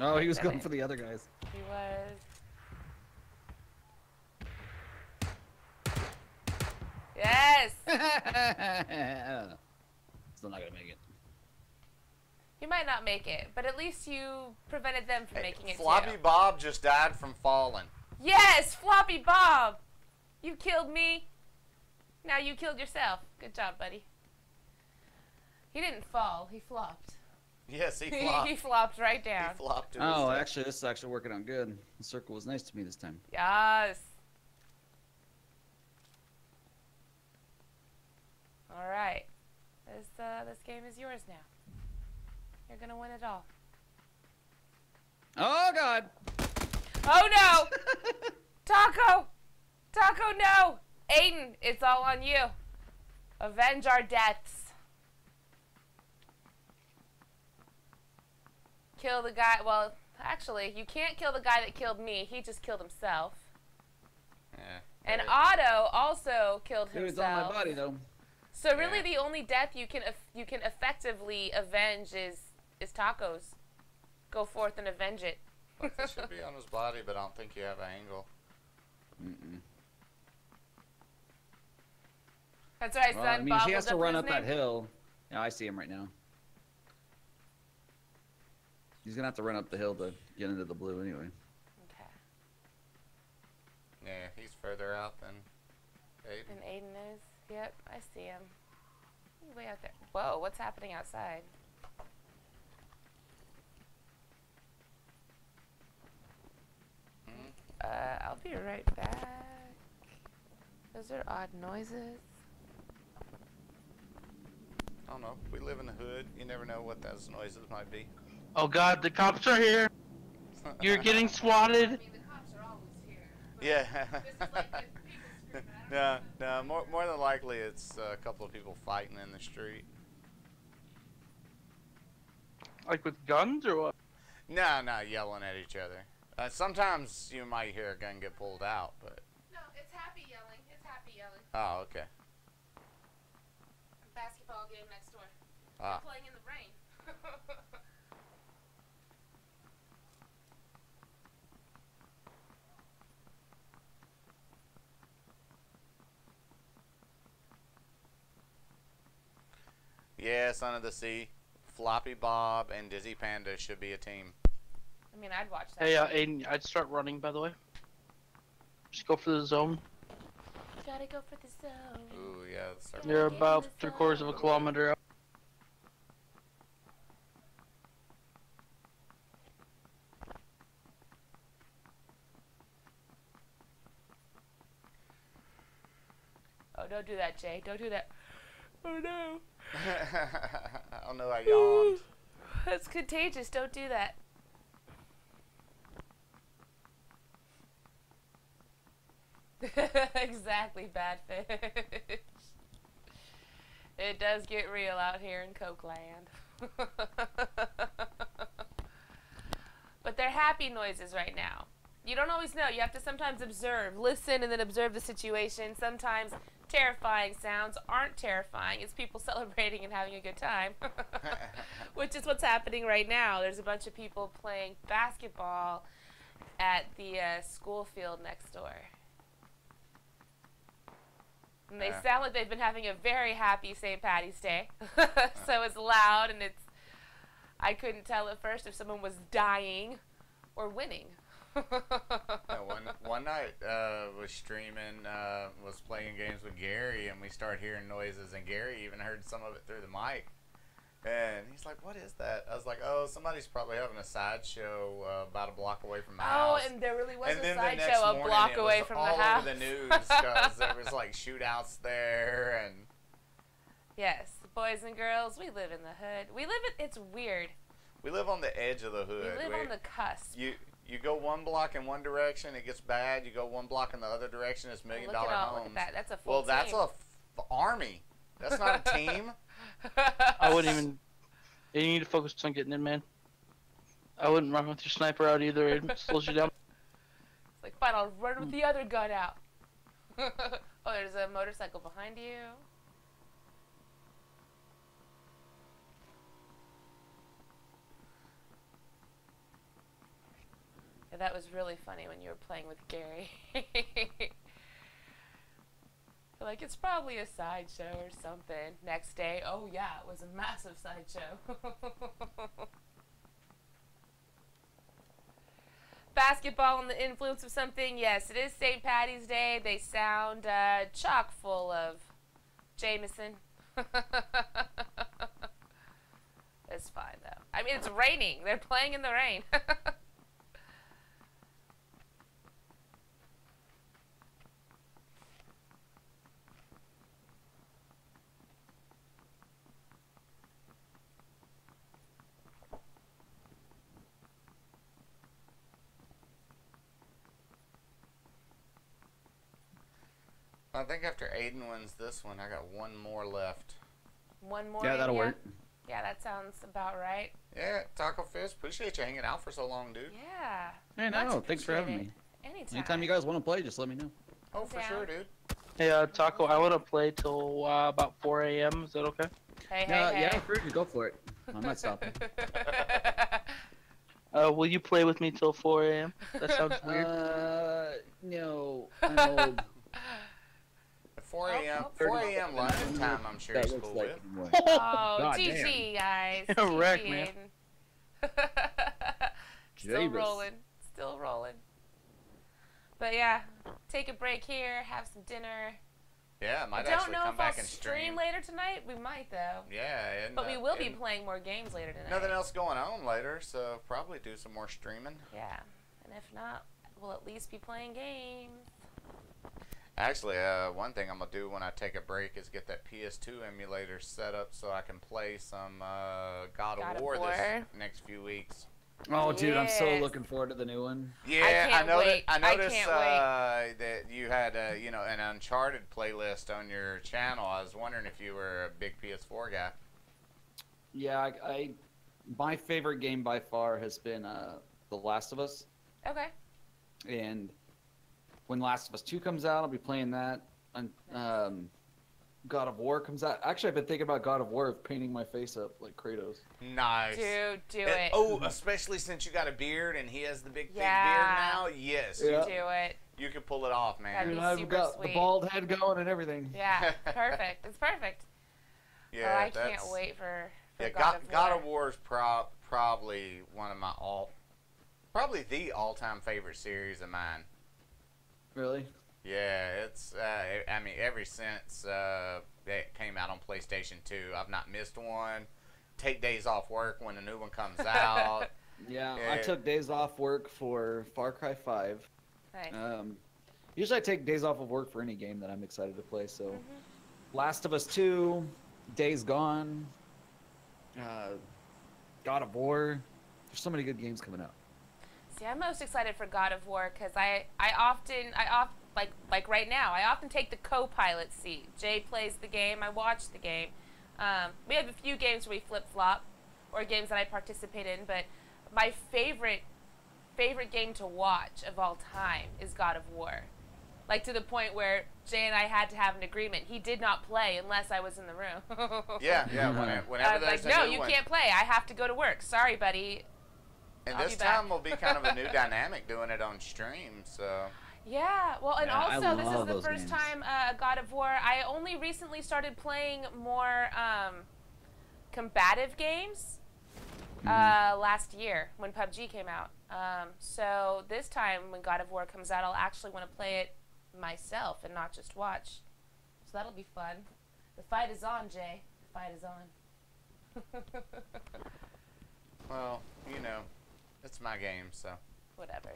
Oh, he was Damn going it. for the other guys. He was. Yes! Still not gonna make it. You might not make it, but at least you prevented them from making it Floppy too. Bob just died from falling. Yes, Floppy Bob! You killed me. Now you killed yourself. Good job, buddy. He didn't fall. He flopped. Yes, he flopped. He flopped right He down. flopped to his Oh, death. actually, this is actually working out good. The circle was nice to me this time. Yes. All right. This game is yours now. You're gonna win it all. Oh God! Oh no! Taco! Taco, no! Aiden, it's all on you. Avenge our deaths. Kill the guy. Well, actually, you can't kill the guy that killed me. He just killed himself. Yeah. And Otto also killed Dude, it's himself. on my body though. So really, the only death you can effectively avenge is Taco's. Go forth and avenge it. It should be on his body, but I don't think you have an angle. Mm-mm. That's right, Well, son. I mean, Bob he has to will run jump up his that name. hill. Yeah, I see him right now. He's gonna have to run up the hill to get into the blue anyway. Okay. Yeah, he's further out than Aiden. And Aiden is. Yep, I see him. He's way out there. Whoa, what's happening outside? I'll be right back. Those are odd noises. I don't know. We live in the hood. You never know what those noises might be. Oh God, the cops are here. You're getting swatted. I mean, the cops are always here. But Yeah. this is like the people screaming. No, more than likely it's a couple of people fighting in the street. Like with guns or what? No, yelling at each other. Sometimes you might hear a gun get pulled out, but... No, it's happy yelling. It's happy yelling. Oh, okay. Basketball game next door. Ah. They're playing in the rain. Yeah, Son of the Sea. Floppy Bob and Dizzy Panda should be a team. I mean, I'd watch that. Hey, Aiden, I'd start running, by the way. Just go for the zone. Gotta go for the zone. Ooh, yeah. Let's start. You're about 3/4 of a kilometer out. Oh, don't do that, Jay. Don't do that. Oh, no. I don't know, I yawned. That's contagious. Don't do that. Exactly, bad fish. It does get real out here in Cokeland. But they're happy noises right now. You don't always know. You have to sometimes observe, listen, and then observe the situation. Sometimes terrifying sounds aren't terrifying. It's people celebrating and having a good time, which is what's happening right now. There's a bunch of people playing basketball at the school field next door. And they sound like they've been having a very happy St. Patty's Day. So it's loud, and it's... I couldn't tell at first if someone was dying or winning. One night was streaming, was playing games with Gary, and we started hearing noises, and Gary even heard some of it through the mic. And he's like, "What is that?" I was like, "Oh, somebody's probably having a sideshow about a block away from my house." Oh, and there really was and a then sideshow a block away from the house. all over the news because there was like shootouts there, and yes, boys and girls, we live in the hood. We live in. It's weird. we live on the edge of the hood. We live on the cusp. You go one block in one direction, it gets bad. You go one block in the other direction, it's $1 million Look homes. at that. That's a full Well, that's team. a army. That's not a team. I wouldn't even. You need to focus on getting in, man. I wouldn't run with your sniper out either. It slows you down. It's like, fine, I'll run with the other gun out. Oh, there's a motorcycle behind you. Yeah, that was really funny when you were playing with Gary. Like, it's probably a sideshow or something. Next day, oh yeah, it was a massive sideshow. Basketball and the influence of something, yes, it is St. Patty's Day. They sound chock full of Jameson. It's fine, though. I mean, it's raining. They're playing in the rain. I think after Aiden wins this one, I got one more left. One more. Yeah, that'll work. Yeah, that sounds about right. Yeah, TacoFist, appreciate you hanging out for so long, dude. Yeah. Hey, no, thanks for having me. Anytime. Anytime you guys want to play, just let me know. Oh, for sure, dude. Hey, Taco, I want to play till about 4 a.m. Is that okay? Hey, Yeah, free to go for it. I'm not stopping. Will you play with me till 4 a.m.? That sounds weird. No. I'm old. 4 a.m. 4 a.m. London time, I'm sure That he's looks cool like with. Oh, God GG, guys. Wreck, man. Still rolling. Still rolling. But yeah, take a break here, have some dinner. Yeah, I might I actually don't know come if back I'll and stream later tonight. We might, though. Yeah. But we will be playing more games later tonight. Nothing else going on later, so probably do some more streaming. Yeah. And if not, we'll at least be playing games. Actually, one thing I'm going to do when I take a break is get that PS2 emulator set up so I can play some God of War this next few weeks. Oh, dude, I'm so looking forward to the new one. Yeah, I noticed wait. that you had an Uncharted playlist on your channel. I was wondering if you were a big PS4 guy. Yeah, my favorite game by far has been The Last of Us. Okay. And when Last of Us 2 comes out, I'll be playing that. And God of War comes out. Actually, I've been thinking about God of War of painting my face up like Kratos. Nice. Dude, do it. Oh, especially since you got a beard and he has the big thick beard now. Yes. Yeah. Do it. You can pull it off, man. That'd be I've super got sweet. the bald head going and everything. Yeah, perfect. It's perfect. Yeah, I can't wait for yeah, God of War War. is probably one of my probably the all-time favorite series of mine. Really? Yeah, it's I mean, ever since it came out on PlayStation 2, I've not missed one. Take days off work when a new one comes out. Yeah, I took days off work for Far Cry 5. Nice. Usually I take days off of work for any game that I'm excited to play, so Last of Us 2, Days Gone, God of War. There's so many good games coming out. See, I'm most excited for God of War because I often like right now, I often take the co-pilot seat. Jay plays the game, I watch the game. We have a few games where we flip-flop, or games that I participate in, but my favorite game to watch of all time is God of War. Like, to the point where Jay and I had to have an agreement. He did not play unless I was in the room. Yeah. Whenever there's like, no, a new you one. can't play. I have to go to work. Sorry, buddy. And I'll this be time back. will be kind of a new dynamic doing it on stream, so. Yeah, well, and Yeah, I also this is love the those first games. time God of War. I only recently started playing more combative games last year when PUBG came out. So this time when God of War comes out, I'll actually want to play it myself and not just watch. So that'll be fun. The fight is on, Jay. The fight is on. Well, you know, it's my game, so. Whatever.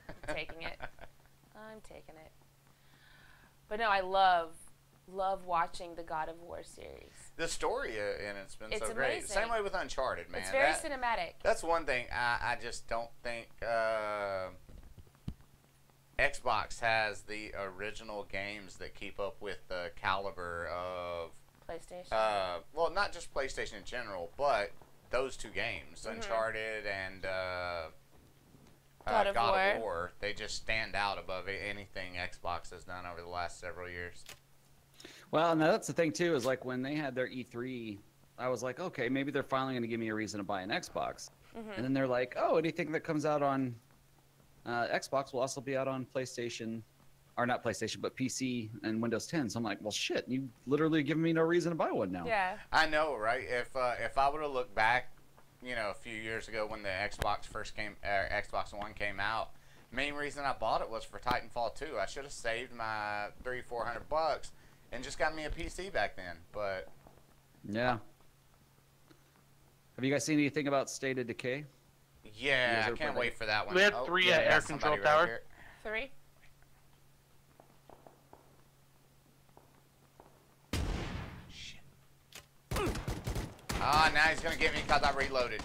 I'm taking it. I'm taking it. But no, I love watching the God of War series. The story in it's been It's so great. amazing. Same way with Uncharted, man. It's very cinematic. That's one thing I just don't think Xbox has the original games that keep up with the caliber of PlayStation. well, not just PlayStation in general, but those two games, Uncharted and God of War. They just stand out above anything Xbox has done over the last several years. Well, and that's the thing too, is like when they had their E3, I was like, okay, maybe they're finally going to give me a reason to buy an Xbox. And then they're like, oh, anything that comes out on Xbox will also be out on PlayStation, or not PlayStation, but PC and Windows 10. So I'm like, well, shit, you literally given me no reason to buy one now. Yeah. I know, right? If I would have looked back, you know, a few years ago when the Xbox Xbox One came out, main reason I bought it was for Titanfall 2. I should have saved my $300-400 and just got me a PC back then. But yeah. Have you guys seen anything about State of Decay? yeah, I can't wait for that one. We had 3 at Air Control Tower. Here. 3. Shit. Ah, now he's gonna get me because I reloaded.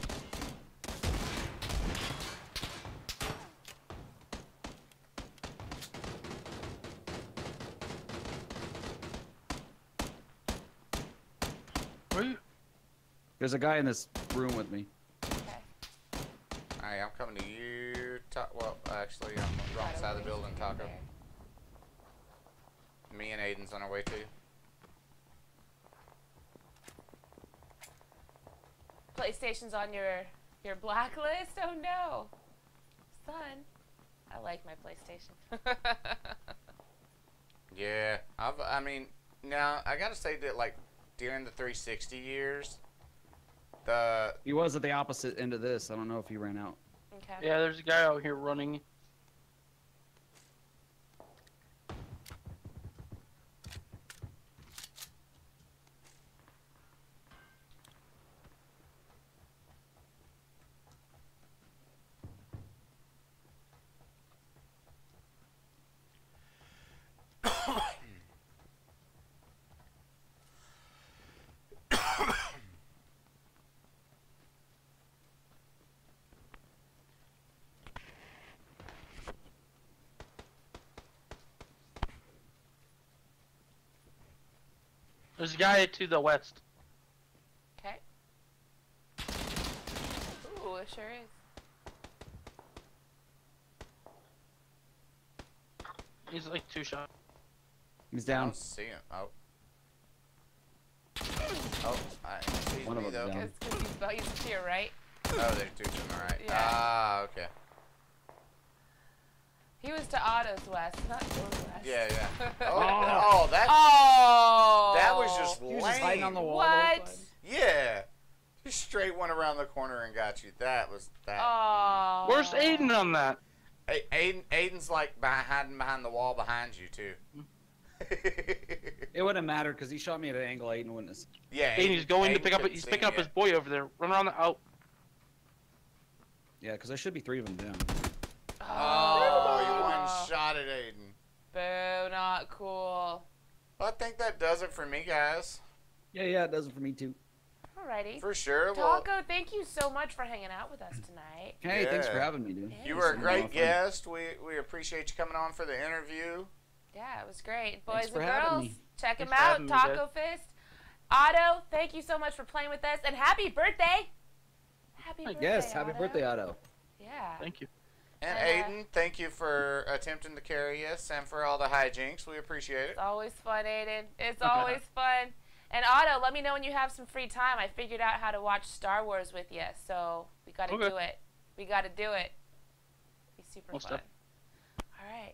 There's a guy in this room with me. Okay. Alright, I'm coming to you. Well, actually, I'm on the wrong side of the building, Taco. Me and Aiden's on our way too. PlayStation's on your blacklist? Oh no. Son. I like my PlayStation. Yeah, I mean, now I gotta say that like during the 360 years, he was at the opposite end of this. I don't know if he ran out. Okay. Yeah, there's a guy out here running. There's a guy to the west. Okay. Ooh, it sure is. He's like 2 shots. He's I down. don't see him. Oh. Oh, he's One of me them though. down. Because he's to your right. Oh, there's two to my right. Yeah. Ah, okay. He was to Otto's west, not yours west. Yeah, yeah. Oh, that Oh! that was just He lame. was just hiding on the wall. What? Yeah. He straight went around the corner and got you. That was that. Oh. Where's Aiden on that? Hey, Aiden's like hiding behind the wall behind you too. It wouldn't matter because he shot me at an angle Aiden wouldn't have seen. Yeah. Aiden's going to Aiden pick up. couldn't He's see picking up you. his boy over there. Run around the out. Yeah, because there should be 3 of them down. Oh, you one-shot at Aiden. Boo, not cool. Well, I think that does it for me, guys. Yeah, it does it for me too. Alrighty. For sure. Well, Taco, thank you so much for hanging out with us tonight. Hey, thanks for Yeah. having me, dude. you were a It's great fun. guest. We appreciate you coming on for the interview. Yeah, it was great. Thanks Boys for and having girls, me. check him Thanks for out. having me, guys. TacoFist. Otto, thank you so much for playing with us. And happy birthday. Happy birthday, Yes, happy Otto. birthday, Otto. Yeah. Thank you. And And, Aiden, thank you for attempting to carry us and for all the hijinks. We appreciate it. It's always fun, Aiden. It's always fun. And Otto, let me know when you have some free time. I figured out how to watch Star Wars with you, so we got to Okay. do it. We got to do it. Be super Most fun. def- All right.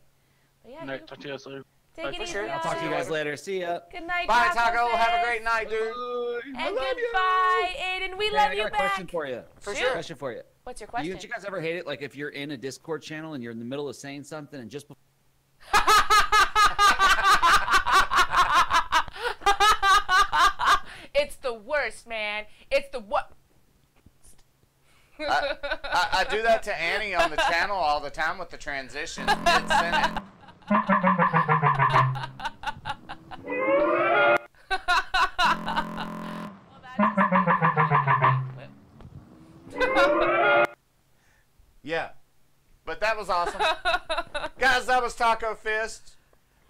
But yeah, All right, talk to you guys later. take Bye. it For easy, sure. I'll talk to you Otto. guys later. See ya. Good night, Bye, Taco. Have a TacoFist. great night, dude. And goodbye, Aiden. We love I you got a back. question for you. For Shoot. sure. Question for you. What's your question? Did you guys ever hate it? Like if you're in a Discord channel and you're in the middle of saying something and just before It's the worst, man. It's the what? I do that to Annie on the channel all the time with the transitions mid-sentence. Yeah. But that was awesome. Guys, that was TacoFist.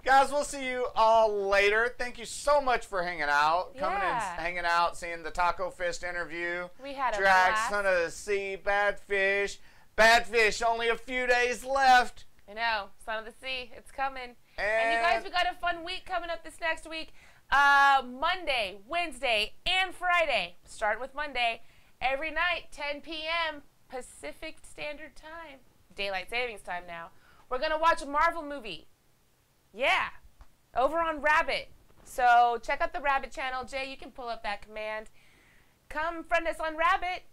Guys, we'll see you all later. Thank you so much for hanging out. Coming Yeah. and hanging out, seeing the TacoFist interview. We had a Drag, blast. Son of the Sea, Bad Fish. Bad Fish, only a few days left. I know, Son of the Sea, it's coming. And you guys, we got a fun week coming up this next week. Monday, Wednesday, and Friday. Starting with Monday. Every night, 10 p.m. Pacific Standard Time. Daylight Savings Time now. We're going to watch a Marvel movie. Yeah. Over on Rabbit. So check out the Rabbit channel. Jay, you can pull up that command. Come friend us on Rabbit.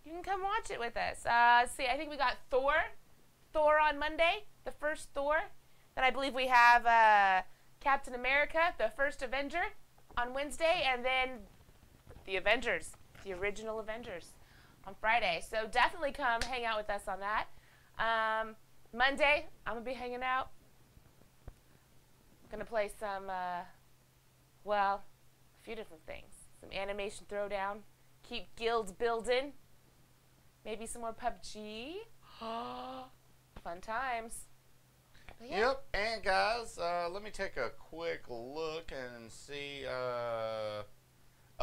You can come watch it with us. See, I think we got Thor. Thor on Monday. The first Thor. Then I believe we have Captain America, the first Avenger, on Wednesday. And then the Avengers, the original Avengers, on Friday. So definitely come hang out with us on that. Monday, I'm going to be hanging out. Going to play some, well, a few different things. Some animation throwdown. Keep guilds building. Maybe some more PUBG. Fun times. But yeah. Yep, and guys, let me take a quick look and see.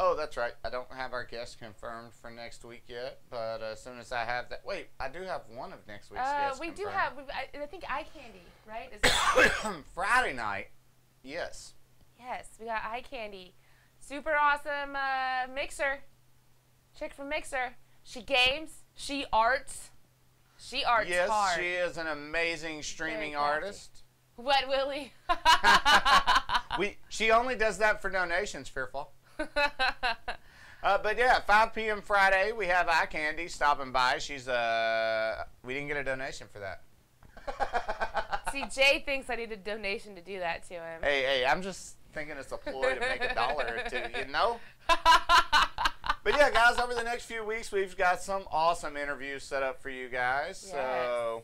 Oh, that's right. I don't have our guest confirmed for next week yet, but as soon as I have that, wait, I do have one of next week's guests we confirmed. do have. I think eye candy, right? Is it? Friday night. Yes. Yes, we got eye candy. Super awesome mixer. Chick from Mixer. She games. She arts. She arts yes, hard. she is an amazing streaming artist. What, Willie? She only does that for donations, Fearful. But yeah, 5 p.m. Friday, we have eye candy stopping by. She's we didn't get a donation for that. See, Jay thinks I need a donation to do that to him. Hey, I'm just thinking it's a ploy to make $1 or $2, you know? But yeah, guys, over the next few weeks, we've got some awesome interviews set up for you guys. Yes. So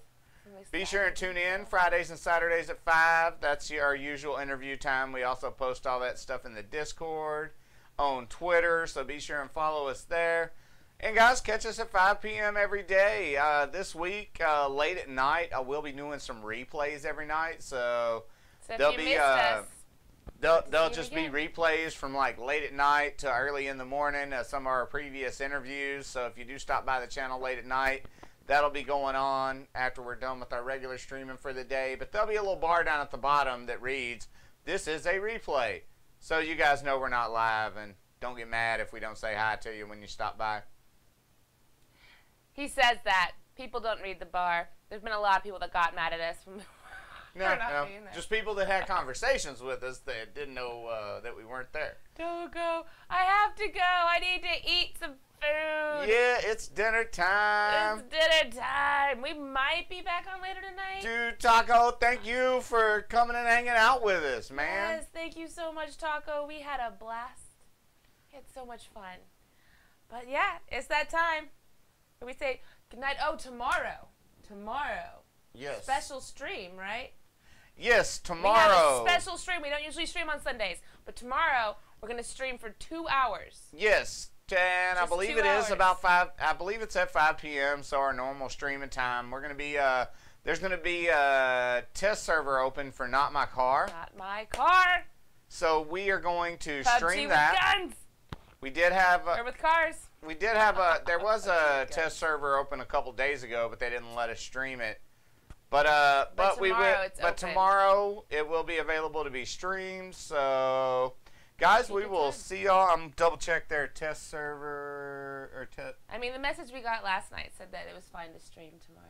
be sure and tune in Fridays and Saturdays at 5. That's our usual interview time. We also post all that stuff in the Discord, on Twitter, so be sure and follow us there. And guys, catch us at 5 p.m. every day. This week, late at night, I will be doing some replays every night. So there'll be they'll just be replays from like late at night to early in the morning. Some of our previous interviews. So if you do stop by the channel late at night, that'll be going on after we're done with our regular streaming for the day. But there'll be a little bar down at the bottom that reads, "This is a replay." So you guys know we're not live, and don't get mad if we don't say hi to you when you stop by. He says that. People don't read the bar. There's been a lot of people that got mad at us from no, just people that had conversations with us that didn't know that we weren't there. Don't go. I have to go. I need to eat some food. Yeah, it's dinner time. It's dinner time. We might be back on later tonight. Dude, Taco, thank you for coming and hanging out with us, man. Yes, thank you so much, Taco. We had a blast. We had so much fun. But yeah, it's that time. We say goodnight. Oh, tomorrow. Tomorrow. Yes. Special stream, right? Yes, tomorrow. We have a special stream. We don't usually stream on Sundays, but tomorrow we're going to stream for 2 hours. Yes, and I believe it is about 5. I believe it's at 5 p.m. So our normal streaming time. We're going to be there's going to be a test server open for Not My Car. Not My Car. So we are going to PUBG stream that. With guns. We did have or with cars. We did have there was a test server open a couple days ago, but they didn't let us stream it. But we will. But tomorrow it will be available to be streamed. So, guys, we will see y'all. I'm double check their test server or test. I mean, the message we got last night said that it was fine to stream tomorrow.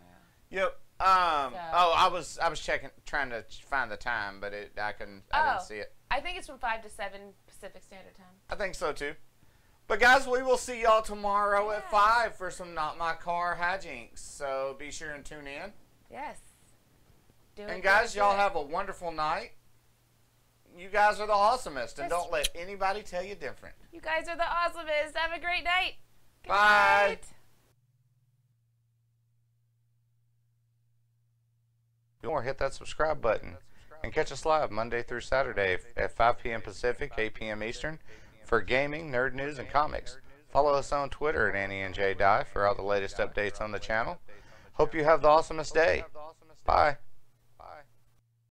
Yep. Oh, I was checking, trying to find the time, but I didn't see it. I think it's from 5 to 7 Pacific Standard Time. I think so too. But guys, we will see y'all tomorrow at 5 for some Not My Car hijinks. So be sure and tune in. Yes. And guys, y'all have a wonderful night. You guys are the awesomest, and don't let anybody tell you different. You guys are the awesomest. Have a great night. Good Bye. night. Or hit that subscribe button and catch us live Monday through Saturday at 5 p.m. Pacific, 8 p.m. Eastern for gaming, nerd news, and comics. Follow us on Twitter at Annie and J Die for all the latest updates on the channel. Hope you have the awesomest day. Bye.